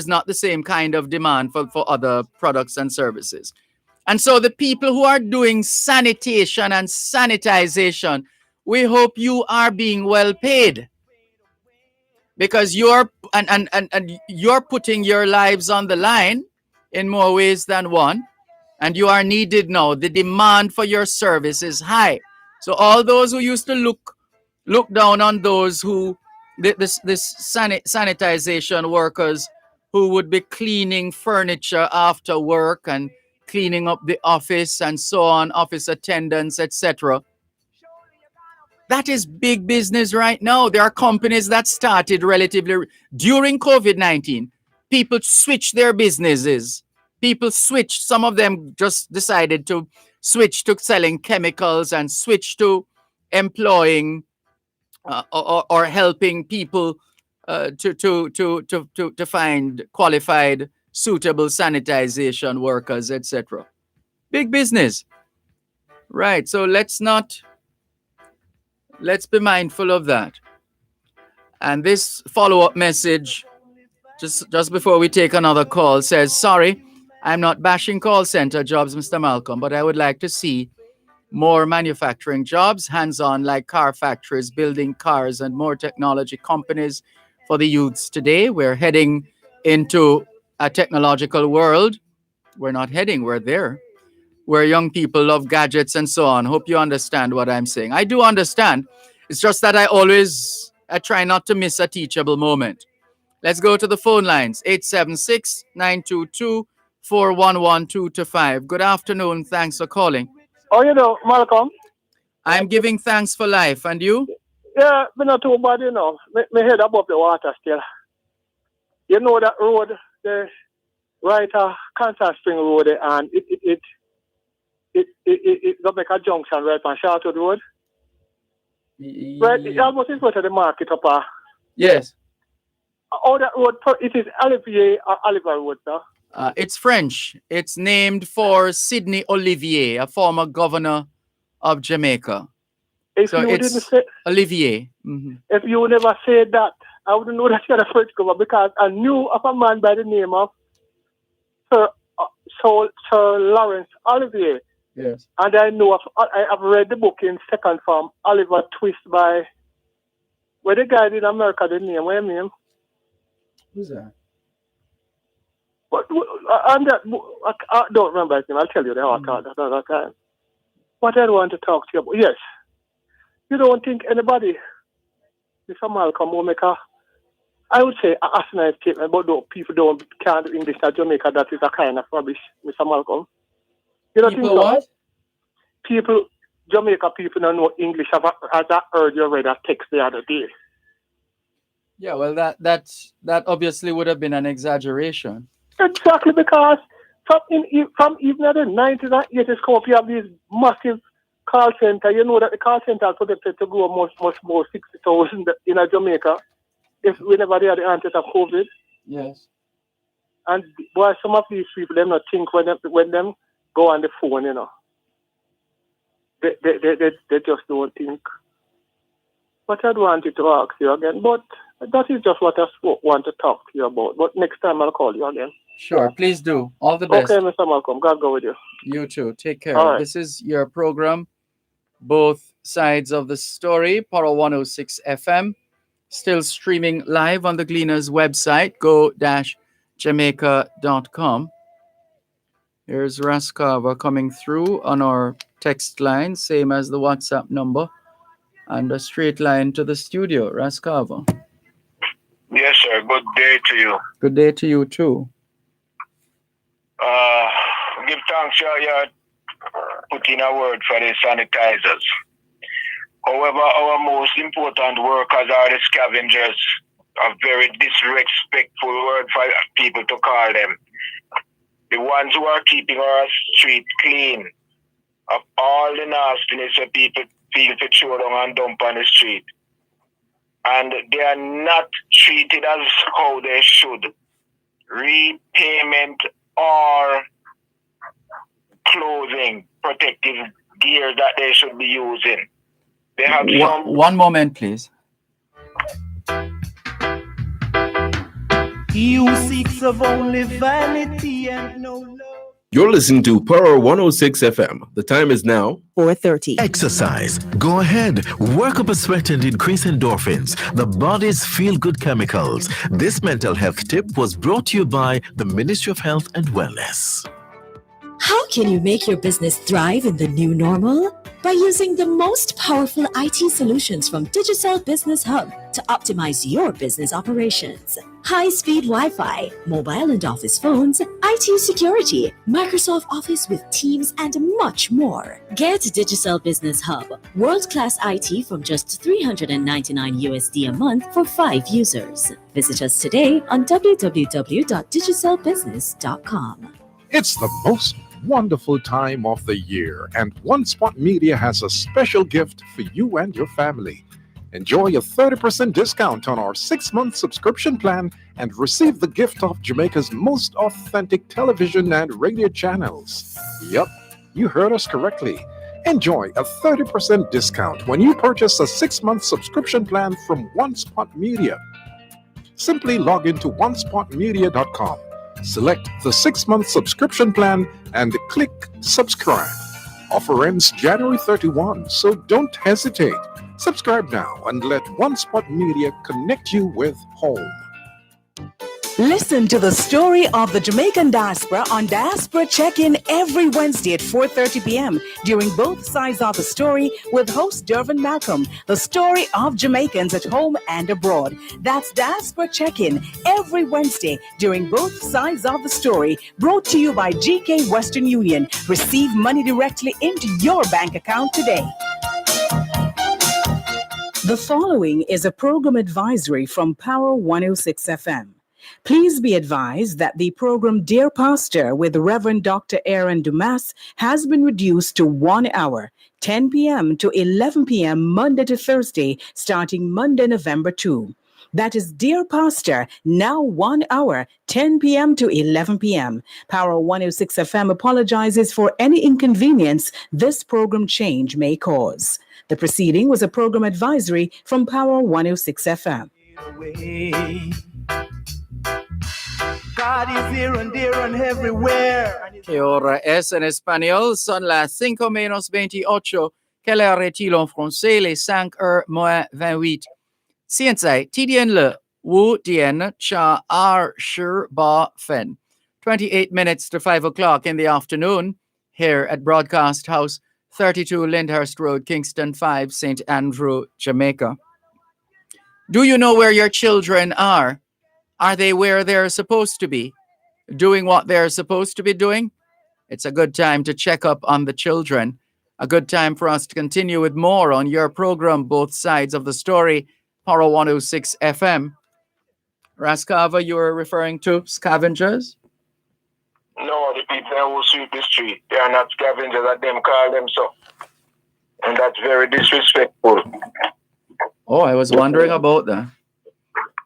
not the same kind of demand for other products and services. And so the people who are doing sanitation and sanitization, we hope you are being well paid, because you're putting your lives on the line in more ways than one, and you are needed now. The demand for your service is high. So all those who used to look down on those who this sanitization workers who would be cleaning furniture after work and cleaning up the office and so on, office attendants, etc. That is big business right now. There are companies that started relatively during COVID-19. People switched their businesses. People switched. Some of them just decided to switch to selling chemicals and switch to employing or helping people to find qualified, suitable sanitization workers, etc. Big business. Right. So let's be mindful of that. And this follow-up message, just before we take another call, says, sorry, I'm not bashing call center jobs, Mr. Malcolm, but I would like to see more manufacturing jobs, hands-on, like car factories, building cars, and more technology companies for the youths today. We're heading into a technological world. We're not heading, we're there, where young people love gadgets and so on. Hope you understand what I'm saying. I do understand. It's just that I try not to miss a teachable moment. Let's go to the phone lines. 876-922-4112-5. Good afternoon. Thanks for calling.
Oh, you know, Malcolm?
I'm giving thanks for life. And you?
Yeah, but not too bad, you know. My head above the water still. You know that road, the right Kansas Spring Road, and it got like a junction right on Charlotte Road. Right, it almost in front of the market up.
Yes.
Oh, that road, it is Olivier or Oliver Road, sir?
It's French. It's named for Sidney Olivier, a former governor of Jamaica.
If
so
you
it's
didn't say,
Olivier. Mm-hmm.
If you never said that, I wouldn't know that you're a French governor, because I knew of a man by the name of Sir Lawrence Olivier.
Yes.
And I have read the book in second form, Oliver Twist, by, where the guy in America, the name, what's his name?
Who's that?
But I don't remember his name. I'll tell you the another time. What I want to talk to you about, yes. You don't think anybody, Mr. Malcolm, will make I would say, a nice statement, but people can't do English at Jamaica. That is a kind of rubbish, Mr. Malcolm. You don't think so?
What?
Jamaica people don't know English, as I heard you read a text the other day.
Yeah, well, that obviously would have been an exaggeration.
Exactly, because from even the 90s and 80s, come up, you have these massive call center. You know that the call center are projected to grow much more 60,000 in Jamaica if whenever they are the answer of COVID.
Yes.
And boy, some of these people, them not think when them go on the phone, you know. They just don't think. But I wanted to ask you again, but That is just what I want to talk to you about. But next time I'll call you again.
Sure, please do. All the best.
Okay, Mr. Malcolm. God go with you.
You too. Take care.
All right.
This is your program, Both Sides of the Story, Paro 106 FM. Still streaming live on the Gleaners website, go-jamaica.com. Here's Raskava coming through on our text line, same as the WhatsApp number, and a straight line to the studio. Raskava.
Yes, sir. Good day to you.
Good day to you too.
Give thanks, you put in a word for the sanitizers. However, our most important workers are the scavengers. A very disrespectful word for people to call them. The ones who are keeping our street clean of all the nastiness that people feel to throw down and dump on the street. And they are not treated as how they should. Repayment or clothing, protective gear that they should be using. They have
One moment, please.
He who seeks of only vanity and no love.
You're listening to Power 106 FM. The time is now
4:30. Exercise. Go ahead. Work up a sweat and increase endorphins, the body's feel-good chemicals. This mental health tip was brought to you by the Ministry of Health and Wellness.
How can you make your business thrive in the new normal? By using the most powerful IT solutions from Digicel Business Hub to optimize your business operations. High-speed Wi-Fi, mobile and office phones, IT security, Microsoft Office with Teams, and much more. Get Digicel Business Hub, world-class IT from just $399 USD a month for 5 users. Visit us today on www.digicelbusiness.com.
It's the most wonderful time of the year, and One Spot Media has a special gift for you and your family. Enjoy a 30% discount on our 6-month subscription plan and receive the gift of Jamaica's most authentic television and radio channels. Yup, you heard us correctly. Enjoy a 30% discount when you purchase a 6-month subscription plan from One Spot Media. Simply log into onespotmedia.com. Select the 6-month subscription plan and click subscribe. Offer ends January 31, so don't hesitate. Subscribe now and let One Spot Media connect you with home.
Listen to the story of the Jamaican diaspora on Diaspora Check-In every Wednesday at 4:30 p.m. during Both Sides of the Story with host Dervan Malcolm, the story of Jamaicans at home and abroad. That's Diaspora Check-In every Wednesday during Both Sides of the Story, brought to you by GK Western Union. Receive money directly into your bank account today. The following is a program advisory from Power 106 FM. Please be advised that the program Dear Pastor with Reverend Dr. Aaron Dumas has been reduced to 1 hour, 10 p.m. to 11 p.m. Monday to Thursday, starting Monday, November 2. That is Dear Pastor, now 1 hour, 10 p.m. to 11 p.m. Power 106 FM apologizes for any inconvenience this program change may cause. The proceeding was a program advisory from Power 106 FM.
God is here and there and everywhere.
¿Qué hora es en español? Son las 5 menos 28. Quelle heure est-il en français? Les 5 heures moins 28. 现在几点了？5点cha shir ba fen. 28 minutes to 5 o'clock in the afternoon here at Broadcast House, 32 Lyndhurst Road, Kingston 5, St. Andrew, Jamaica. Do you know where your children are? Are they where they're supposed to be? Doing what they're supposed to be doing? It's a good time to check up on the children. A good time for us to continue with more on your program, Both Sides of the Story, Power 106 FM. Raskava, you were referring to scavengers?
No, the people who sweep the street, they are not scavengers, that them call them so. And that's very disrespectful.
Oh, I was wondering about that.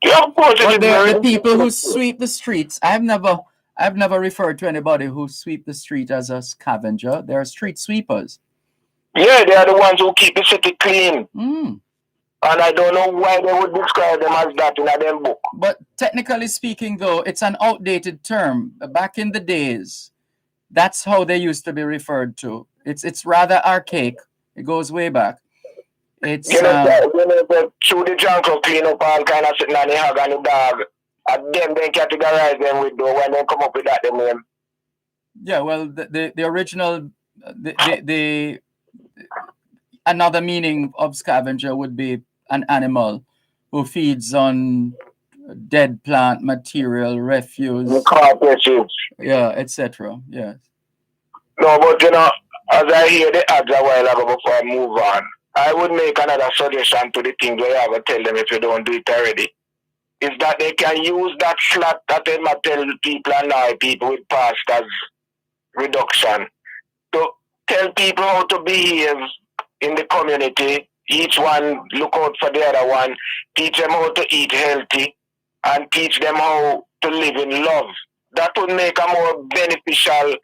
Yeah, of course.
But they're the people who sweep the streets. I've never referred to anybody who sweep the street as a scavenger. They're street sweepers.
Yeah, they are the ones who keep the city clean. And I don't know why they would describe them as that in their book.
But technically speaking, though, it's an outdated term. Back in the days, that's how they used to be referred to. It's rather archaic. It goes way back. It's
the chew the junk or clean up all kind of sitting on the hog and the dog. And then they categorize them with when they come up with that name.
Yeah, well, the original the another meaning of scavenger would be an animal who feeds on dead plant material, refuse,
carcasses,
etc. Yes.
No, but as I hear the ads a while ago before I move on, I would make another suggestion to the things where I would tell them if you don't do it already. Is that they can use that slot that they might tell people and now people with past as reduction to tell people how to behave in the community. Each one look out for the other one, teach them how to eat healthy, and teach them how to live in love. That would make a more beneficial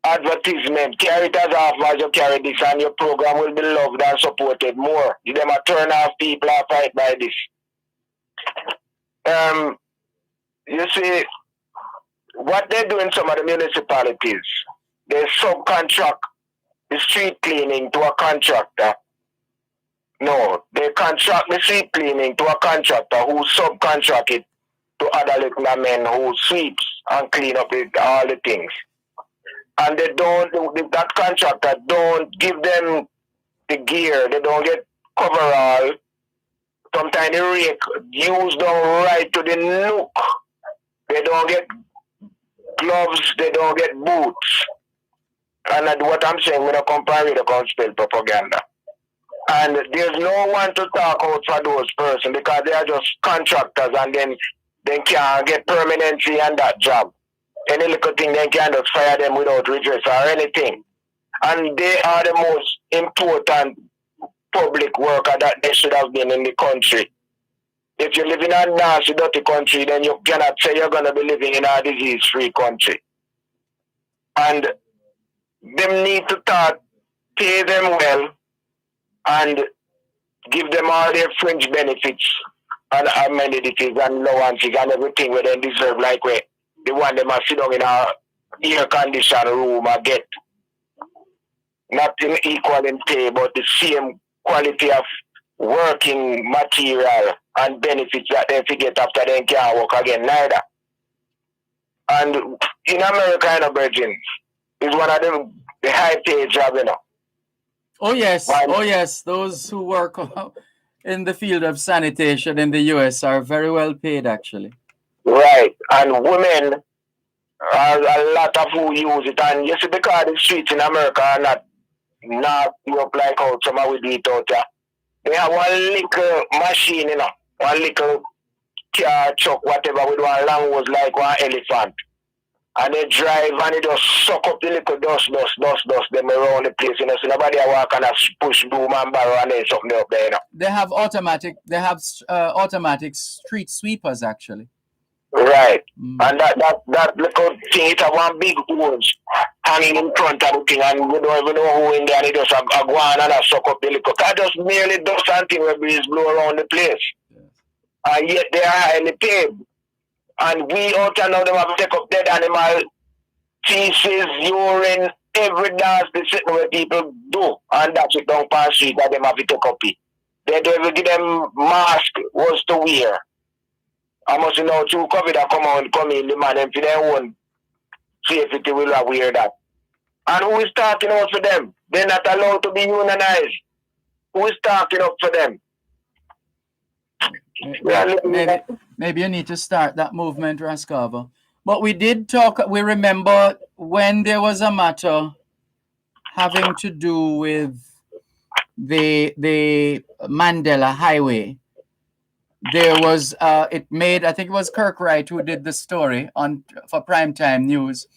advertisement. Carry it as half as you carry this, and your program will be loved and supported more. You them a turn off people and fight by this. You see, what they do in some of the municipalities, they subcontract the street cleaning to a contractor. No, they contract the street cleaning to a contractor who subcontract it to other little men who sweeps and clean up all the things. And they don't, that contractor don't give them the gear, they don't get coverall. Sometimes the rake used them right to the nook. They don't get gloves, they don't get boots. And what I'm saying, we don't compare with the spell propaganda. And there's no one to talk out for those persons because they are just contractors and then they can't get permanency on that job. Any little thing, they can just fire them without redress or anything. And they are the most important public worker that they should have been in the country. If you live in a nasty, dirty country, then you cannot say you're going to be living in a disease-free country. And them need to start, pay them well, and give them all their fringe benefits and amenities and allowances and everything where they deserve, like where they want them to sit down in a air-conditioned room and get not in equal in pay, but the same quality of working material and benefits that they forget after they can't work again neither. And in America, Virgin is one of them the high paid job,
Oh yes, those who work in the field of sanitation in the US are very well paid actually.
Right. And women are a lot of who use it, and you see because the streets in America are not up like how some of we do it out there. They have one little machine, one little car, truck, whatever, with one long hose like one elephant. And they drive and they just suck up the little dust them around the place, so nobody walk and push broom and barrow and there's something up there,
They have automatic street sweepers actually.
Right. And that little thing, it have one big hose hanging in front of the thing, and you don't even know who in there, and it just go on and suck up the liquor. That just merely does something where breeze blow around the place. And yet they are highly paid. And we out and now them have to take up dead animal feces, urine, every dance the sitting where people do. And that's it down past street that them have to take up it. They don't even give them mask was to wear. I must know through COVID that come in the man and for their own safety will wear that. And who is talking out for them? They're not allowed to be unionized. Who is talking up for them?
Maybe you need to start that movement, Raskava. But we did talk, we remember when there was a matter having to do with the Mandela Highway. There was, I think it was Kirk Wright who did the story for Primetime News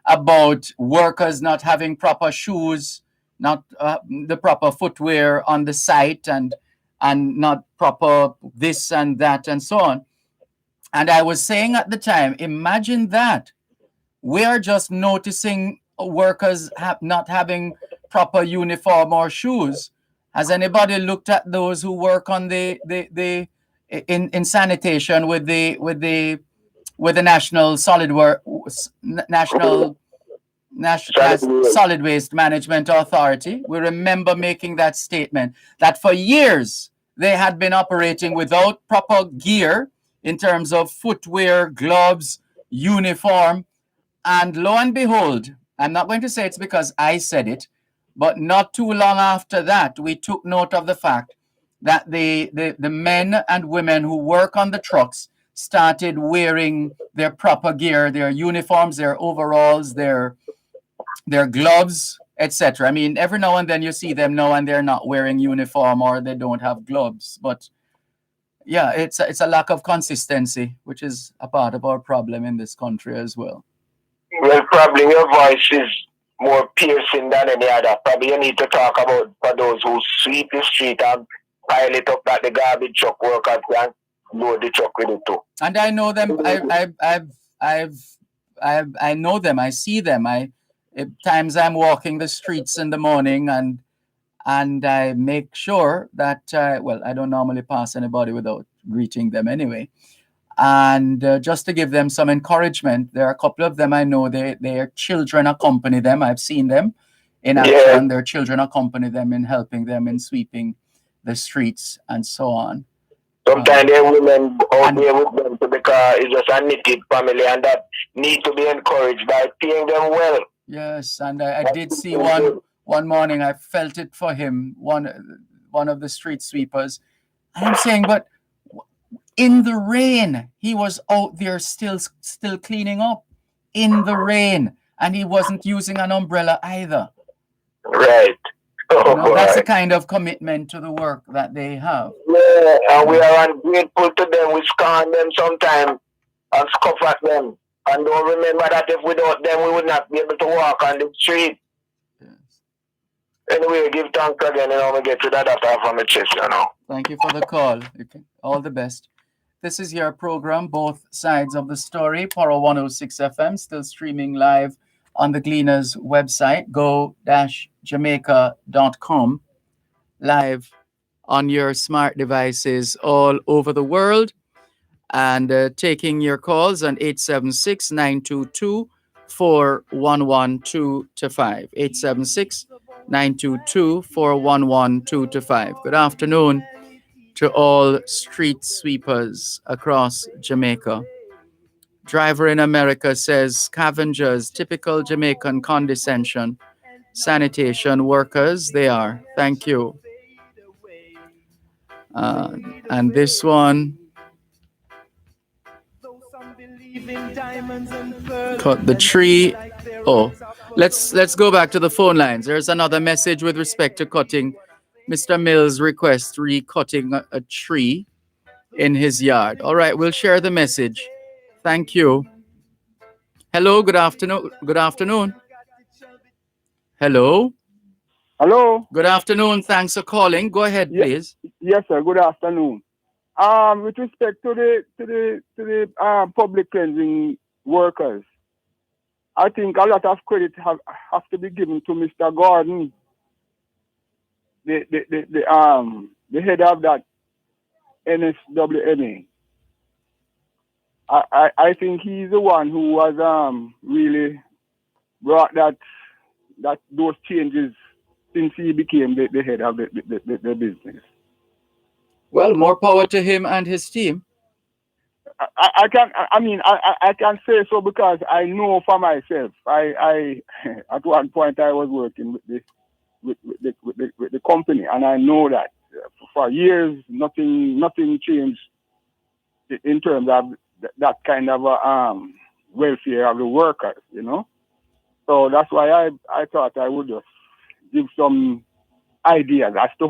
about workers not having proper shoes, not the proper footwear on the site, and not proper this and that and so on. And I was saying at the time, imagine that. We are just noticing workers not having proper uniform or shoes. Has anybody looked at those who work on in sanitation with the National Solid Waste Management Authority? We remember making that statement that for years they had been operating without proper gear in terms of footwear, gloves, uniform, and lo and behold, I'm not going to say it's because I said it, but not too long after that, we took note of the fact that the men and women who work on the trucks started wearing their proper gear, their uniforms, their overalls, their gloves, etc. I mean, every now and then you see them now and they're not wearing uniform or they don't have gloves. But yeah, it's a lack of consistency, which is a part of our problem in this country as well.
Well, probably your voice is more piercing than any other. Probably you need to talk about for those who sweep the street and pile it up that the garbage truck workers can load the truck with it too.
And I know them. I know them. I see them. At times I'm walking the streets in the morning and I make sure that I don't normally pass anybody without greeting them anyway. And just to give them some encouragement, there are a couple of them I know. Their children accompany them. I've seen them in action. Yeah. Their children accompany them in helping them in sweeping the streets and so on.
Sometimes there are women out there with them because it's just a knitted family, and that need to be encouraged by paying them well.
Yes, and I did see one morning. I felt it for him. One of the street sweepers. And I'm saying, but in the rain, he was out there still cleaning up in the rain, and he wasn't using an umbrella either.
Right.
That's the kind of commitment to the work that they have.
Yeah, and we are ungrateful to them. We scorn them sometimes and scoff at them. And don't remember that if without them, we would not be able to walk on the street. Yes. Anyway, give thanks again, we get to that after from the chest,
Thank you for the call. Okay. All the best. This is your program, Both Sides of the Story, Power 106 FM, still streaming live on the Gleaners website, go-jamaica.com, live on your smart devices all over the world, and taking your calls on 876-922-4112-5, 876-922-4112-5. Good afternoon to all street sweepers across Jamaica. Driver in America says scavengers, typical Jamaican condescension. Sanitation workers, they are. Thank you. And this one, cut the tree. Oh, let's go back to the phone lines. There's another message with respect to cutting. Mr. Mills requests recutting a tree in his yard. All right, we'll share the message. Thank you. Hello, good afternoon. Good afternoon. Hello.
Hello.
Good afternoon. Thanks for calling. Go ahead, please.
Yes, sir. Good afternoon. With respect to the public cleansing workers, I think a lot of credit have to be given to Mr. Gordon, the head of that NSWMA. I think he's the one who was really brought those changes since he became the head of the business.
Well, more power to him and his team.
I can say so because I know for myself. I at one point I was working with the company, and I know that for years nothing changed in terms of that kind of welfare of the workers, So that's why I thought I would just give some ideas as to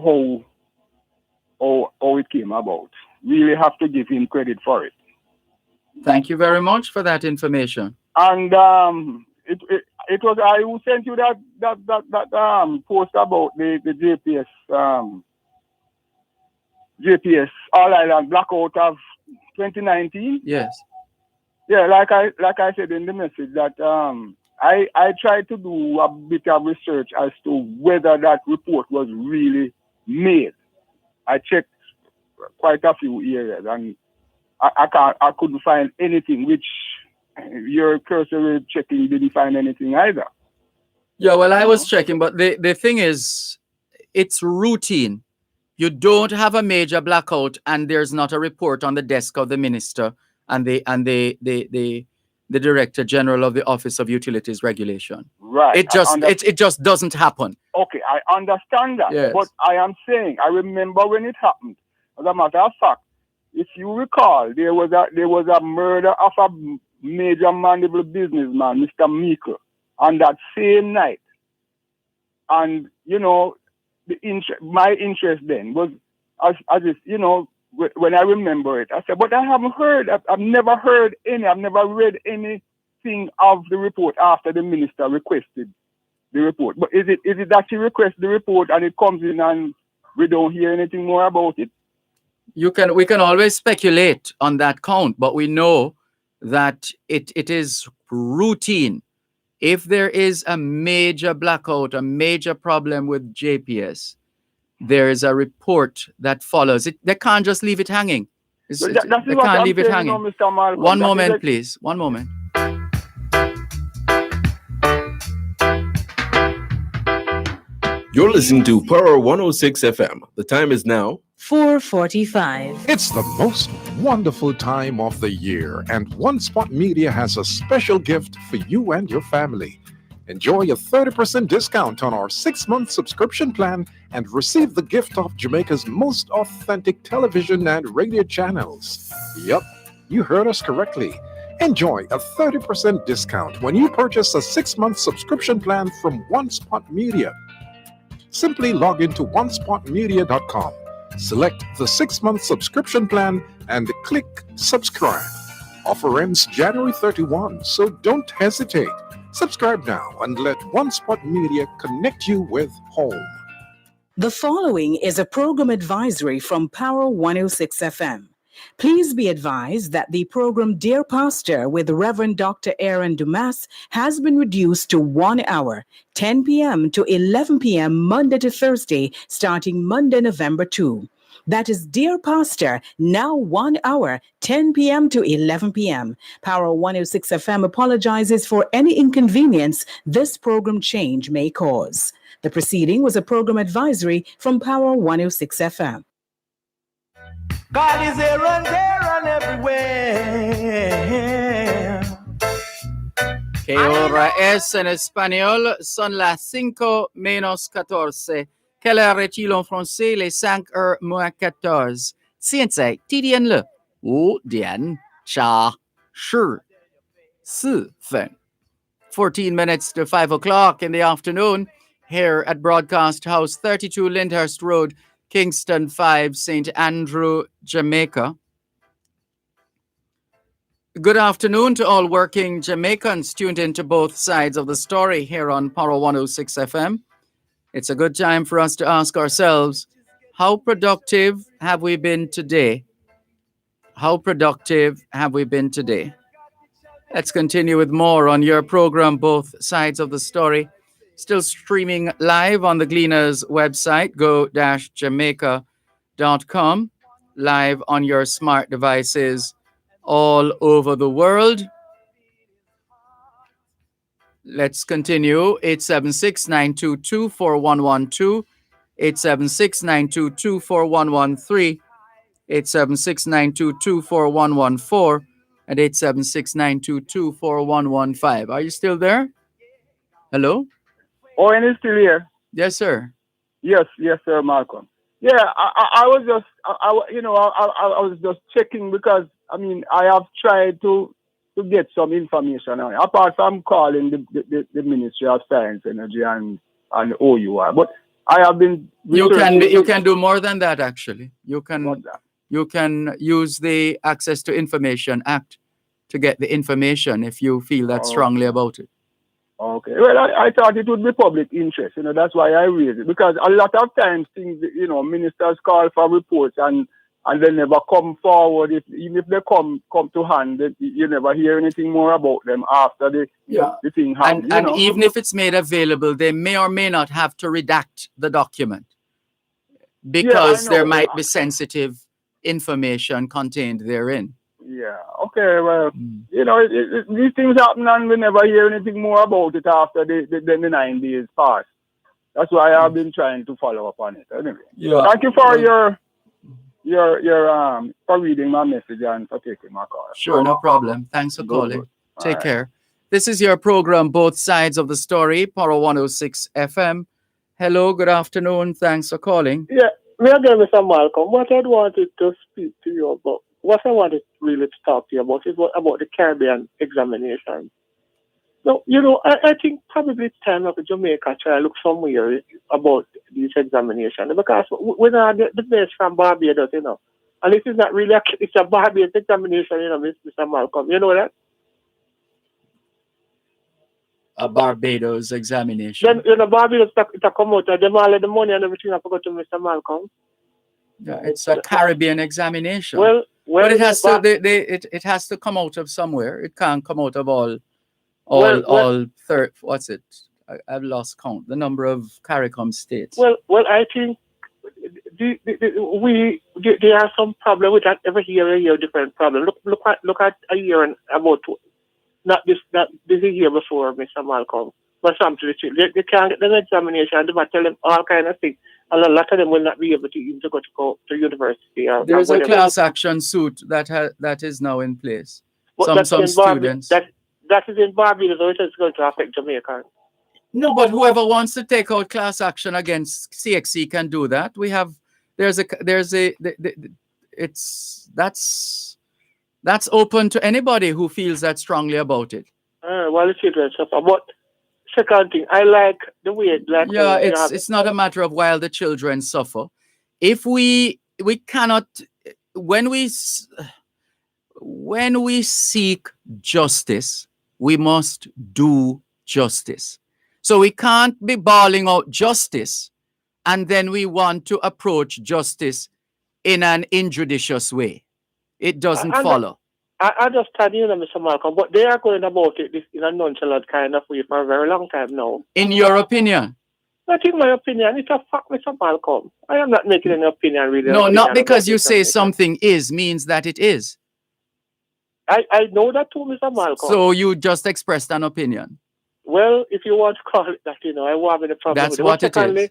how it came about. Really have to give him credit for it.
Thank you very much for that information.
And it was I who sent you that post about the JPS All Island blackout of 2019.
Yes.
Yeah, like I said in the message that I tried to do a bit of research as to whether that report was really made. I checked quite a few areas, and I couldn't find anything, which your cursory checking didn't find anything either.
Yeah, well, I was checking, but the thing is, it's routine. You don't have a major blackout, and there's not a report on the desk of the minister and the director general of the Office of Utilities Regulation.
Right.
It just doesn't happen.
Okay, I understand that.
Yes.
But I am saying, I remember when it happened. As a matter of fact, if you recall, there was a murder of a major mandible businessman, Mr. Meikle, on that same night. And, you know, my interest then was as if, you know, when I remember it, I said, but I haven't heard, I've never heard I've never read anything of the report after the minister requested the report. But is it that she requests the report and it comes in and we don't hear anything more about it?
We can always speculate on that count, but we know that it is routine. If there is a major blackout, a major problem with JPS, there is a report that follows it. They can't just leave it hanging. They can't leave it hanging.
You know, Mr. Malcolm.
One moment, please. One moment.
You're listening to Power 106 FM. The time is now
4:45.
It's the most wonderful time of the year, and One Spot Media has a special gift for you and your family. Enjoy a 30% discount on our 6-month subscription plan and receive the gift of Jamaica's most authentic television and radio channels. Yup, you heard us correctly. Enjoy a 30% discount when you purchase a 6-month subscription plan from One Spot Media. Simply log into onespotmedia.com, select the 6-month subscription plan, and click subscribe. Offer ends January 31, so don't hesitate. Subscribe now and let One Spot Media connect you with home.
The following is a program advisory from Power 106 FM. Please be advised that the program Dear Pastor with Reverend Dr. Aaron Dumas has been reduced to 1 hour, 10 p.m. to 11 p.m. Monday to Thursday, starting Monday, November 2. That is Dear Pastor, now 1 hour, 10 p.m. to 11 p.m. Power 106 FM apologizes for any inconvenience this program change may cause. The proceeding was a program advisory from Power 106 FM.
God is here and there and everywhere.
Que hora es en espagnol? Son las 5 menos 14. Quelle heure est-il en français? Les 5 heures moins 14. 现在几点了？5点14分. 14 minutes to 5 o'clock in the afternoon here at Broadcast House, 32 Lyndhurst Road, Kingston 5, St. Andrew, Jamaica. Good afternoon to all working Jamaicans tuned into both sides of the story here on Power 106 FM. It's a good time for us to ask ourselves, how productive have we been today? How productive have we been today? Let's continue with more on your program, Both Sides of the Story. Still streaming live on the Gleaners website, go-jamaica.com, live on your smart devices all over the world. Let's continue. 876-922-4112, 876-922-4113, 876-922-4114, and 876-922-4115. Are you still there? Hello?
Owen is still here.
Yes, sir.
Yes, sir, Malcolm. Yeah, I was just, I was just checking because, I mean, I have tried to get some information on it, apart from calling the Ministry of Science, Energy, and OUR. But I have been...
You can do more than that, actually. You can use the Access to Information Act to get the information if you feel that strongly about it.
Okay. Well, I thought it would be public interest. That's why I raised it. Because a lot of times things, ministers call for reports and they never come forward. Even if they come to hand, you never hear anything more about them after the thing happens.
And even if it's made available, they may or may not have to redact the document. because there
know.
might be sensitive information contained therein.
Yeah. Okay. Well, you know, these things happen, and we never hear anything more about it after the 9 days pass. That's why I've been trying to follow up on it. Anyway.
Yeah.
Thank you for your for reading my message and for taking my call.
Sure, no problem. Thanks for calling.
Good.
Take care. This is your program, Both Sides of the Story, Power 106 FM. Hello, good afternoon. Thanks for calling.
Yeah, we are going, Mr. Malcolm. What I wanted to speak to you about, what I wanted really to talk to you about is about the Caribbean examination. So, you know, I think probably it's time of Jamaica try to look somewhere about these examinations, because we are the best from Barbados, you know. And this is not really it's a Barbados examination, you know, Mr. Malcolm. You know that?
A Barbados examination.
Then, you know, Barbados, it come out, them all of the money and everything I forgot to Mr. Malcolm.
Yeah, it's a Caribbean examination.
Well,
but it has to it has to come out of somewhere. It can't come out of all what's it? I've lost count. The number of CARICOM states.
Well, I think there are some problem with that. Every year different problem. Look at a year and about not this year before, Mr. Malcolm. But something they can't get an examination and they might tell them all kind of things. And a lot of them will not be able to even go to university.
There's a class action suit that is now in place.
But
some students.
That is in Barbados, so it is going to affect Jamaica.
No, but whoever wants to take out class action against CXC can do that. That's open to anybody who feels that strongly about it.
Well, it's interesting. But second thing, I like the way
it's not a matter of while the children suffer. If we cannot, when we seek justice, we must do justice. So we can't be bawling out justice and then we want to approach justice in an injudicious way. It doesn't follow.
I understand you, Mr. Malcolm, but they are going about it in a nonchalant kind of way for a very long time now.
In your opinion?
Not in my opinion. It's a fact, Mr. Malcolm. I am not making any opinion really.
No, not because you say something is means that it is.
I know that too, Mr. Malcolm.
So you just expressed an opinion.
Well, if you want to call it that, you know, I won't have any problem
with
it.
What it is.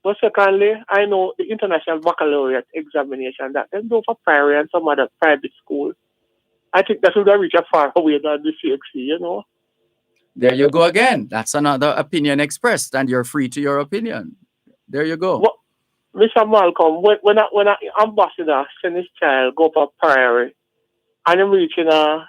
But secondly, I know the International Baccalaureate examination that they do for private and some other private schools. I think that would have reached a far away than the CXC, you know.
There you go again. That's another opinion expressed, and you're free to your opinion. There you go.
Well, Mr. Malcolm, when an ambassador send his child go for priory, and I'm reaching a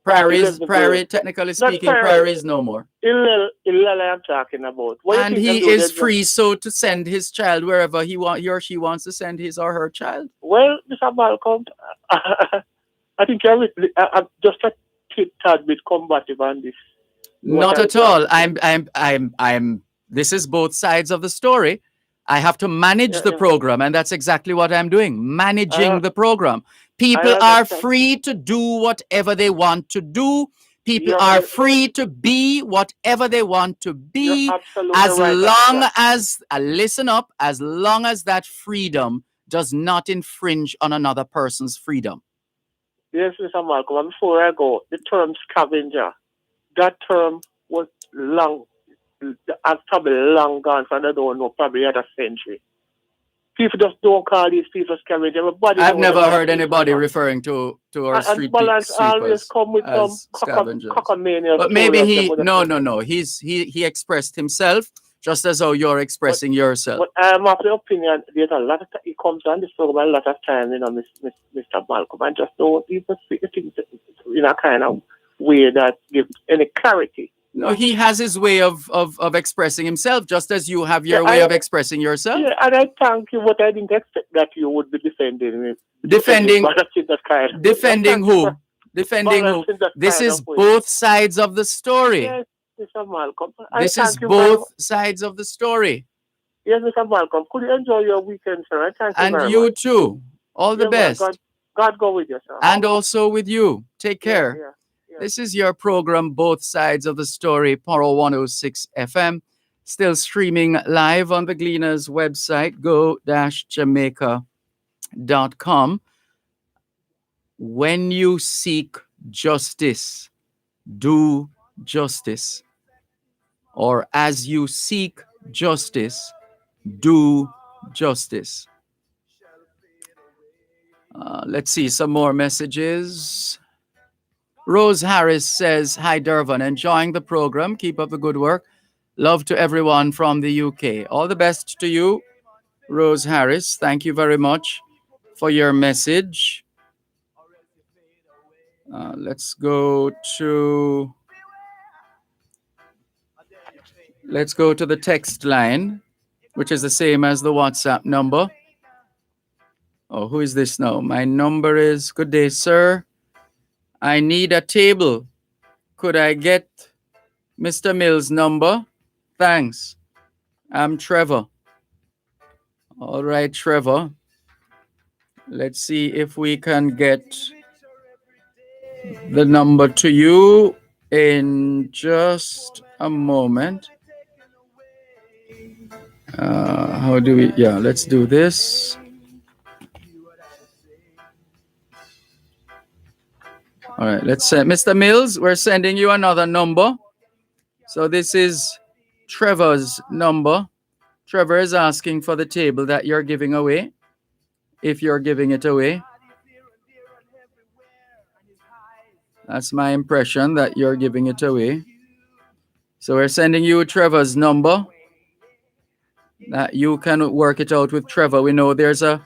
Prairie, technically speaking, Prairie is no more.
I'm talking about.
And he is free so to send his child wherever he or she wants to send his or her child.
Well, Mr. Malcolm, I think I'm just a tad bit combative on this.
Not at all. I'm. This is both sides of the story. I have to manage the program, and that's exactly what I'm doing, managing the program. People are free to do whatever they want to do. People are free to be whatever they want to be, as long as, listen up, as long as that freedom does not infringe on another person's freedom.
Yes, Mr. Malcolm, and before I go, the term scavenger, that term was probably long gone, so I don't know, probably had a century. People just don't call these people scavengers. Everybody
I've never heard anybody referring to our street
balance
sweepers
always come with some cockamania.
But maybe he expressed himself just as how you're expressing yourself.
But I'm of the opinion there's a lot of it comes on this program a lot of time, you know, Mr. Malcolm, and just don't even speak things in a kind of way that gives any clarity.
No, he has his way of expressing himself, just as you have your way of expressing yourself.
Yeah, and I thank you, but I didn't expect that you would be defending me.
Defending who? Defending who? This is both sides of the story.
Yes, Mr. Malcolm.
This is both sides of the story.
Yes, Mr. Malcolm. Could you enjoy your weekend, sir? I thank you very much.
And you too. All the best.
God go with you, sir.
And also with you. Take care. Yeah. This is your program, Both Sides of the Story, Poro 106 FM. Still streaming live on the Gleaners website, go-jamaica.com. When you seek justice, do justice. Or as you seek justice, do justice. Let's see some more messages. Rose Harris says, hi, Dervan. Enjoying the program. Keep up the good work. Love to everyone from the UK. All the best to you, Rose Harris. Thank you very much for your message. Let's go to the text line, which is the same as the WhatsApp number. Oh, who is this now? My number is, good day, sir. I need a table. Could I get Mr. Mills' number? Thanks. I'm Trevor. All right, Trevor. Let's see if we can get the number to you in just a moment. How do we? Yeah, let's do this. All right, let's say, Mr. Mills, we're sending you another number. So this is Trevor's number. Trevor is asking for the table that you're giving away, if you're giving it away. That's my impression, that you're giving it away. So we're sending you Trevor's number, that you can work it out with Trevor. We know there's a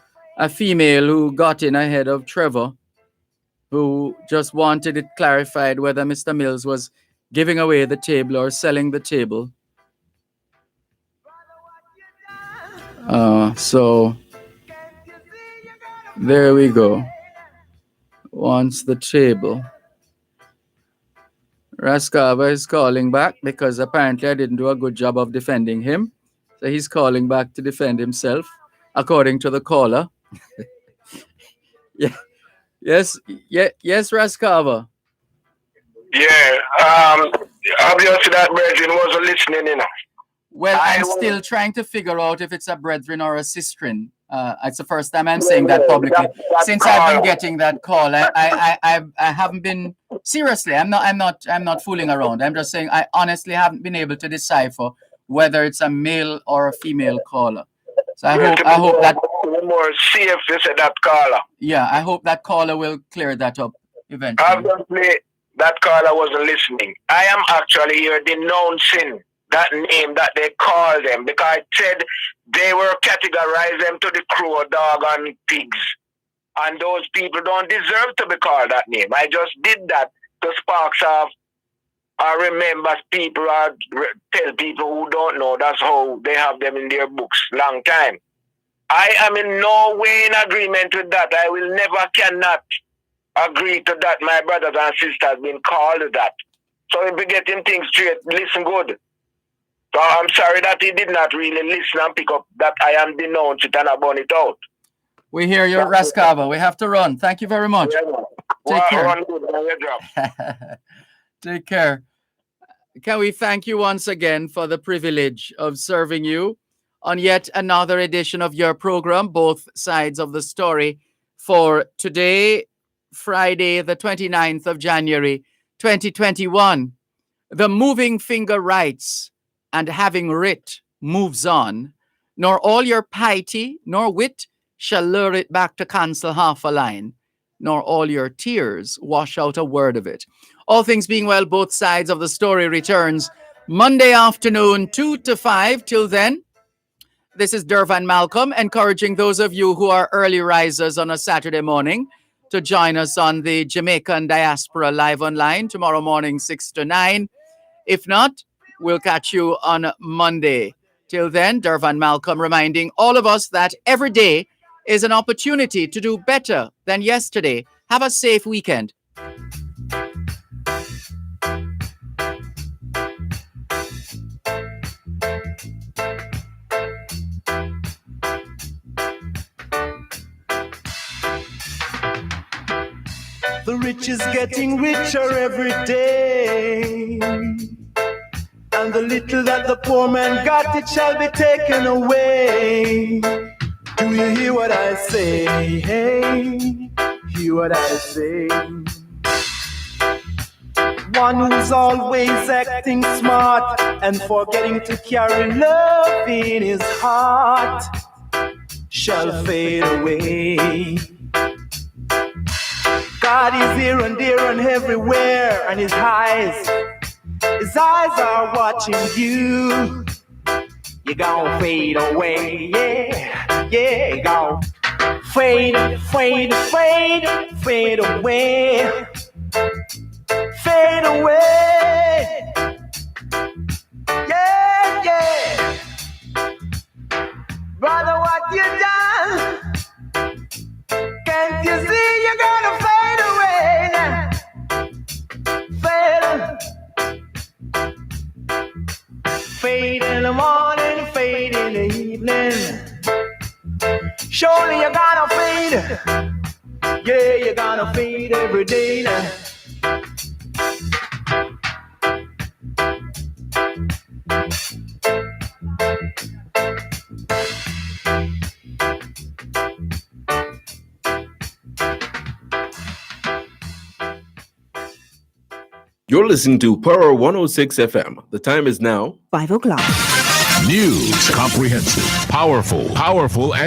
female who got in ahead of Trevor, who just wanted it clarified whether Mr. Mills was giving away the table or selling the table. So there we go. Wants the table. Raskava is calling back because apparently I didn't do a good job of defending him. So he's calling back to defend himself, according to the caller. Yeah. Yes, Raskava.
Yeah, obviously that brethren wasn't listening, you know.
Well, I'm still trying to figure out if it's a brethren or a sistren. It's the first time I'm saying that publicly. Since I've been getting that call, I haven't been seriously. I'm not fooling around. I'm just saying I honestly haven't been able to decipher whether it's a male or a female caller. So I hope that
more see if you said that caller.
Yeah, I hope that caller will clear that up eventually.
Obviously, that caller wasn't listening. I am actually here denouncing that name that they call them, because I said they were categorized them to the crow, dog, and pigs. And those people don't deserve to be called that name. I just did that to sparks off. I remember people, I tell people who don't know, that's how they have them in their books, long time. I am in no way in agreement with that. I will never, cannot agree to that. My brothers and sisters been called that. So if we get him things straight, listen good. So I'm sorry that he did not really listen and pick up that I am denounced it and I burn it out.
We hear you, Raskava. We have to run. Thank you very much. Take care. Take care. Can we thank you once again for the privilege of serving you on yet another edition of your program, Both Sides of the Story, for today, Friday, the 29th of January, 2021. The moving finger writes, and having writ moves on, nor all your piety nor wit shall lure it back to cancel half a line, nor all your tears wash out a word of it. All things being well, Both Sides of the Story returns Monday afternoon, 2 to 5. Till then, this is Dervan Malcolm, encouraging those of you who are early risers on a Saturday morning to join us on the Jamaican Diaspora Live Online tomorrow morning, 6 to 9. If not, we'll catch you on Monday. Till then, Dervan Malcolm reminding all of us that every day is an opportunity to do better than yesterday. Have a safe weekend.
The rich is getting richer every day. And the little that the poor man got, it shall be taken away. Do you hear what I say? Hey, hear what I say. One who's always acting smart and forgetting to carry love in his heart shall fade away. God is here and there and everywhere, and his eyes are watching you. You're gonna fade away, yeah, yeah, you're gonna fade, fade, fade, fade away, fade away, yeah, yeah. Brother, what you done? Can't you see you're gonna fade away now? Fade in the morning, fade in the evening. Surely you're gonna fade. Yeah, you're gonna fade every day now.
You're listening to Power 106 FM. The time is now
5 o'clock.
News, comprehensive, powerful, and